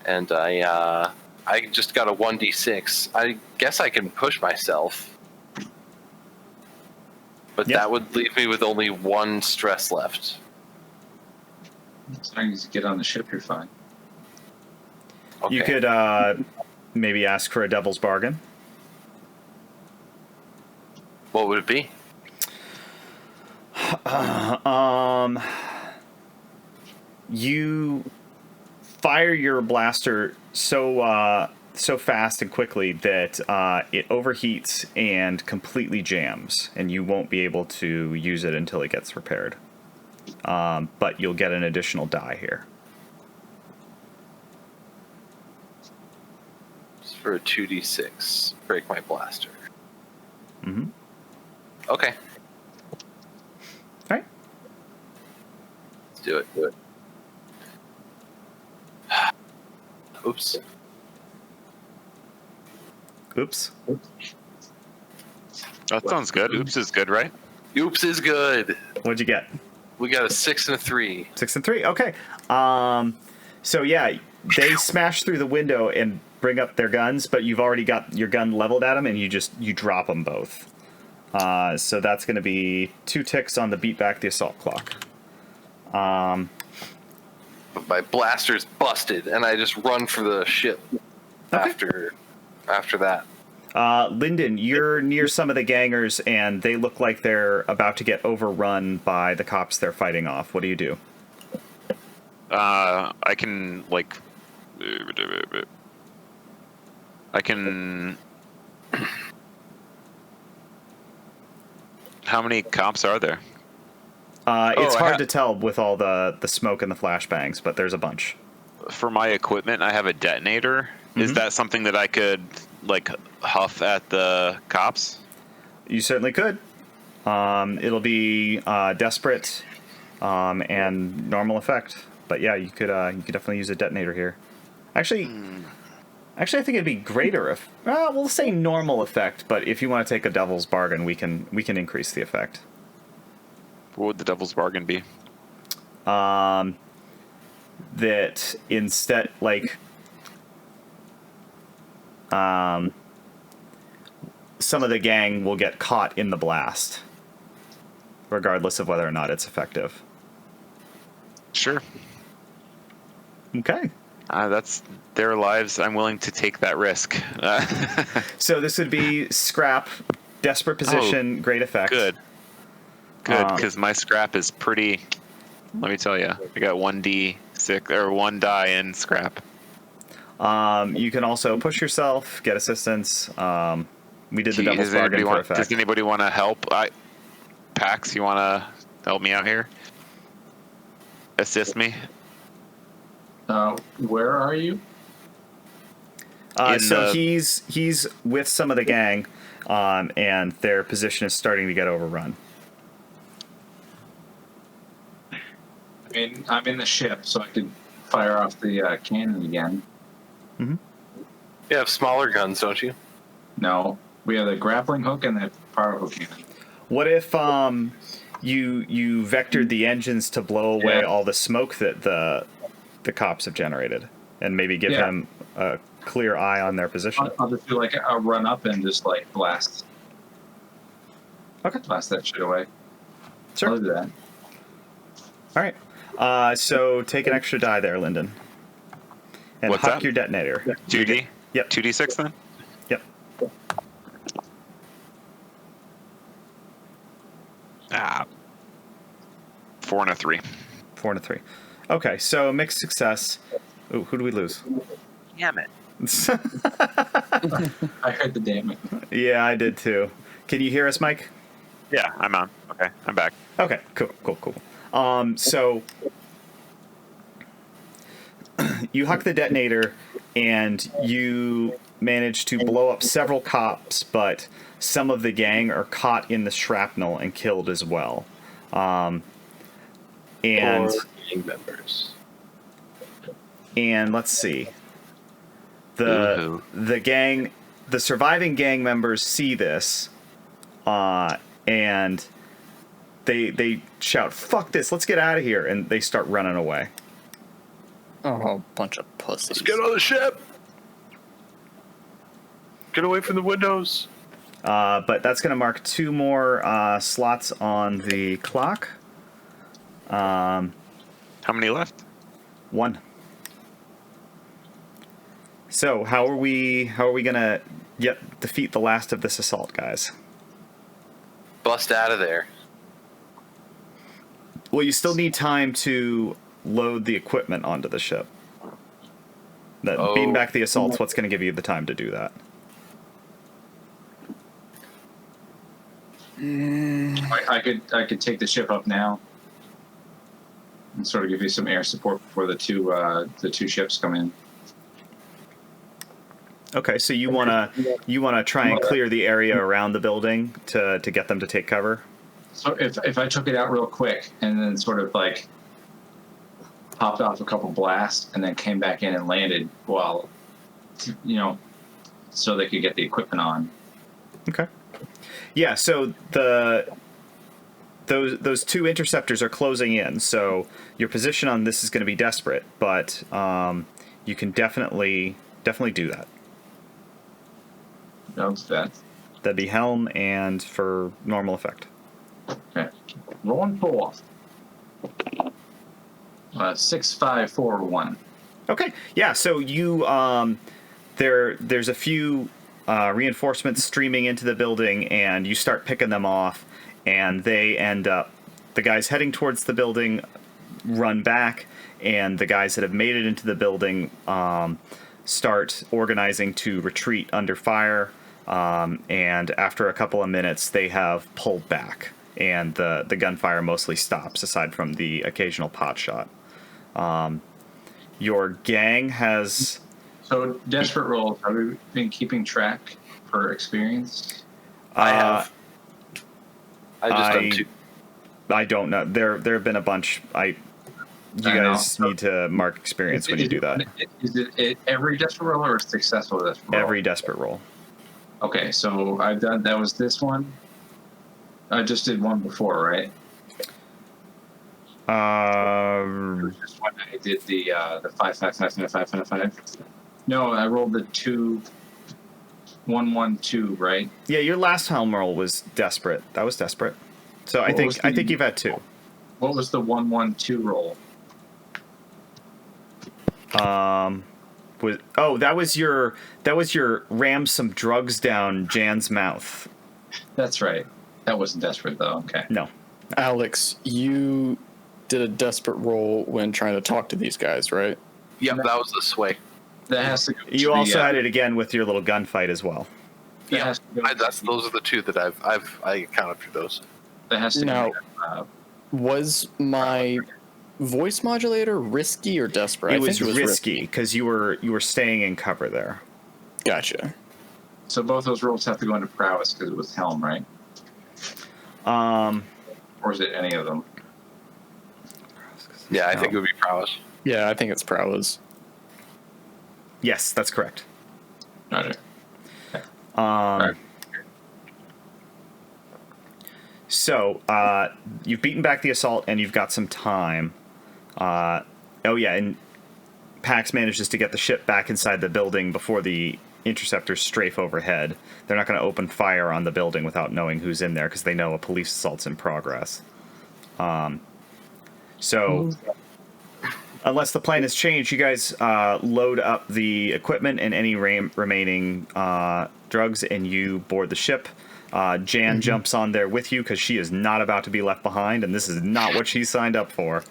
And I just got a 1d6. I guess I can push myself. But Yeah. that would leave me with only one stress left. As long as you get on the ship, you're fine. Okay. You could maybe ask for a devil's bargain. What would it be? You fire your blaster so fast and quickly that it overheats and completely jams, and you won't be able to use it until it gets repaired. But you'll get an additional die here. Just for a 2d6. Break my blaster. Mm-hmm. Okay. All right. Let's do it. Oops. Oops. That sounds good. Oops is good, right? Oops is good. What'd you get? We got a 6 and a 3. 6 and 3. Okay. So yeah, they smash through the window and bring up their guns, but you've already got your gun leveled at them, and you drop them both. So that's going to be 2 ticks on the beat back the assault clock. But my blaster's busted, and I just run for the ship after that. Lyndon, you're near some of the gangers, and they look like they're about to get overrun by the cops they're fighting off. What do you do? I can How many cops are there? It's I hard ha- to tell with all the smoke and the flashbangs, but there's a bunch. For my equipment, I have a detonator. Is that something that I could like huff at the cops? You certainly could. It'll be desperate and normal effect. But yeah, you could definitely use a detonator here. Actually, I think it'd be greater if we'll say normal effect. But if you want to take a devil's bargain, we can increase the effect. What would the devil's bargain be? That instead, like, some of the gang will get caught in the blast, regardless of whether or not it's effective. Sure. Okay. That's their lives. I'm willing to take that risk. So this would be scrap, desperate position, great effect. Good. Because my scrap is pretty. Let me tell you, I got 1d6 or 1 die in scrap. You can also push yourself, get assistance. We did the devil's bargain for effect. Does anybody want to help? Pax, you want to help me out here? Assist me? Where are you? So he's with some of the gang, and their position is starting to get overrun. I mean, I'm in the ship, so I could fire off the cannon again. Mm-hmm. You have smaller guns, don't you? No, we have the grappling hook and the powerful cannon. What if you vectored the engines to blow away Yeah. all the smoke that the cops have generated, and maybe give him a clear eye on their position? I'll just do like a run up and just like blast. Okay. Blast that shit away. Sure. I'll do that. All right. So take an extra die there, Lyndon, and What's huck that? your detonator. 2D? Yep. 2d6 then? Yep. Ah. 4 and a 3. 4 and a 3. Okay. So mixed success. Ooh, who do we lose? Damn it. I heard the damage. Yeah, I did too. Can you hear us, Mike? Yeah, I'm on. Okay, I'm back. Okay, cool. So you huck the detonator, and you manage to blow up several cops, but some of the gang are caught in the shrapnel and killed as well. And Or gang members. and let's see. The surviving gang members see this, and they shout, "Fuck this! Let's get out of here!" And they start running away. Oh, bunch of pussies. Let's get on the ship. Get away from the windows. But that's going to mark 2 more slots on the clock. How many left? 1. So how are we gonna defeat the last of this assault, guys? Bust out of there. Well, you still need time to load the equipment onto the ship. Beating back the assault's what's going to give you the time to do that. I could take the ship up now and sort of give you some air support before the two ships come in. Okay, so you wanna try and clear the area around the building to get them to take cover. So if I took it out real quick and then sort of like popped off a couple blasts and then came back in and landed while, so they could get the equipment on. Okay. Yeah, so those 2 interceptors are closing in, so your position on this is going to be desperate, but you can definitely do that. Notes that. That'd be helm and for normal effect. Okay. Rolling 4. 6, 5, 4, 1. Okay, yeah. So you there's a few reinforcements streaming into the building, and you start picking them off, and they end up. The guys heading towards the building run back, and the guys that have made it into the building start organizing to retreat under fire. And after a couple of minutes, they have pulled back, and the gunfire mostly stops, aside from the occasional pot shot. Your gang has... So, desperate rolls, have we been keeping track for experience? I have. I just done 2. I don't know. There have been a bunch. You guys need to mark experience when you do that. Is it every desperate roll or a successful desperate roll? Every desperate roll. Okay, so I've done, that was this one. I just did one before, right? Just one I did the 5, 5, 5, 5, 5, 5, 5. No, I rolled the 2, 1, 1, 2, right? Yeah, your last helm roll was desperate. That was desperate. So I think you've had 2. What was the 1, 1, 2 roll? That was your ram some drugs down Jan's mouth. That's right. That wasn't desperate though. Okay. No. Alex, you did a desperate roll when trying to talk to these guys, right? Yep, that was the sway. That has to go. You also had it again with your little gunfight as well. that Yeah, has to go to those are the 2 that I counted for those. That has to Now, be. was my voice modulator risky or desperate? It was risky because you were staying in cover there. Gotcha. So both those rolls have to go into prowess because it was helm, right? Or is it any of them? Yeah, I think it would be prowess. Yeah, I think it's prowess. Yes, that's correct. Got it. Right. So, you've beaten back the assault, and you've got some time. And Pax manages to get the ship back inside the building before the interceptors strafe overhead. They're not going to open fire on the building without knowing who's in there, because they know a police assault's in progress. Unless the plan has changed, you guys load up the equipment and any remaining drugs, and you board the ship. Jan jumps on there with you because she is not about to be left behind, and this is not what she signed up for.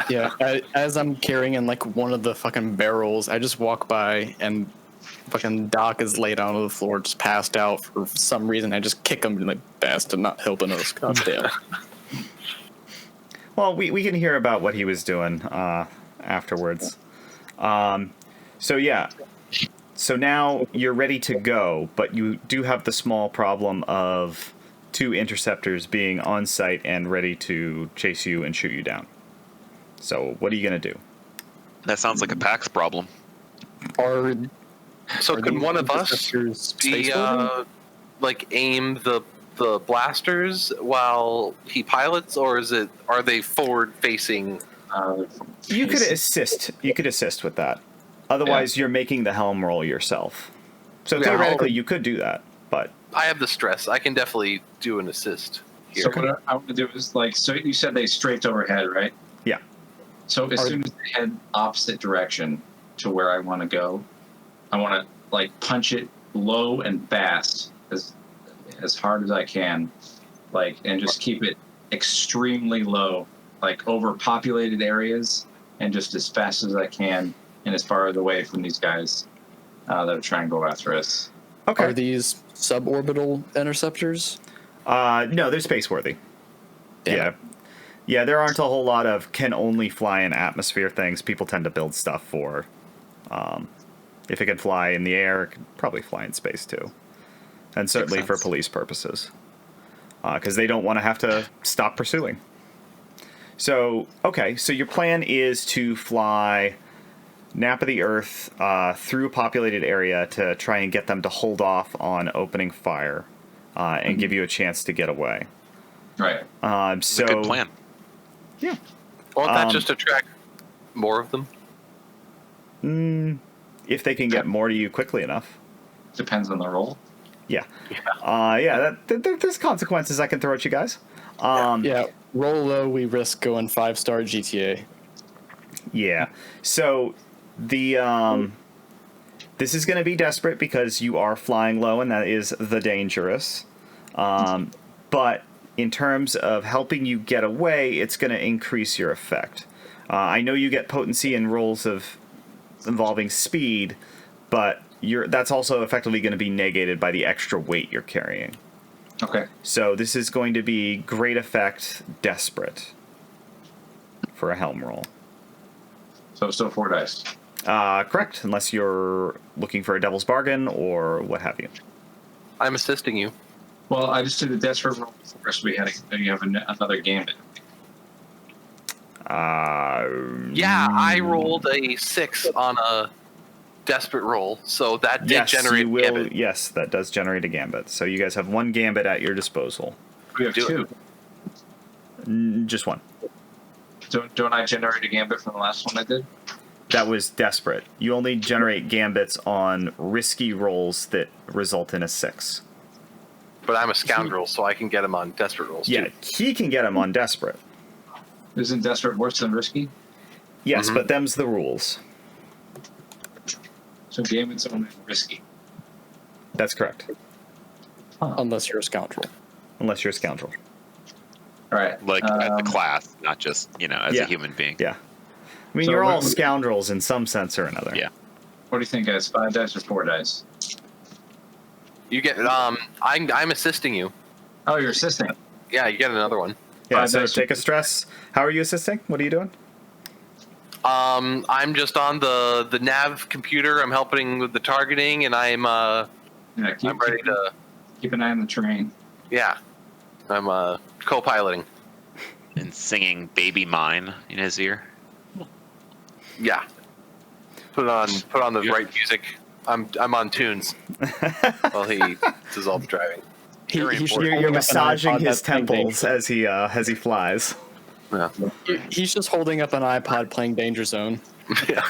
Yeah, as I'm carrying in like one of the fucking barrels, I just walk by and fucking Doc is laid out on the floor, just passed out for some reason. I just kick him and like, bastard, not helping us. God damn. Well, we can hear about what he was doing afterwards. So now you're ready to go, but you do have the small problem of 2 interceptors being on site and ready to chase you and shoot you down. So what are you going to do? That sounds like a PAX problem. So could one of us be aim the blasters while he pilots, or are they forward facing? You could assist. You could assist with that. Otherwise, you're making the helm roll yourself. So theoretically, you could do that, but I have the stress. I can definitely do an assist here. So what I want to do is so you said they strafed overhead, right? Yeah. So as soon as they head opposite direction to where I want to go, I want to punch it low and fast as hard as I can, and just keep it extremely low, overpopulated areas, and just as fast as I can and as far away from these guys that are trying to go after us. Okay. Are these suborbital interceptors? No, they're space-worthy. Damn. Yeah, there aren't a whole lot of can only fly in atmosphere things. People tend to build stuff for. If it can fly in the air, it can probably fly in space too. And certainly for police purposes. Because they don't want to have to stop pursuing. So your plan is to fly nap of the Earth through a populated area to try and get them to hold off on opening fire and give you a chance to get away. Right. It's a good plan. Yeah. Won't that just attract more of them? If they can get more to you quickly enough. Depends on the roll. Yeah. There's consequences I can throw at you guys. Roll low, we risk going 5-star GTA. Yeah. So this is going to be desperate because you are flying low, and that is the dangerous. But in terms of helping you get away, it's going to increase your effect. I know you get potency in rolls involving speed, but that's also effectively going to be negated by the extra weight you're carrying. Okay. So this is going to be great effect, desperate for a helm roll. So still 4 dice. Correct, unless you're looking for a devil's bargain or what have you. I'm assisting you. Well, I just did the desperate roll first. You have another gambit. Yeah, I rolled a 6 on a desperate roll, so that did generate a gambit. Yes, that does generate a gambit. So you guys have 1 gambit at your disposal. We have 2. Just 1. Don't I generate a gambit from the last one I did? That was desperate. You only generate gambits on risky rolls that result in a 6. But I'm a scoundrel, so I can get him on desperate rolls, Yeah, too. he can get him on desperate. Isn't desperate worse than risky? Yes, but them's the rules. So gambit's only risky. That's correct. Unless you're a scoundrel. Unless you're a scoundrel. All right. As a class, not just, as a human being. Yeah. I mean, So you're all what- scoundrels in some sense or another. Yeah. What do you think, guys? 5 dice or 4 dice? You get I'm assisting you. Oh, you're assisting. Yeah, you get another one. Yeah, so take a stress. How are you assisting? What are you doing? I'm just on the nav computer. I'm helping with the targeting, and I'm ready to keep an eye on the terrain. Yeah, I'm co-piloting. And singing "Baby Mine" in his ear. Yeah, put on the right music. I'm on tunes while he does all the driving. You're massaging his temples as he flies. Yeah. He's just holding up an iPod playing Danger Zone. Yeah.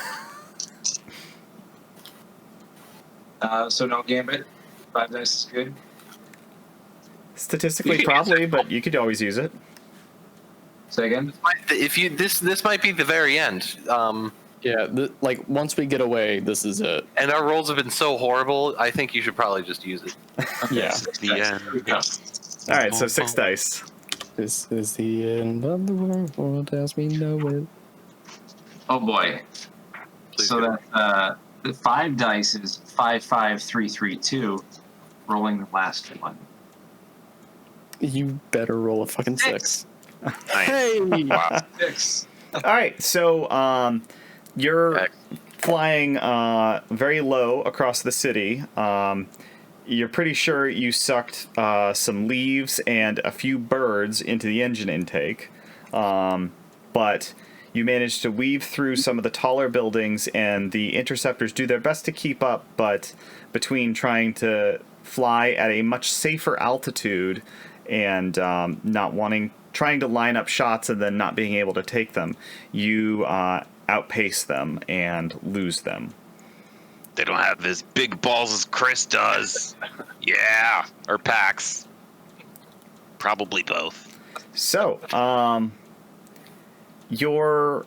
So no gambit. 5 dice is good. Statistically, probably, but you could always use it. Say again. If you this might be the very end. Yeah, like once we get away, this is it. And our rolls have been so horrible. I think you should probably just use it. Yeah. The end. All right, so 6 dice. This is the end of the world as we know it. Oh boy. Please so do. that the 5 dice is 5, 5, 3, 3, 2. Rolling the last one. You better roll a fucking 6. Nice. Hey! Wow. 6. All right, so you're flying very low across the city. You're pretty sure you sucked some leaves and a few birds into the engine intake, but you managed to weave through some of the taller buildings, and the interceptors do their best to keep up, but between trying to fly at a much safer altitude and trying to line up shots and then not being able to take them, you outpace them and lose them. They don't have as big balls as Chris does. Yeah, or Pax. Probably both. So, you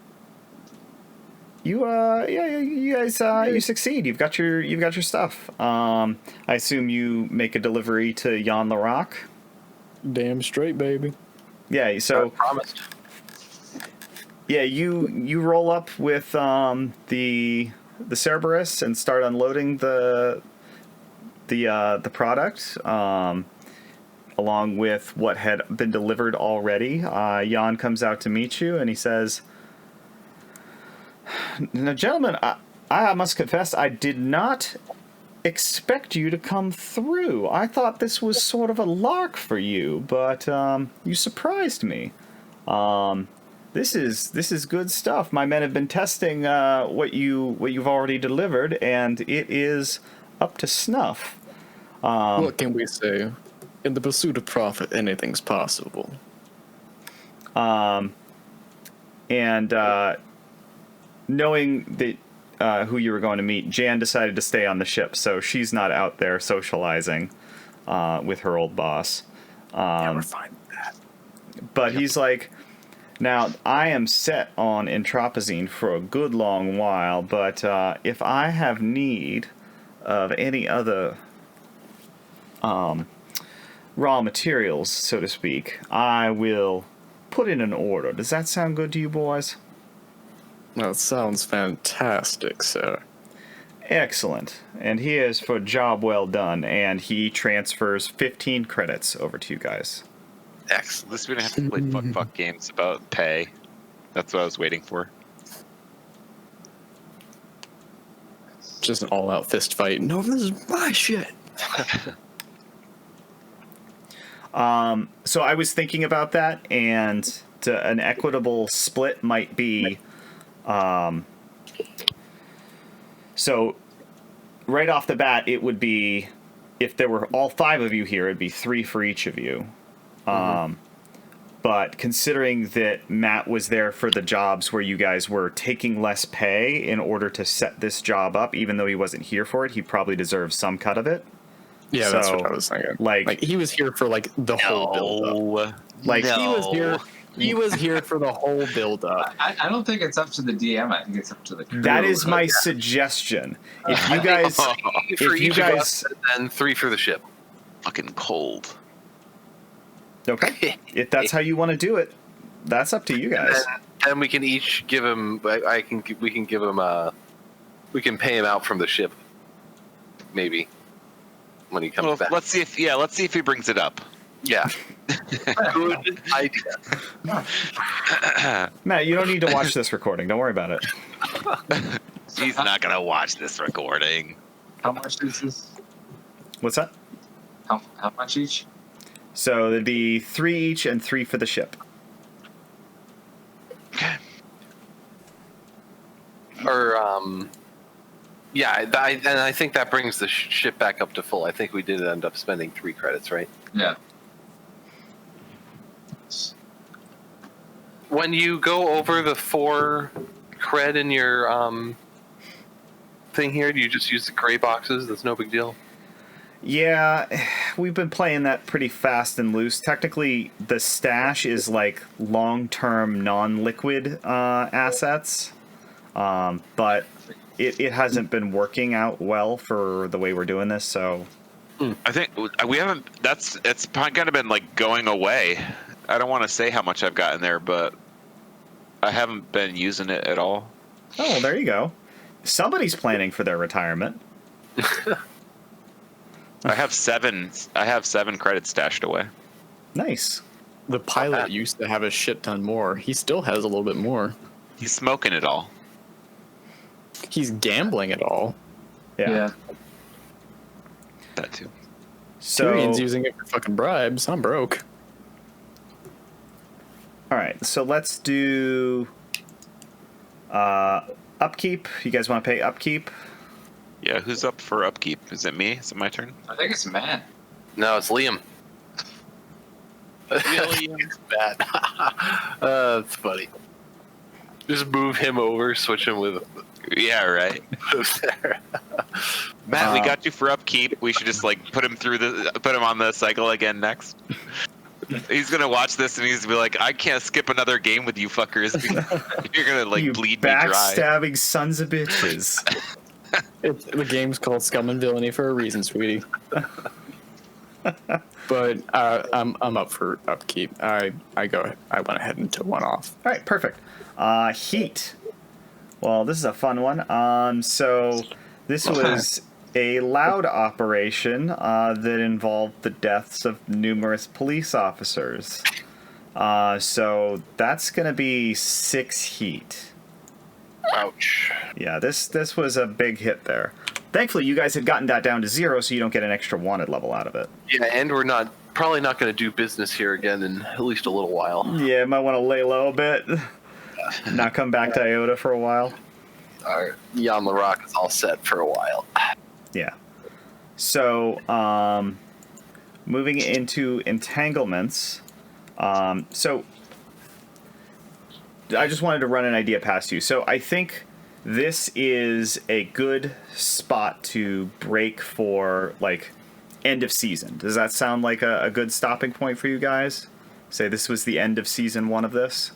guys succeed. You've got your stuff. I assume you make a delivery to Jan the Rock. Damn straight, baby. Yeah. So Promised. yeah, you roll up with the Cerberus and start unloading the product, along with what had been delivered already. Jan comes out to meet you, and he says, "Now, gentlemen, I must confess, I did not expect you to come through. I thought this was sort of a lark for you, but you surprised me. This is good stuff. My men have been testing what you've already delivered, and it is up to snuff." What can we say? In the pursuit of profit, anything's possible. And knowing that who you were going to meet, Jan decided to stay on the ship, so she's not out there socializing with her old boss. Yeah, we're fine with that. But he's like, "Now, I am set on entropazine for a good long while, but if I have need of any other raw materials, so to speak, I will put in an order. Does that sound good to you boys?" That sounds fantastic, sir. Excellent. And here's for job well done, and he transfers 15 credits over to you guys. Excellent. At least we don't have to play fuck games about pay. That's what I was waiting for. Just an all-out fist fight. No, this is my shit. So I was thinking about that, and an equitable split might be... so right off the bat, it would be, if there were all 5 of you here, it'd be 3 for each of you. But considering that Matt was there for the jobs where you guys were taking less pay in order to set this job up, even though he wasn't here for it, he probably deserves some cut of it. Yeah, that's what I was thinking. Like he was here for like the whole build-up. Like he was here. He was here for the whole build-up. I don't think it's up to the DM. I think it's up to the crew. That is my suggestion. If you guys, for each of us, and 3 for the ship. Fucking cold. Okay, if that's how you want to do it, that's up to you guys. And we can each give him. We can give him. We can pay him out from the ship. Maybe when he comes back. Let's see if he brings it up. Yeah. Good idea. Matt, you don't need to watch this recording. Don't worry about it. He's not gonna watch this recording. How much is this? What's that? How much each? So there'd be 3 each and 3 for the ship. Okay. Or yeah, and I think that brings the ship back up to full. I think we did end up spending 3 credits, right? Yeah. When you go over the 4 cred in your thing here, do you just use the gray boxes? That's no big deal. Yeah, we've been playing that pretty fast and loose. Technically, the stash is like long-term non-liquid assets, but it hasn't been working out well for the way we're doing this. So I think we haven't. It's kind of been like going away. I don't want to say how much I've got in there, but I haven't been using it at all. oh, there you go. Somebody's planning for their retirement. I have 7 credits stashed away. Nice. The pilot used to have a shit ton more. He still has a little bit more. He's smoking it all. He's gambling it all. Yeah. That too. So Tyrion's using it for fucking bribes. I'm broke. all right. So let's do upkeep. You guys want to pay upkeep? Yeah, who's up for upkeep? Is it me? Is it my turn? I think it's Matt. No, it's Liam. It's bad. That's funny. Just move him over, switch him with. Yeah, right. There. Matt, we got you for upkeep. We should just like put him on the cycle again next. He's gonna watch this and he's gonna be like, I can't skip another game with you fuckers. You're gonna like You bleed me dry. backstabbing sons of bitches. The game's called Scum and Villainy for a reason, sweetie. But I'm up for upkeep. I went ahead and took one off. All right, perfect. Heat. Well, this is a fun one. So this was a loud operation that involved the deaths of numerous police officers. So that's going to be 6 heat. Ouch. Yeah, this was a big hit there. Thankfully, you guys had gotten that down to 0, so you don't get an extra wanted level out of it. Yeah, and we're probably not going to do business here again in at least a little while. Yeah, might want to lay low a bit. Not come back to Iota for a while. Our Jan the Rock is all set for a while. Yeah. So, moving into entanglements. So, I just wanted to run an idea past you. So, I think this is a good spot to break for, like, end of season. Does that sound like a good stopping point for you guys? Say this was the end of season 1 of this,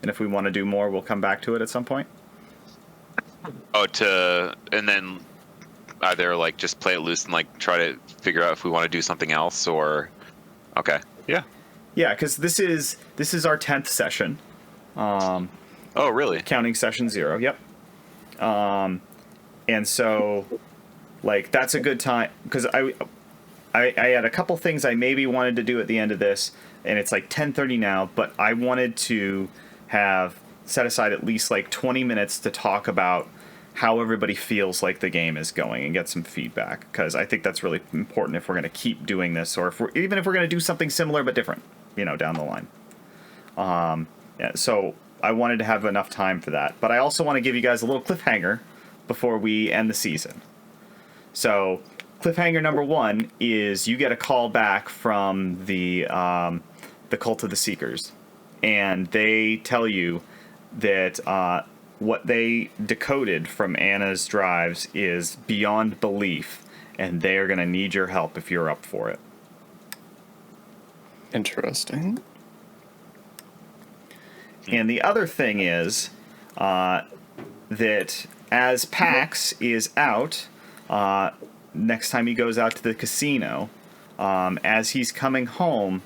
and if we want to do more, we'll come back to it at some point. Oh, and then either like just play it loose and like try to figure out if we want to do something else or. Okay. Yeah. Yeah, because this is our 10th session. Oh, really? Counting session 0. Yep. And so, like, that's a good time because I had a couple things I maybe wanted to do at the end of this, and it's like 10:30 now, but I wanted to have set aside at least like 20 minutes to talk about how everybody feels like the game is going and get some feedback, because I think that's really important if we're going to keep doing this, or even if we're going to do something similar but different, down the line. Yeah, so I wanted to have enough time for that, but I also want to give you guys a little cliffhanger before we end the season. So cliffhanger number 1 is you get a call back from the Cult of the Seekers, and they tell you that what they decoded from Anna's drives is beyond belief, and they are going to need your help if you're up for it. Interesting. And the other thing is that as Pax is out, next time he goes out to the casino, as he's coming home,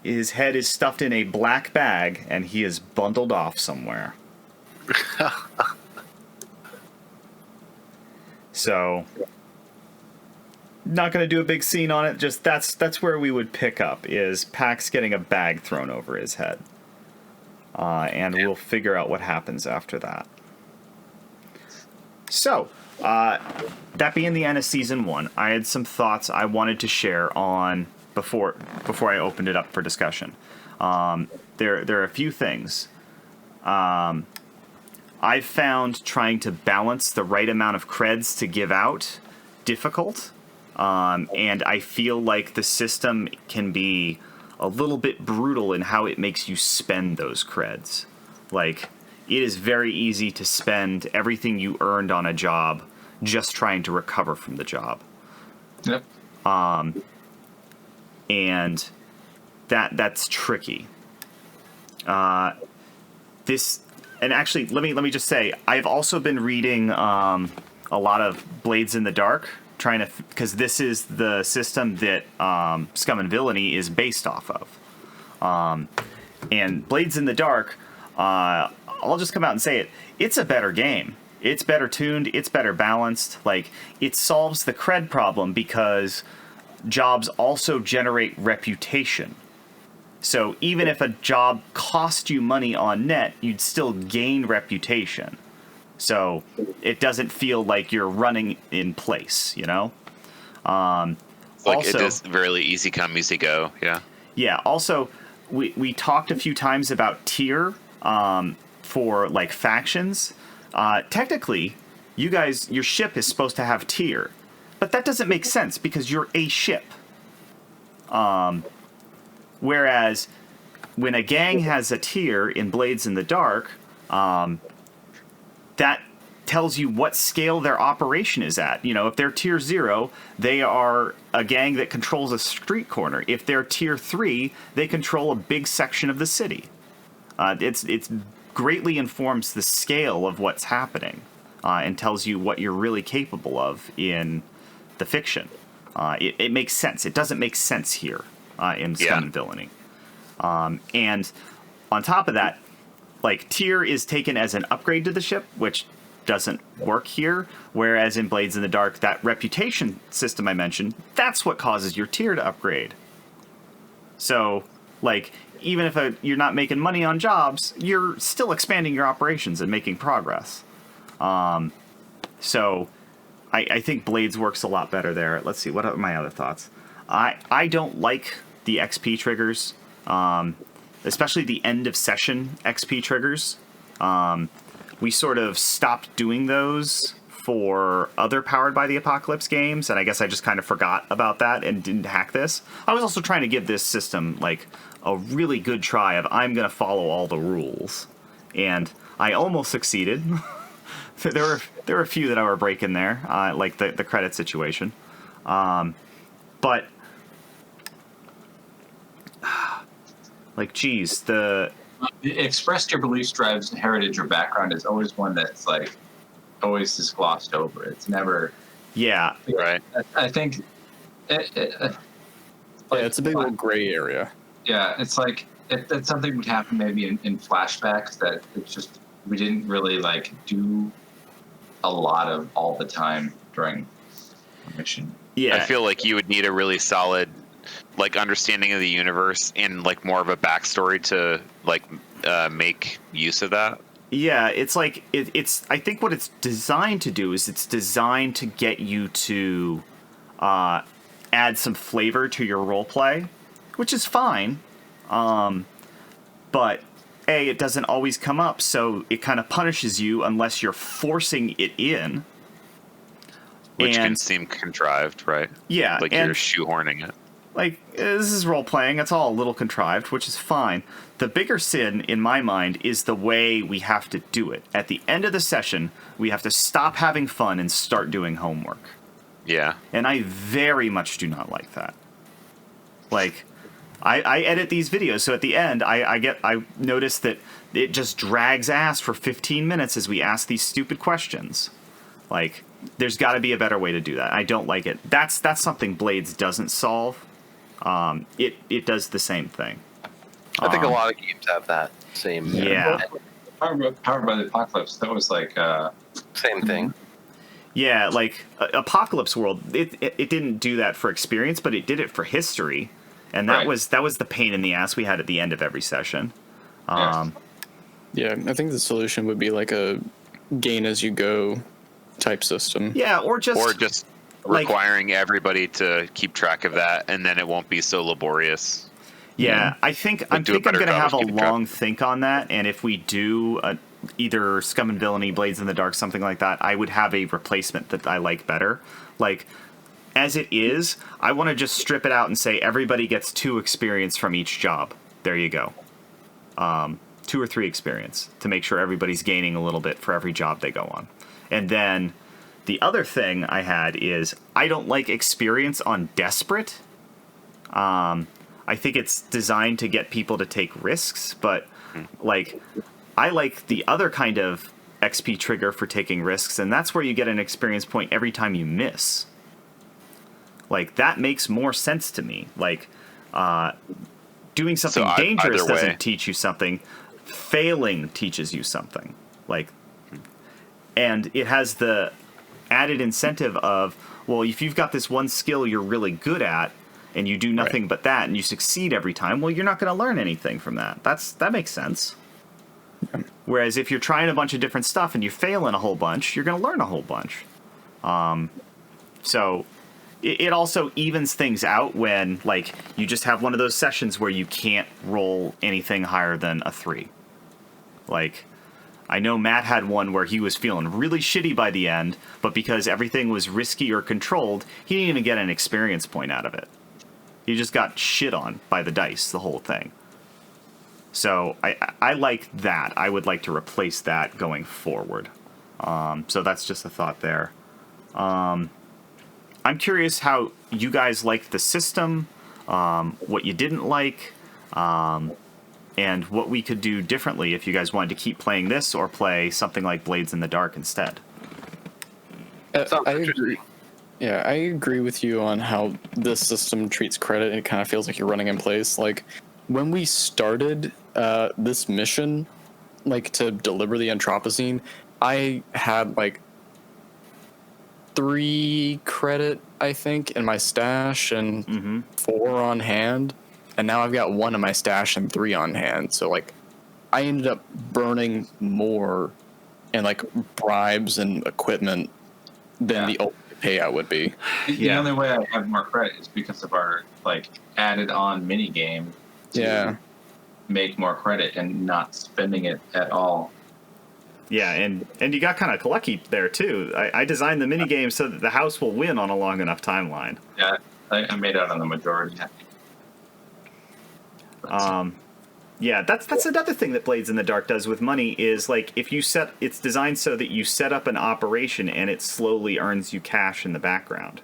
his head is stuffed in a black bag, and he is bundled off somewhere. So, not going to do a big scene on it. Just that's where we would pick up, is Pax getting a bag thrown over his head. And we'll figure out what happens after that. So, that being the end of Season 1, I had some thoughts I wanted to share on before I opened it up for discussion. There are a few things. I've found trying to balance the right amount of creds to give out difficult, and I feel like the system can be a little bit brutal in how it makes you spend those creds. Like, it is very easy to spend everything you earned on a job just trying to recover from the job. Yep. And that's tricky. And actually, let me just say, I've also been reading a lot of Blades in the Dark, because this is the system that Scum and Villainy is based off of. And Blades in the Dark, I'll just come out and say it, it's a better game. It's better tuned, it's better balanced. Like, it solves the cred problem because jobs also generate reputation. So even if a job cost you money on net, you'd still gain reputation. So it doesn't feel like you're running in place, you know? Like, also, it is really easy come, easy go, yeah. Yeah, also, we talked a few times about tier for, like, factions. Technically, your ship is supposed to have tier. But that doesn't make sense because you're a ship. Whereas when a gang has a tier in Blades in the Dark, that tells you what scale their operation is at. You know, if they're tier 0, they are a gang that controls a street corner. If they're tier 3, they control a big section of the city. It's greatly informs the scale of what's happening, and tells you what you're really capable of in the fiction. It makes sense. It doesn't make sense here. In Scum and Villainy. And on top of that, like, tier is taken as an upgrade to the ship, which doesn't work here, whereas in Blades in the Dark, that reputation system I mentioned, that's what causes your tier to upgrade. So, like, even if you're not making money on jobs, you're still expanding your operations and making progress. So, I think Blades works a lot better there. Let's see, what are my other thoughts? I don't like the XP triggers, especially the end of session XP triggers. We sort of stopped doing those for other Powered by the Apocalypse games, and I guess I just kind of forgot about that and didn't hack this. I was also trying to give this system, like, a really good try of I'm going to follow all the rules, and I almost succeeded. There were a few that I were breaking there, like the credit situation. But like, geez, the express your beliefs, drives, heritage, or background is always one that's, like, always just glossed over. It's never. Yeah. Right. I think. It's a big old gray area. Yeah, it's like that something would happen maybe in flashbacks that it's just we didn't really, like, do a lot of all the time during the mission. Yeah. I feel like you would need a really solid, like, understanding of the universe and, like, more of a backstory to, like, make use of that. Yeah, it's like it's. I think what it's designed to do is it's designed to get you to add some flavor to your roleplay, which is fine. But it doesn't always come up, so it kind of punishes you unless you're forcing it in. Which can seem contrived, right? Yeah, like, you're shoehorning it. Like, this is role-playing. It's all a little contrived, which is fine. The bigger sin, in my mind, is the way we have to do it. At the end of the session, we have to stop having fun and start doing homework. Yeah. And I very much do not like that. Like, I edit these videos, so at the end, I notice that it just drags ass for 15 minutes as we ask these stupid questions. Like, there's got to be a better way to do that. I don't like it. That's something Blades doesn't solve. It does the same thing. I think a lot of games have that same. Yeah. Powered by the Apocalypse, that was like Same thing. Yeah, like Apocalypse World, it didn't do that for experience, but it did it for history, and that Right. was the pain in the ass we had at the end of every session. Yeah. Yeah, I think the solution would be like a gain as you go type system. Yeah, or just like, requiring everybody to keep track of that, and then it won't be so laborious. yeah, I think Like, do a I'm better gonna job have of a keeping track. long think on that, and if we do either Scum and Villainy, Blades in the Dark, something like that, I would have a replacement that I like better. Like, as it is, I want to just strip it out and say everybody gets 2 experience from each job. There you go. 2 or 3 experience to make sure everybody's gaining a little bit for every job they go on. And then the other thing I had is I don't like experience on Desperate. I think it's designed to get people to take risks, but like I like the other kind of XP trigger for taking risks, and that's where you get an experience point every time you miss. Like, that makes more sense to me. Like, doing something So dangerous either way. doesn't teach you something. Failing teaches you something. Like, and it has the added incentive of, well, if you've got this one skill you're really good at, and you do nothing but that, and you succeed every time, well, you're not going to learn anything from that. That makes sense. Whereas if you're trying a bunch of different stuff and you fail in a whole bunch, you're going to learn a whole bunch. So it also evens things out when, like, you just have one of those sessions where you can't roll anything higher than a 3. Like, I know Matt had one where he was feeling really shitty by the end, but because everything was risky or controlled, he didn't even get an experience point out of it. He just got shit on by the dice, the whole thing. So I like that. I would like to replace that going forward. So that's just a thought there. I'm curious how you guys liked the system, what you didn't like, and what we could do differently if you guys wanted to keep playing this or play something like Blades in the Dark instead. Sounds I interesting. agree. Yeah, I agree with you on how this system treats credit. It kind of feels like you're running in place. Like, when we started this mission, like, to deliver the Anthropocene, I had, like, 3 credit, I think, in my stash and 4 on hand. And now I've got 1 in my stash and 3 on hand. So, like, I ended up burning more in, like, bribes and equipment than the ultimate payout would be. The only way I have more credit is because of our, like, added on mini game to make more credit and not spending it at all. Yeah, and you got kind of lucky there too. I designed the minigame so that the house will win on a long enough timeline. Yeah, I made out on the majority. Yeah, that's another thing that Blades in the Dark does with money is, like, if you set, it's designed so that you set up an operation and it slowly earns you cash in the background.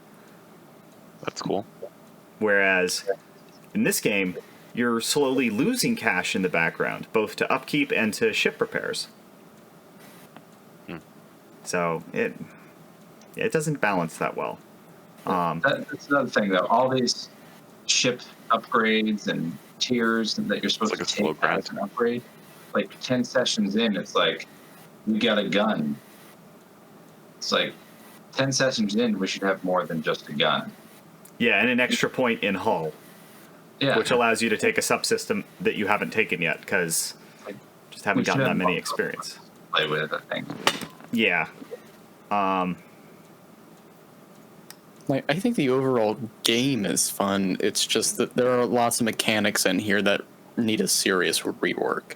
That's cool. Whereas in this game, you're slowly losing cash in the background, both to upkeep and to ship repairs. So it doesn't balance that well. That's another thing, though. All these ship upgrades and tiers that you're supposed It's like to a slow take grind. as an upgrade, like 10 sessions in, it's like, we got a gun. It's like 10 sessions in, we should have more than just a gun. Yeah, and an extra point in hull, Yeah, which allows you to take a subsystem that you haven't taken yet because just haven't We should gotten that have many more experience. play with, I think. Yeah. Like, I think the overall game is fun. It's just that there are lots of mechanics in here that need a serious rework.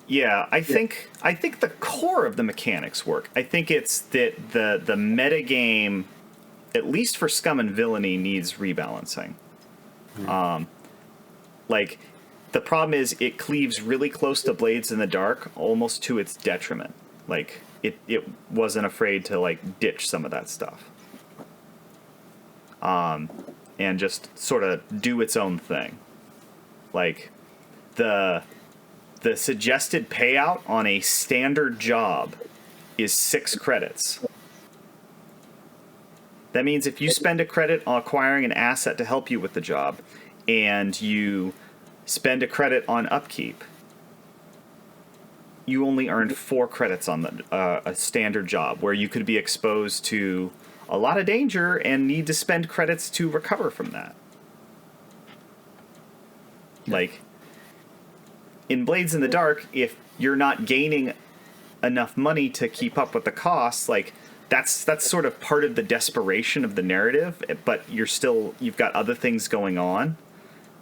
Yeah, I think the core of the mechanics work. I think it's that the meta game, at least for Scum and Villainy, needs rebalancing. Like, the problem is it cleaves really close to Blades in the Dark, almost to its detriment. Like, it wasn't afraid to, like, ditch some of that stuff. And just sort of do its own thing. Like, the suggested payout on a standard job is 6 credits. That means if you spend a credit on acquiring an asset to help you with the job, and you spend a credit on upkeep, you only earned 4 credits on a standard job, where you could be exposed to a lot of danger and need to spend credits to recover from that. Like, in Blades in the Dark, if you're not gaining enough money to keep up with the costs, like, that's sort of part of the desperation of the narrative, but you've got other things going on.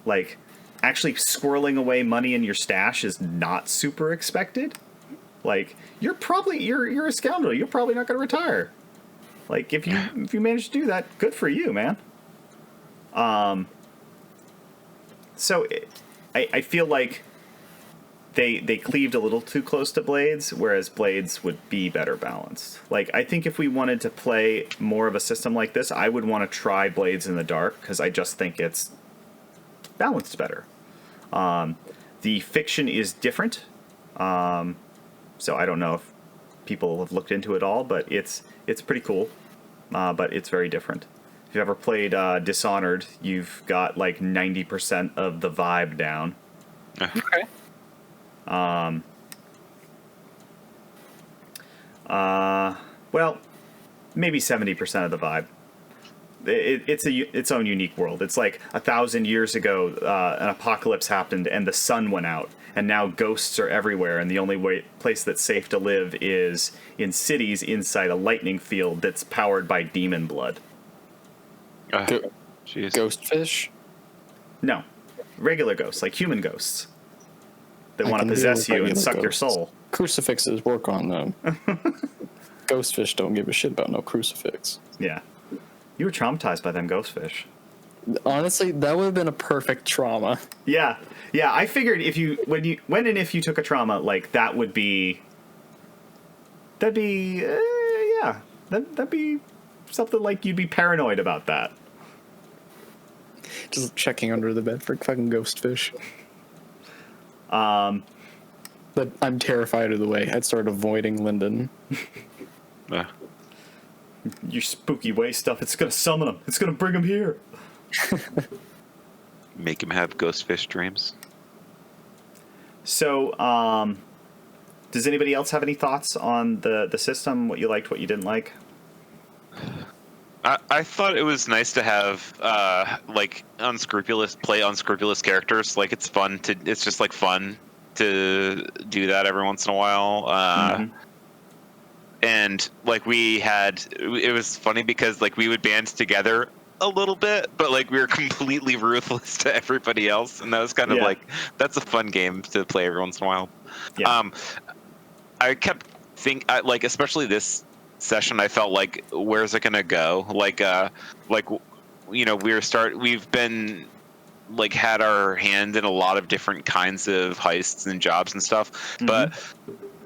Like, actually squirreling away money in your stash is not super expected. Like, you're a scoundrel. You're probably not going to retire. Like, if you manage to do that, good for you, man. So I feel like they cleaved a little too close to Blades, whereas Blades would be better balanced. Like, I think if we wanted to play more of a system like this, I would want to try Blades in the Dark, because I just think it's balanced better. The fiction is different, so I don't know if people have looked into it all, but it's pretty cool, but it's very different. If you've ever played Dishonored, you've got like 90% of the vibe down. Okay. Well, maybe 70% of the vibe. It's its own unique world. It's like 1,000 years ago, an apocalypse happened and the sun went out, and now ghosts are everywhere, and the only place that's safe to live is in cities inside a lightning field that's powered by demon blood. Jeez. Ghost fish? No, regular ghosts, like human ghosts, that I want to can deal possess with you and regular suck your ghosts. soul. Crucifixes work on them. Ghost fish don't give a shit about no crucifix. Yeah. You were traumatized by them ghost fish. Honestly, that would have been a perfect trauma. Yeah. I figured if you took a trauma, like, that'd be something like you'd be paranoid about that. Just checking under the bed for fucking ghost fish. But I'm terrified of the way. I'd start avoiding Lyndon. Your spooky way stuff, it's gonna summon them. It's gonna bring them here. Make him have ghost fish dreams. So, does anybody else have any thoughts on the system? What you liked, what you didn't like? I thought it was nice to have like unscrupulous characters. Like, it's just like fun to do that every once in a while. And like it was funny because like we would band together a little bit, but like we were completely ruthless to everybody else, and that was kind of like, that's a fun game to play every once in a while. Yeah. I kept like, especially this session, I felt like, where's it gonna go? Like we've been like had our hand in a lot of different kinds of heists and jobs and stuff, but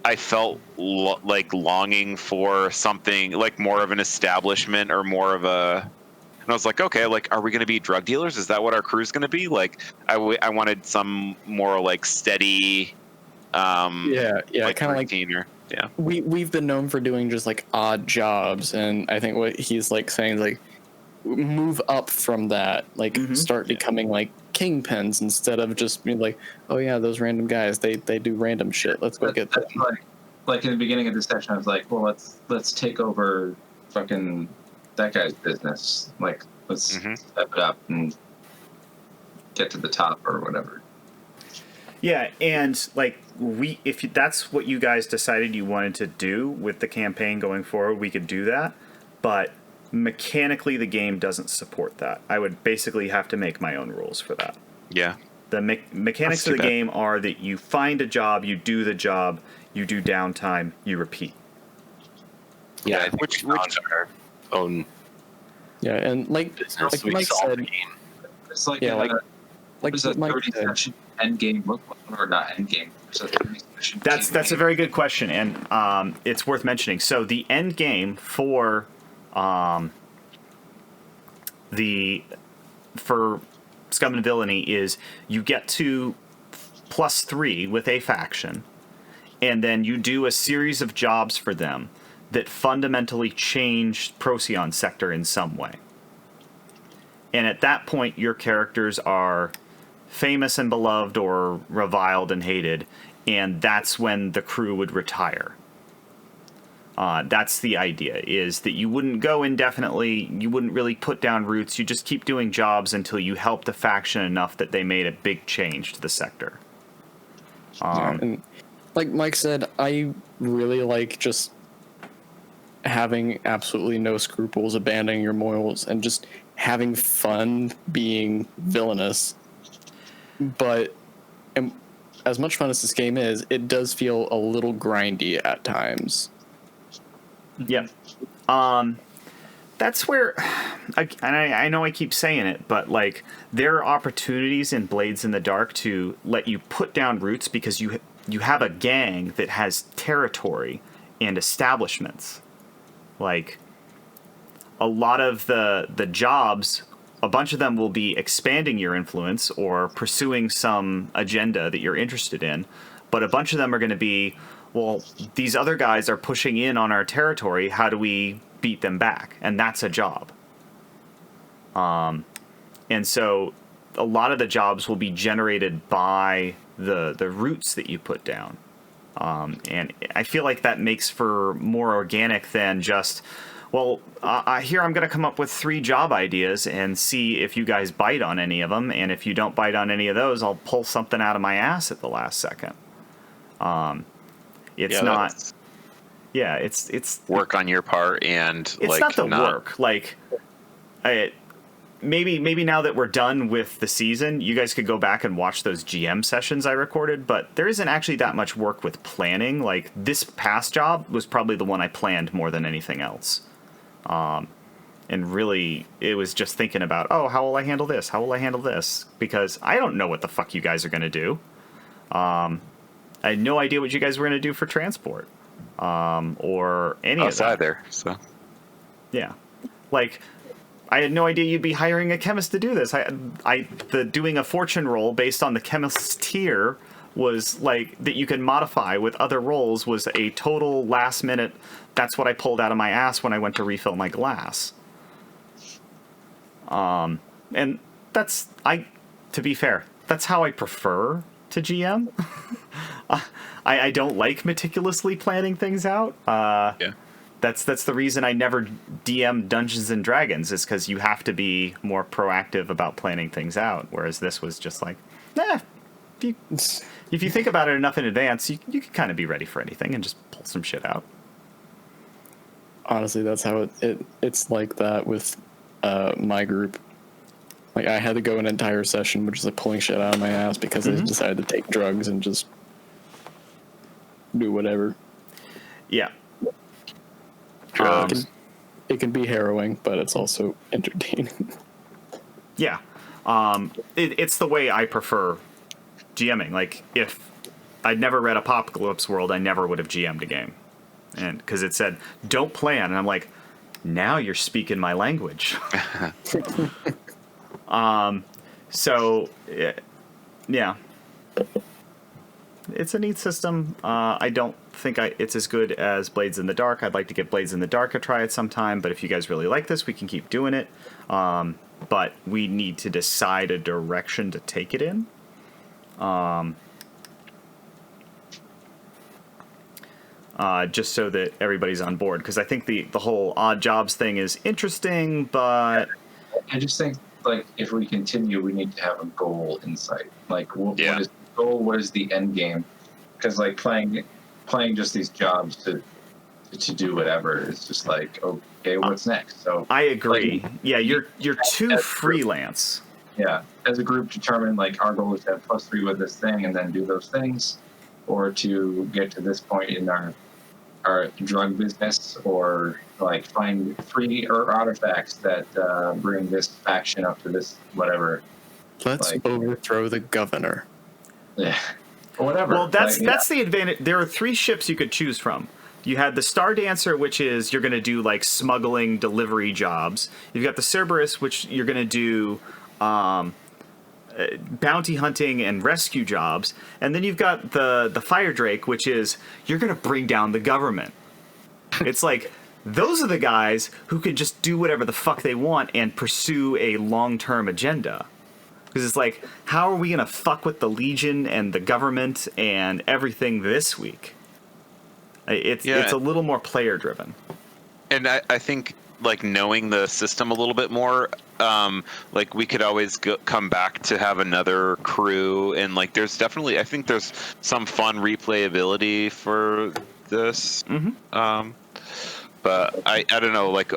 I felt like longing for something like more of an establishment or more of a. And I was like, okay, like, are we going to be drug dealers? Is that what our crew's going to be? Like, I wanted some more like steady, like, kind of like routine or yeah. We've been known for doing just like odd jobs, and I think what he's like saying is like move up from that, like start becoming like kingpins instead of just being like, oh yeah, those random guys, they do random shit. Let's go get them. Like in the beginning of the session, I was like, well, let's take over fucking that guy's business. Like, let's step it up and get to the top or whatever. Yeah, and like if that's what you guys decided you wanted to do with the campaign going forward, we could do that. But mechanically, the game doesn't support that. I would basically have to make my own rules for that. Yeah. The mechanics of the game are that you find a job, you do the job, you do downtime, you repeat. Yeah, I think which our own Yeah, and like business. Mike said, It's like like there's a Mike 30 said, session end game look, or not end game. There's a 30 session That's a very good question, and it's worth mentioning. So the end game for Scum and Villainy is you get to +3 with a faction, and then you do a series of jobs for them that fundamentally change Procyon Sector in some way. And at that point, your characters are famous and beloved or reviled and hated, and that's when the crew would retire. That's the idea, is that you wouldn't go indefinitely, you wouldn't really put down roots, you just keep doing jobs until you help the faction enough that they made a big change to the sector. And like Mike said, I really like just having absolutely no scruples, abandoning your morals, and just having fun being villainous. But as much fun as this game is, it does feel a little grindy at times. Yeah. That's where, I know I keep saying it, but like there are opportunities in Blades in the Dark to let you put down roots because you have a gang that has territory and establishments. Like a lot of the jobs, a bunch of them will be expanding your influence or pursuing some agenda that you're interested in, but a bunch of them are going to be, well, these other guys are pushing in on our territory. How do we beat them back? And that's a job. And so a lot of the jobs will be generated by the roots that you put down. And I feel like that makes for more organic than just, well, here I'm going to come up with 3 job ideas and see if you guys bite on any of them. And if you don't bite on any of those, I'll pull something out of my ass at the last second. It's not. Yeah, it's work on your part, and it's like not the work. Like, maybe now that we're done with the season, you guys could go back and watch those GM sessions I recorded. But there isn't actually that much work with planning. Like this past job was probably the one I planned more than anything else. And really, it was just thinking about, oh, how will I handle this? How will I handle this? Because I don't know what the fuck you guys are gonna do. I had no idea what you guys were going to do for transport, or any of that. Either, so yeah, like I had no idea you'd be hiring a chemist to do this. The doing a fortune roll based on the chemist's tier was like that you can modify with other rolls was a total last minute. That's what I pulled out of my ass when I went to refill my glass. And that's to be fair, that's how I prefer to GM. I don't like meticulously planning things out. yeah. That's the reason I never DM Dungeons and Dragons, is because you have to be more proactive about planning things out. Whereas this was just like, if you think about it enough in advance, you can kind of be ready for anything and just pull some shit out. Honestly, that's how it's like that with my group. Like I had to go an entire session, which is like pulling shit out of my ass because I decided to take drugs and just do whatever. Yeah. It can be harrowing, but it's also entertaining. Yeah. It's the way I prefer GMing. Like, if I'd never read Apocalypse World, I never would have GM'd a game. And because it said, don't plan. And I'm like, now you're speaking my language. So, yeah. It's a neat system. I don't think it's as good as Blades in the Dark. I'd like to give Blades in the Dark a try at some time, but if you guys really like this, we can keep doing it. But we need to decide a direction to take it in. Just so that everybody's on board, because I think the whole odd jobs thing is interesting, but I just think, like, if we continue, we need to have a goal in sight. Like, what is the goal? What is the end game? Because, like, playing just these jobs to do whatever is just like, okay, what's next? So I agree. Like, yeah, you're too freelance. Yeah, as a group, determine like our goal is to have +3 with this thing, and then do those things, or to get to this point in our drug business, or like find free or artifacts that bring this faction up to this whatever. Let's overthrow the governor. Yeah, or whatever. Well, that's the advantage. There are 3 ships you could choose from. You had the Star Dancer, which is you're going to do like smuggling delivery jobs. You've got the Cerberus, which you're going to do bounty hunting and rescue jobs, and then you've got the Fire Drake, which is you're going to bring down the government. It's like those are the guys who can just do whatever the fuck they want and pursue a long-term agenda. Because it's like, how are we going to fuck with the Legion and the government and everything this week? It's a little more player driven. And I think, like, knowing the system a little bit more, like, we could always come back to have another crew, and, like, there's definitely, I think there's some fun replayability for this. But I don't know, like,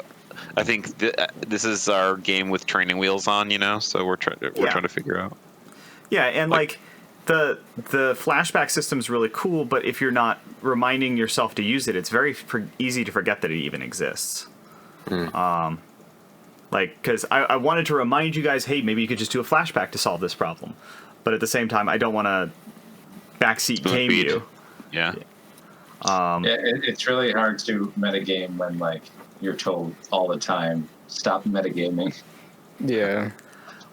I think this is our game with training wheels on, so we're trying to figure out. Yeah, and like the flashback system's really cool, but if you're not reminding yourself to use it, it's very easy to forget that it even exists. Like, because I wanted to remind you guys, hey, maybe you could just do a flashback to solve this problem, but at the same time, I don't want to backseat game you. Yeah. It's really hard to metagame when, like, you're told all the time, stop metagaming. Yeah.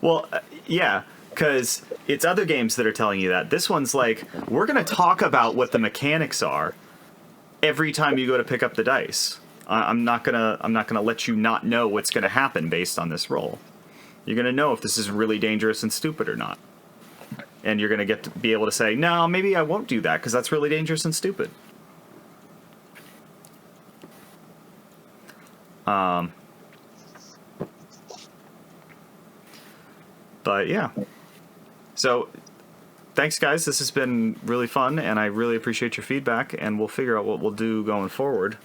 Well, yeah, because it's other games that are telling you that. This one's like, we're going to talk about what the mechanics are every time you go to pick up the dice. I'm not gonna let you not know what's going to happen based on this roll. You're going to know if this is really dangerous and stupid or not. And you're going to get to be able to say, no, maybe I won't do that because that's really dangerous and stupid. But yeah. So thanks, guys. This has been really fun, and I really appreciate your feedback, and we'll figure out what we'll do going forward.